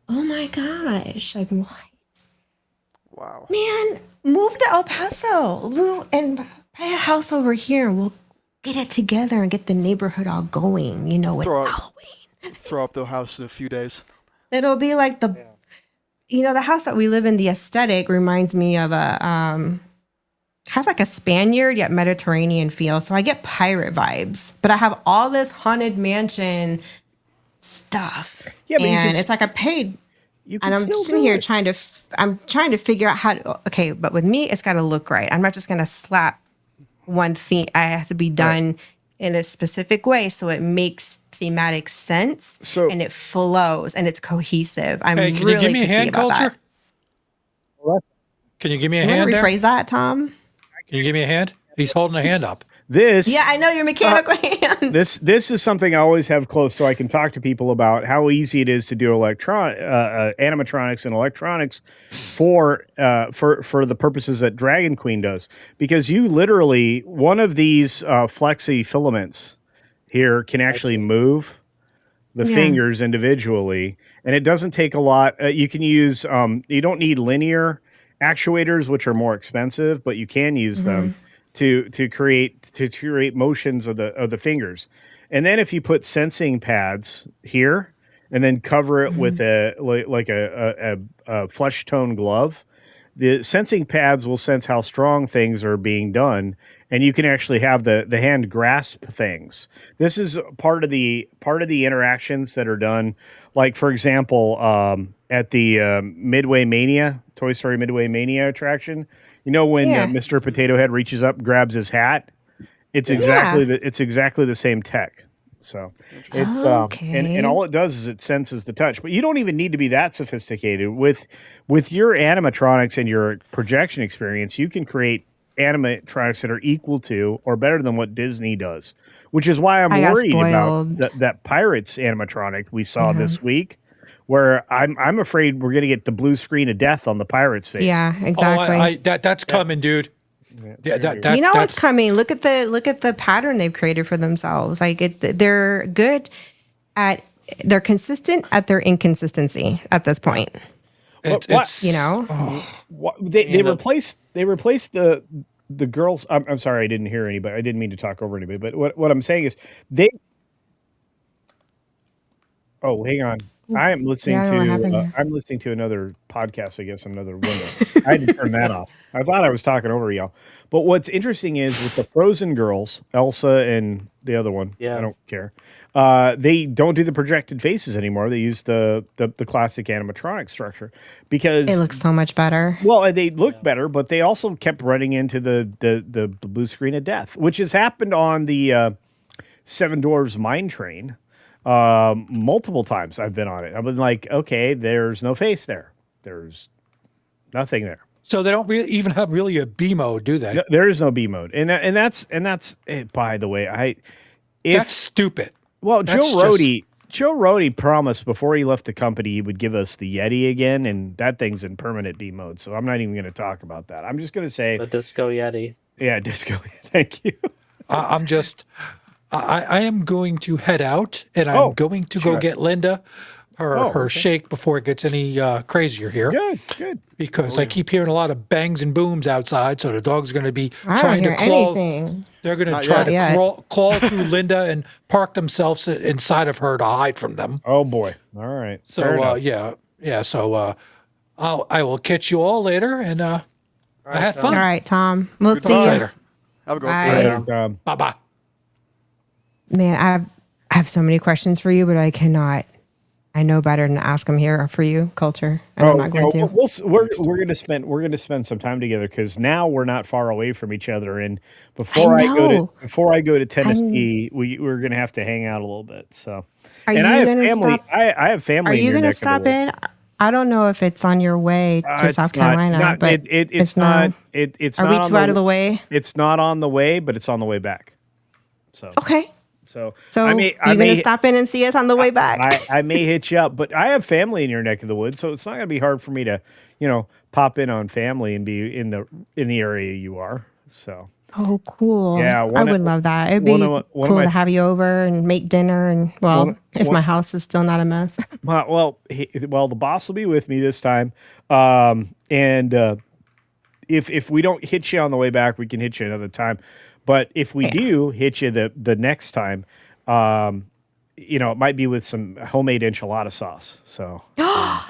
Oh my gosh. Like what? Wow. Man, move to El Paso and buy a house over here and we'll get it together and get the neighborhood all going, with Throw up. Halloween. Throw up the house in a few days. It'll be like the house that we live in, the aesthetic reminds me of has like a Spaniard yet Mediterranean feel. So I get pirate vibes, but I have all this haunted mansion stuff. Yeah, but and it's like a paid. And I'm sitting here trying to figure out how to, okay, but with me, it's got to look right. I'm not just going to slap one theme. It has to be done in a specific way so it makes thematic sense and it flows and it's cohesive. I'm Hey, can really you give me a picky hand, about Culture? that. Can you give me a You hand want to there? rephrase that, Tom? Can you give me a hand? He's holding a hand up. Yeah, I know your mechanical hand. This is something I always have close so I can talk to people about how easy it is to do animatronics and electronics for the purposes that Dragon Queen does. Because you literally, one of these flexi filaments here can actually move the fingers individually, and it doesn't take a lot. You can use, you don't need linear actuators, which are more expensive, but you can use them to create motions of the fingers. And then if you put sensing pads here and then cover it with a flesh tone glove, the sensing pads will sense how strong things are being done, and you can actually have the hand grasp things. This is part of the interactions that are done. Like, for example, at the Midway Mania, Toy Story Midway Mania attraction, when Mr. Potato Head reaches up, grabs his hat, it's exactly the same tech. So it's and all it does is it senses the touch. But you don't even need to be that sophisticated with your animatronics and your projection experience. You can create animatronics that are equal to or better than what Disney does, which is why I'm worried about that Pirates animatronic we saw this week, where I'm afraid we're going to get the blue screen of death on the Pirates' face. Yeah, exactly. That's coming, dude. What's coming. Look at the pattern they've created for themselves. Like they're good they're consistent at their inconsistency at this point. They replaced the girls. I'm sorry, I didn't hear anybody. I didn't mean to talk over anybody. But what I'm saying is they. Oh, hang on. I am listening I'm listening to another podcast. I guess another window. I had to turn that off. I thought I was talking over y'all. But what's interesting is with the Frozen girls, Elsa and the other one. I don't care. They don't do the projected faces anymore. They use the classic animatronic structure because it looks so much better. Well, they look better, but they also kept running into the blue screen of death, which has happened on the Seven Dwarfs Mine Train multiple times. I've been on it. I've been like, okay, there's no face there. There's nothing there. So they don't really even have really a B mode, do they? No, there is no B mode, and that's by the way, that's stupid. Well, Joe Rohde promised before he left the company he would give us the Yeti again, and that thing's in permanent B mode. So I'm not even going to talk about that. I'm just going to say the Disco Yeti. Yeah, Disco. Thank you. I am going to head out, and I'm going to go get Linda her shake before it gets any crazier here. Good. Because I keep hearing a lot of bangs and booms outside, so the dog's going to be I don't trying hear to claw. anything. They're going to Not try yet. to Yet. claw through Linda and park themselves inside of her to hide from them. Oh boy. All right. Fair So enough. yeah. So I will catch you all later, and I had All fun. right, Tom. We'll Good see talk. you Later. Have a good Bye. one. Bye bye. Man, I have so many questions for you, but I cannot. I know better than to ask them here for you, culture, and I'm not going to. We're gonna spend some time together because now we're not far away from each other. And before I know. go to Tennessee, we're gonna have to hang out a little bit. So, Are and you I have gonna family. stop? I have family. Are in you your going to neck of the stop woods. in? I don't know if it's on your way to It's South not- Carolina, not- but it's not. It's Are not we on too out of the way? It's not on the way, but it's on the way back. So Okay. so So I may you're going to stop in and see us on the way back? I may hit you up, but I have family in your neck of the woods, so it's not going to be hard for me to, pop in on family and be in the area you are. So Oh, cool. Yeah, I would love that. It'd be one of cool my- to have you over and make dinner. And if my house is still not a mess. well, the boss will be with me this time, and if we don't hit you on the way back, we can hit you another time. But if we do hit you the next time, it might be with some homemade enchilada sauce. So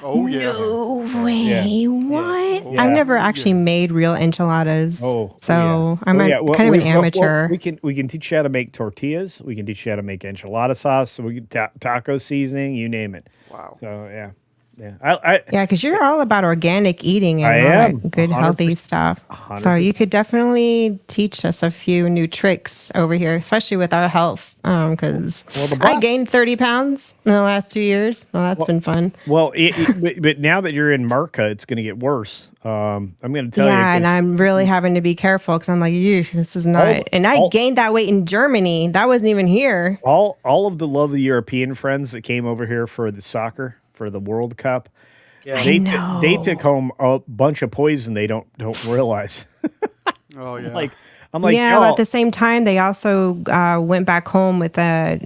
Oh yeah. No way. Yeah. What? Yeah. I've never actually made real enchiladas. So I'm Well, kind of an well, amateur. we can teach you how to make tortillas. We can teach you how to make enchilada sauce. We can taco seasoning, you name it. Wow. So yeah. I Yeah, because you're all about organic eating and I all am, that good, healthy 100%. stuff. So you could definitely teach us a few new tricks over here, especially with our health. Because I gained 30 pounds in the last 2 years. Well, that's been fun. Well, but now that you're in Marca, it's going to get worse. I'm going to tell you. Yeah, and 'cause I'm really having to be careful because I'm like, "Eesh, this is not." And I gained that weight in Germany. That wasn't even here. all of the lovely European friends that came over here for the soccer, for the World Cup, they took home a bunch of poison they don't realize. Oh yeah. I'm like, Yeah, but at the same time, they also went back home with a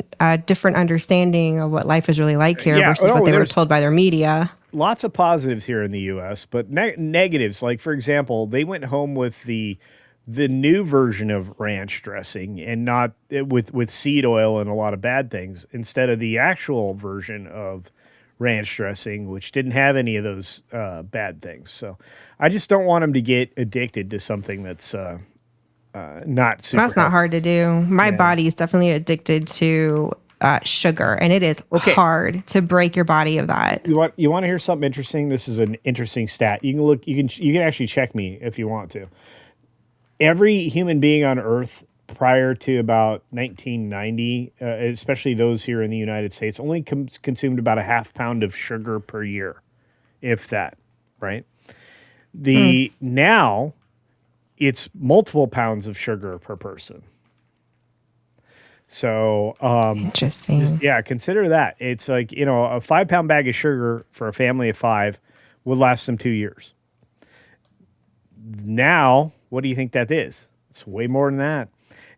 different understanding of what life is really like here versus what they were told by their media. Lots of positives here in the U.S., but negatives. Like, for example, they went home with the new version of ranch dressing and not with seed oil and a lot of bad things instead of the actual version of ranch dressing, which didn't have any of those bad things. So I just don't want them to get addicted to something that's not super That's not healthy. hard to do. My body is definitely addicted to sugar, and it is hard to break your body of that. You want to hear something interesting? This is an interesting stat. You can look. You can actually check me if you want to. Every human being on Earth prior to about 1990, especially those here in the United States, only consumed about a half pound of sugar per year, if that. Right. Now, it's multiple pounds of sugar per person. So, Interesting. consider that. It's like, a 5-pound bag of sugar for a family of 5 would last them 2 years. Now, what do you think that is? It's way more than that.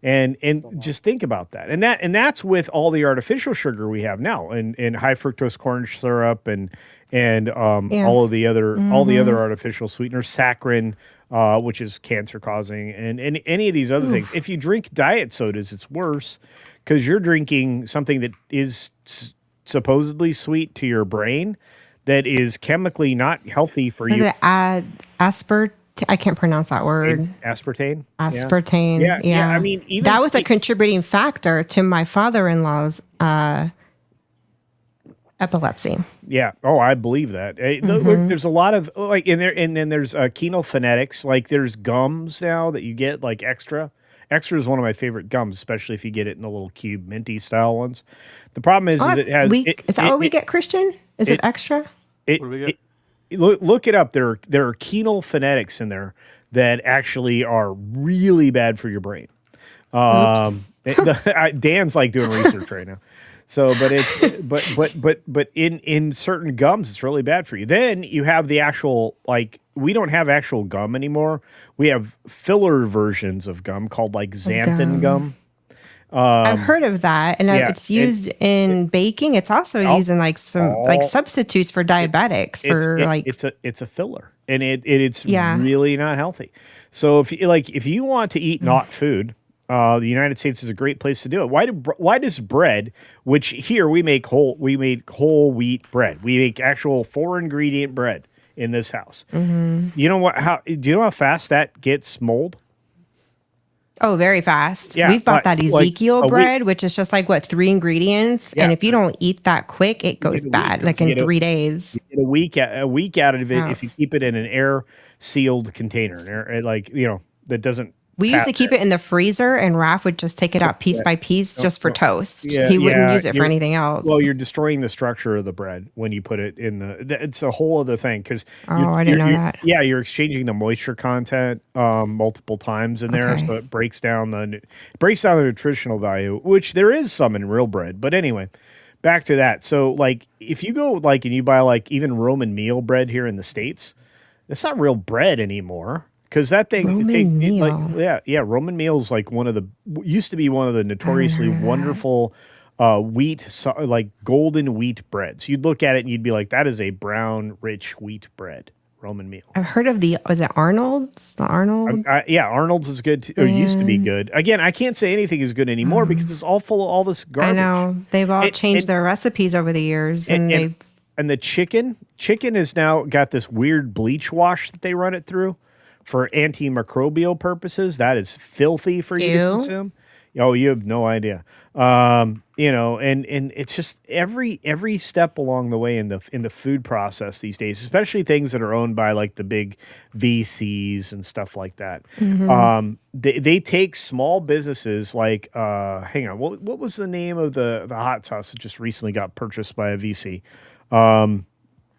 And just think about that. And that's with all the artificial sugar we have now and high fructose corn syrup and all of the other artificial sweeteners, saccharin, which is cancer causing, and any of these other things. If you drink diet sodas, it's worse because you're drinking something that is supposedly sweet to your brain that is chemically not healthy for Is you. it aspartame? I can't pronounce that word. Aspartame? Aspartame. Yeah. I mean, even that was a contributing factor to my father-in-law's epilepsy. Yeah. Oh, I believe that. There's a lot of and then there's phonetics. Like there's gums now that you get like extra. Extra is one of my favorite gums, especially if you get it in the little cube minty style ones. The problem is it has. Is that what we get, Christian? Is it extra? What do we get? Look it up. There are phonetics in there that actually are really bad for your brain. Dan's like doing research right now. So, but it's but in certain gums, it's really bad for you. Then you have the actual we don't have actual gum anymore. We have filler versions of gum called like xanthan gum. I've heard of that, and yeah, it's used in baking. It's also used in like some like all- substitutes for diabetics for like it's a filler, and it's Yeah. really not healthy. So if you want to eat not food, the United States is a great place to do it. Why does bread, which here we make whole wheat bread, we make actual 4-ingredient bread in this house. You know what? Do you know how fast that gets mold? Oh, very fast. Yeah, We've bought that like Ezekiel a week- bread, which is just like what 3 ingredients, and Yeah. if you don't eat that quick, it goes get a bad. week. Like You in get a- 3 days. Get a week out of it Oh. if you keep it in an air sealed container, that doesn't. We used to pass keep it in the freezer, and Raph would just take it out piece by piece just for toast. Yeah, He wouldn't yeah, use it for anything else. Well, you're destroying the structure of the bread when you put it in it's a whole other thing because. Oh, I didn't know that. Yeah, you're exchanging the moisture content multiple times in there, Okay. so it breaks down the nutritional value, which there is some in real bread. But anyway, back to that. So, like, if you go and you buy even Roman meal bread here in the States, it's not real bread anymore. Because that thing, Roman meal. Roman meal is used to be one of the notoriously wonderful golden wheat breads. You'd look at it and you'd be like, that is a brown, rich wheat bread, Roman meal. I've heard of was it Arnold's? The Arnold? Arnold's is good, or used to be good. Again, I can't say anything is good anymore because it's all full of all this I garbage. know. They've all changed their recipes over the years, and And the chicken has now got this weird bleach wash that they run it through for antimicrobial purposes. That is filthy for you to Ew. consume. Oh, you have no idea. And it's just every step along the way in the food process these days, especially things that are owned by like the big VCs and stuff like that. They take small businesses like hang on, what was the name of the hot sauce that just recently got purchased by a VC?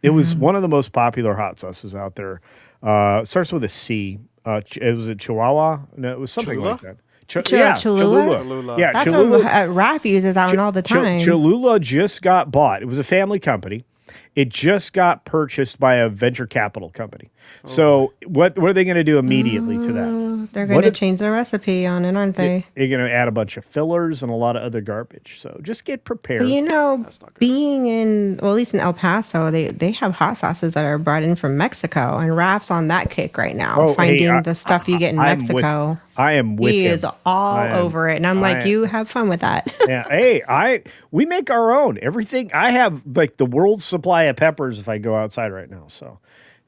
It was one of the most popular hot sauces out there. It starts with a C. It was a Chihuahua. No, it was something Cholula? like that. Cholula? Cholula. Yeah, that's Cholula. what Raph uses that one all the time. Cholula just got bought. It was a family company. It just got purchased by a venture capital company. So what are they going to do immediately to that? They're going to change their recipe on it, aren't they? They're going to add a bunch of fillers and a lot of other garbage. So just get prepared. But you know, not good. being in, well, at least in El Paso, they have hot sauces that are brought in from Mexico, and Raph's on that kick right now, Oh, hey, finding the stuff you get in I'm with- Mexico. I am with He him. is all I am- over it, and I'm like, you have fun with that. Yeah, hey, we make our own everything. I have like the world's supply of peppers if I go outside right now. So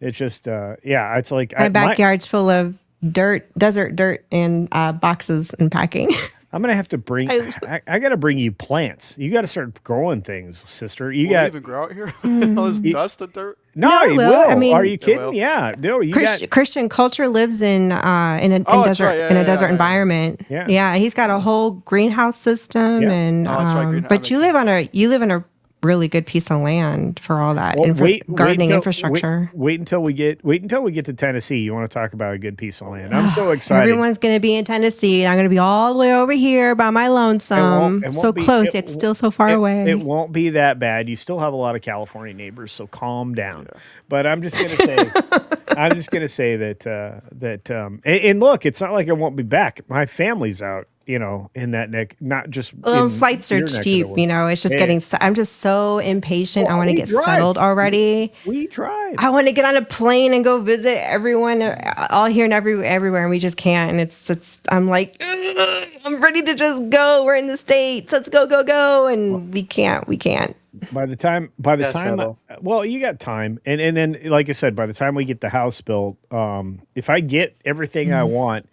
it's just it's like My backyard's full of desert dirt, and boxes and packing. I'm gonna have to bring. I got to bring you plants. You got to start growing things, sister. You Will it got even grow out here? All this dust and dirt. no. No, You it will. will. I mean- Are you It kidding? will. Yeah, no. You got. Christian culture lives in a Oh, that's desert right. Yeah, in a yeah, desert yeah. environment. Yeah. He's got a whole greenhouse system, Yeah. and Oh, that's right, greenhouse, but that you makes live in a really good piece of land for all that Well, gardening until- infrastructure. Wait until we get to Tennessee. You want to talk about a good piece of land? I'm so excited. Everyone's going to be in Tennessee, and I'm going to be all the way over here by my lonesome. it won't So be- close, it it's still so far It away. won't be that bad. You still have a lot of California neighbors, so calm down. But I'm just gonna say, and look, it's not like I won't be back. My family's out, in that neck, not just Flights are your neck of the cheap, woods. it's just Yeah. I'm just so impatient. I want to we get drive. settled already. We tried. I want to get on a plane and go visit everyone all here and everywhere, and we just can't. And it's I'm like, "Ugh, I'm ready to just go. We're in the States. Let's go. And we can't. By the time, settle. well, you got time, and then, like I said, by the time we get the house built, if I get everything I want,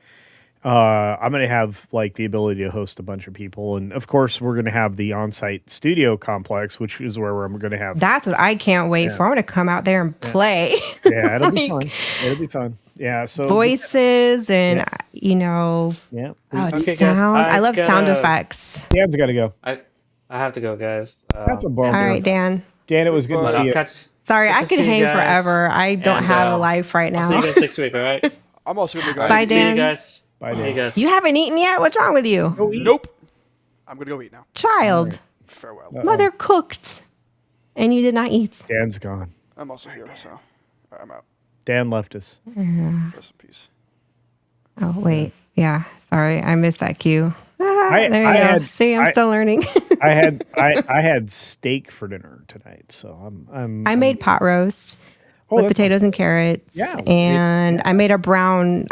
I'm gonna have like the ability to host a bunch of people, and of course, we're gonna have the on-site studio complex, which is where I'm gonna have. That's what I can't wait for. I want to come out there and play. Yeah, it'll be Like, fun. It'll be fun. Yeah. So voices and Yeah. it's Okay, guys, sound. I I love sound gotta- effects. Dan's got to go. I have to go, guys. That's a bummer. All right, Dan. Dan, it was good to But see I'll you. catch. Sorry, Good I to could see you hang guys, forever. I don't and, have a life right I'll see now. you guys next week, all right? I'm also gonna go. Bye, See Dan. you guys. Bye, See Dan. you guys. You haven't eaten yet? What's wrong with you? Nope. I'm gonna go eat now. Child, Farewell. mother cooked, and you did not eat. Dan's gone. I'm also here, so I'm out. Dan left us. Rest in peace. Oh, wait. Yeah, sorry. I missed that cue. There you go. See, I'm still learning. I had steak for dinner tonight, so I made pot roast oh, with that's potatoes and carrots, yeah. and I made a brown,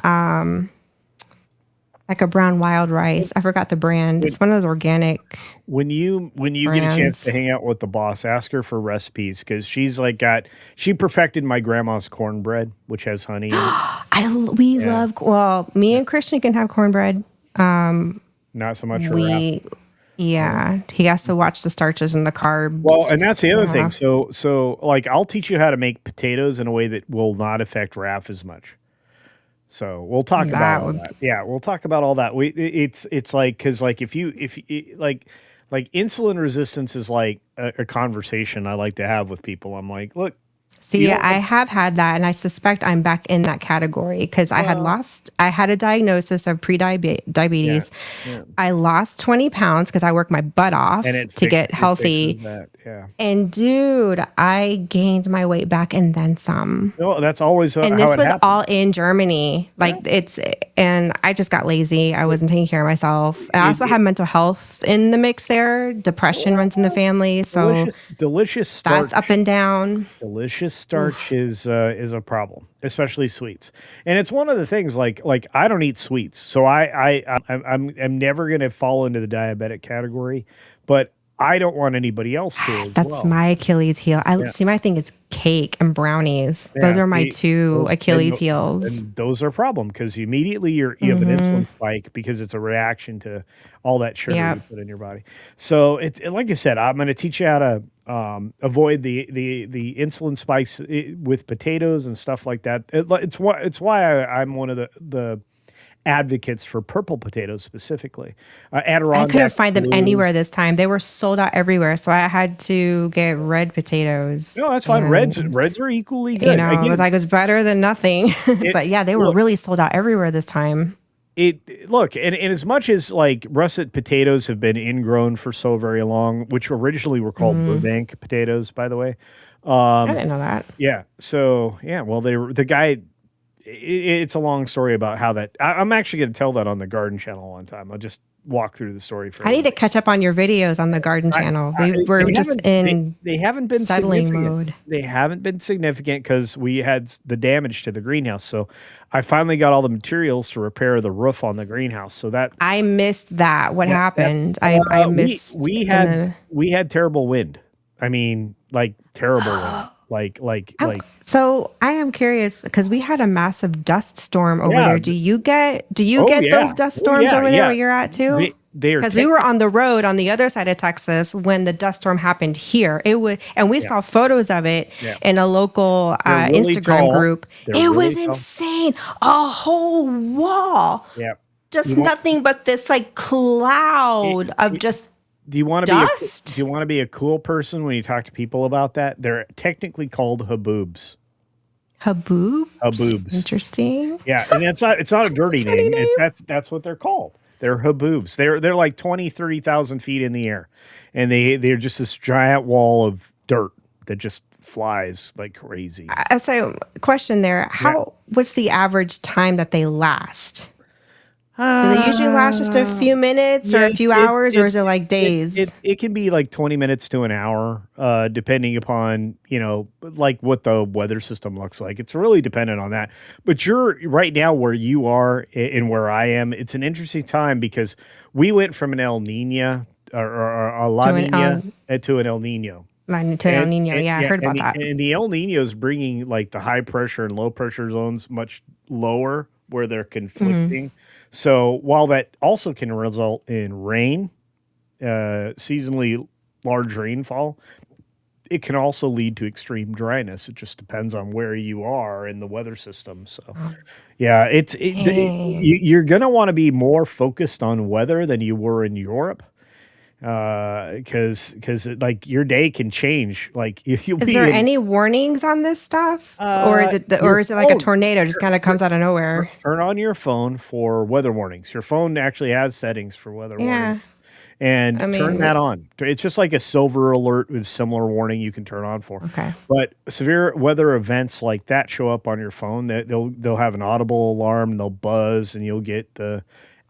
like a brown wild rice. I forgot the brand. It's one of those organic. When you get a chance brands. to hang out with the boss, ask her for recipes because she's like she perfected my grandma's cornbread, which has honey in it. We love. Well, me and Christian can have cornbread. Not so much for Ralph. Yeah, he has to watch the starches and the carbs. Well, and that's the other thing. Yeah. So like I'll teach you how to make potatoes in a way that will not affect Raph as much. So we'll talk about all that. Yeah, we'll talk about all that. It's like because like if you like insulin resistance is like a conversation I like to have with people. I'm like, look. See, I have had that, and I suspect I'm back in that category because I had a diagnosis of pre-diabetes. Yeah. I lost 20 pounds because I worked my butt off to get healthy. And dude, I gained my weight back and then some. No, that's always and how this it was happens. all in Germany. Like and I just got lazy. I wasn't taking care of myself. I also have mental health in the mix there. Depression runs in the family. So delicious starch. that's up and down. Delicious starch is a problem, especially sweets. And it's one of the things like I don't eat sweets, so I'm never going to fall into the diabetic category, but I don't want anybody else to. That's my Achilles heel. See, my thing is cake and brownies. Those are my two Achilles heels. And those are a problem because immediately you have an insulin spike because it's a reaction to all that sugar you put in your body. So it's like I said, I'm going to teach you how to avoid the insulin spikes with potatoes and stuff like that. It's why I'm one of the advocates for purple potatoes specifically. Adirondack I couldn't find them blues. anywhere this time. They were sold out everywhere, so I had to get red potatoes. No, that's fine. Reds are equally good. You know, it was better than nothing. But yeah, they were really sold out everywhere this time. And as much as like russet potatoes have been ingrown for so very long, which originally were called Burbank potatoes, by the way. I didn't know that. Yeah. So yeah, well, the guy. It's a long story about how that. I'm actually going to tell that on the Garden Channel one time. I'll just walk through the story for. I need to catch up on your videos on the Garden Channel. We're just in. They haven't been settling mode. They haven't been significant because we had the damage to the greenhouse. So I finally got all the materials to repair the roof on the greenhouse. So that I missed that. What happened? I missed. We had terrible wind. I mean, like terrible wind. Like. So I am curious because we had a massive dust storm over there. Do you get those dust storms over there where you're at too? Because we were on the road on the other side of Texas when the dust storm happened here. We saw photos of it in a local really Instagram tall. group. They're It was really tall. insane. A whole wall. Yeah. Just nothing but this like cloud of just. Do you want dust? Do you want to be a cool person when you talk to people about that? They're technically called haboobs. Haboobs. Interesting. Yeah, and it's not a dirty name. That's what they're called. They're haboobs. They're like 20, 30,000 feet in the air, and they're just this giant wall of dirt that just flies like crazy. So, question there: what's the average time that they last? Do they usually last just a few minutes or a few hours, or is it like days? It can be like 20 minutes to an hour, depending upon, like what the weather system looks like. It's really dependent on that. But you're right now where you are and where I am. It's an interesting time because we went from an El Nino or a La Nina to an El Nino. El Nino, I heard about that. And the El Nino is bringing like the high pressure and low pressure zones much lower where they're conflicting. So while that also can result in rain, seasonally large rainfall, it can also lead to extreme dryness. It just depends on where you are in the weather system. So, yeah, you're going to want to be more focused on weather than you were in Europe. Because like your day can change. Like is there any warnings on this stuff, or is it like a tornado just kind of comes out of nowhere? Turn on your phone for weather warnings. Your phone actually has settings for weather warnings, and turn that on. It's just like a silver alert with similar warning you can turn on for. Okay, but severe weather events like that show up on your phone. They'll have an audible alarm, and they'll buzz, and you'll get the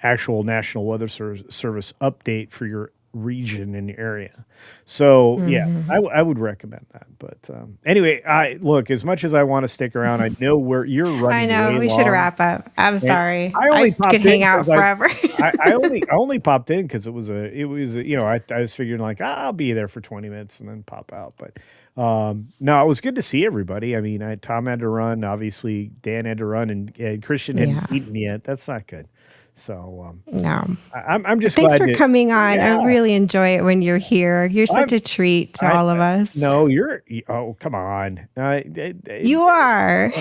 actual National Weather Service update for your region and area. So yeah, I would recommend that. But anyway, I look, as much as I want to stick around, I know where you're running. I know way we should long. wrap up. I'm sorry. I only popped could hang in out 'cause I forever. I only popped in because it was you know, I was figuring like I'll be there for 20 minutes and then pop out. But no, it was good to see everybody. I mean, Tom had to run, obviously Dan had to run, and Christian hadn't Yeah. eaten yet. That's not good. So No. I'm just Thanks glad for that- coming on. I Yeah. really enjoy it when you're here. You're such I'm- a treat to all of us. No, oh, come on. You are.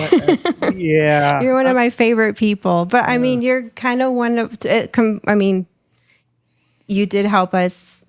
Yeah. You're one of my favorite people. But I mean, you're kind of one of, I mean, you did help us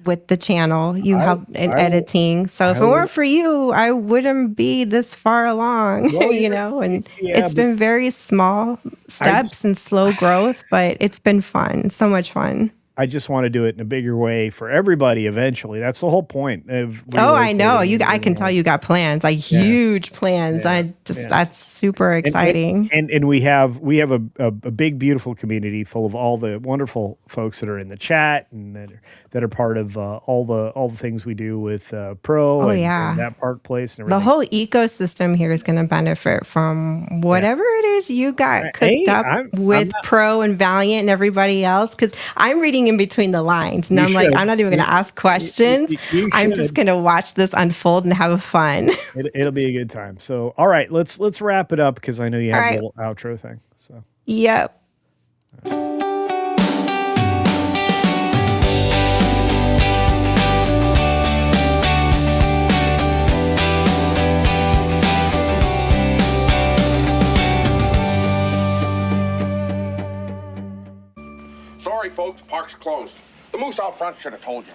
with the channel. You helped in editing. So if it weren't for you, I wouldn't be this far along, Well, you know, and yeah, it's been very small steps and slow growth, but it's been fun. So much fun. I just want to do it in a bigger way for everybody eventually. That's the whole point of Oh, I know. relocating and I can tell you got plans, like huge plans. That's super exciting. And we have a big, beautiful community full of all the wonderful folks that are in the chat and that are part of all the things we do with Pro and that park place and everything. The whole ecosystem here is going to benefit from whatever it is you got cooked up with Pro and Valiant and everybody else. Because I'm reading in between the lines, and I'm like, I'm not even going to ask questions. I'm just going to watch this unfold and have fun. It'll be a good time. So, all right, let's wrap it up because I know you have right. the little outro thing. So, Yep. Sorry, folks, park's closed. The moose out front should have told you.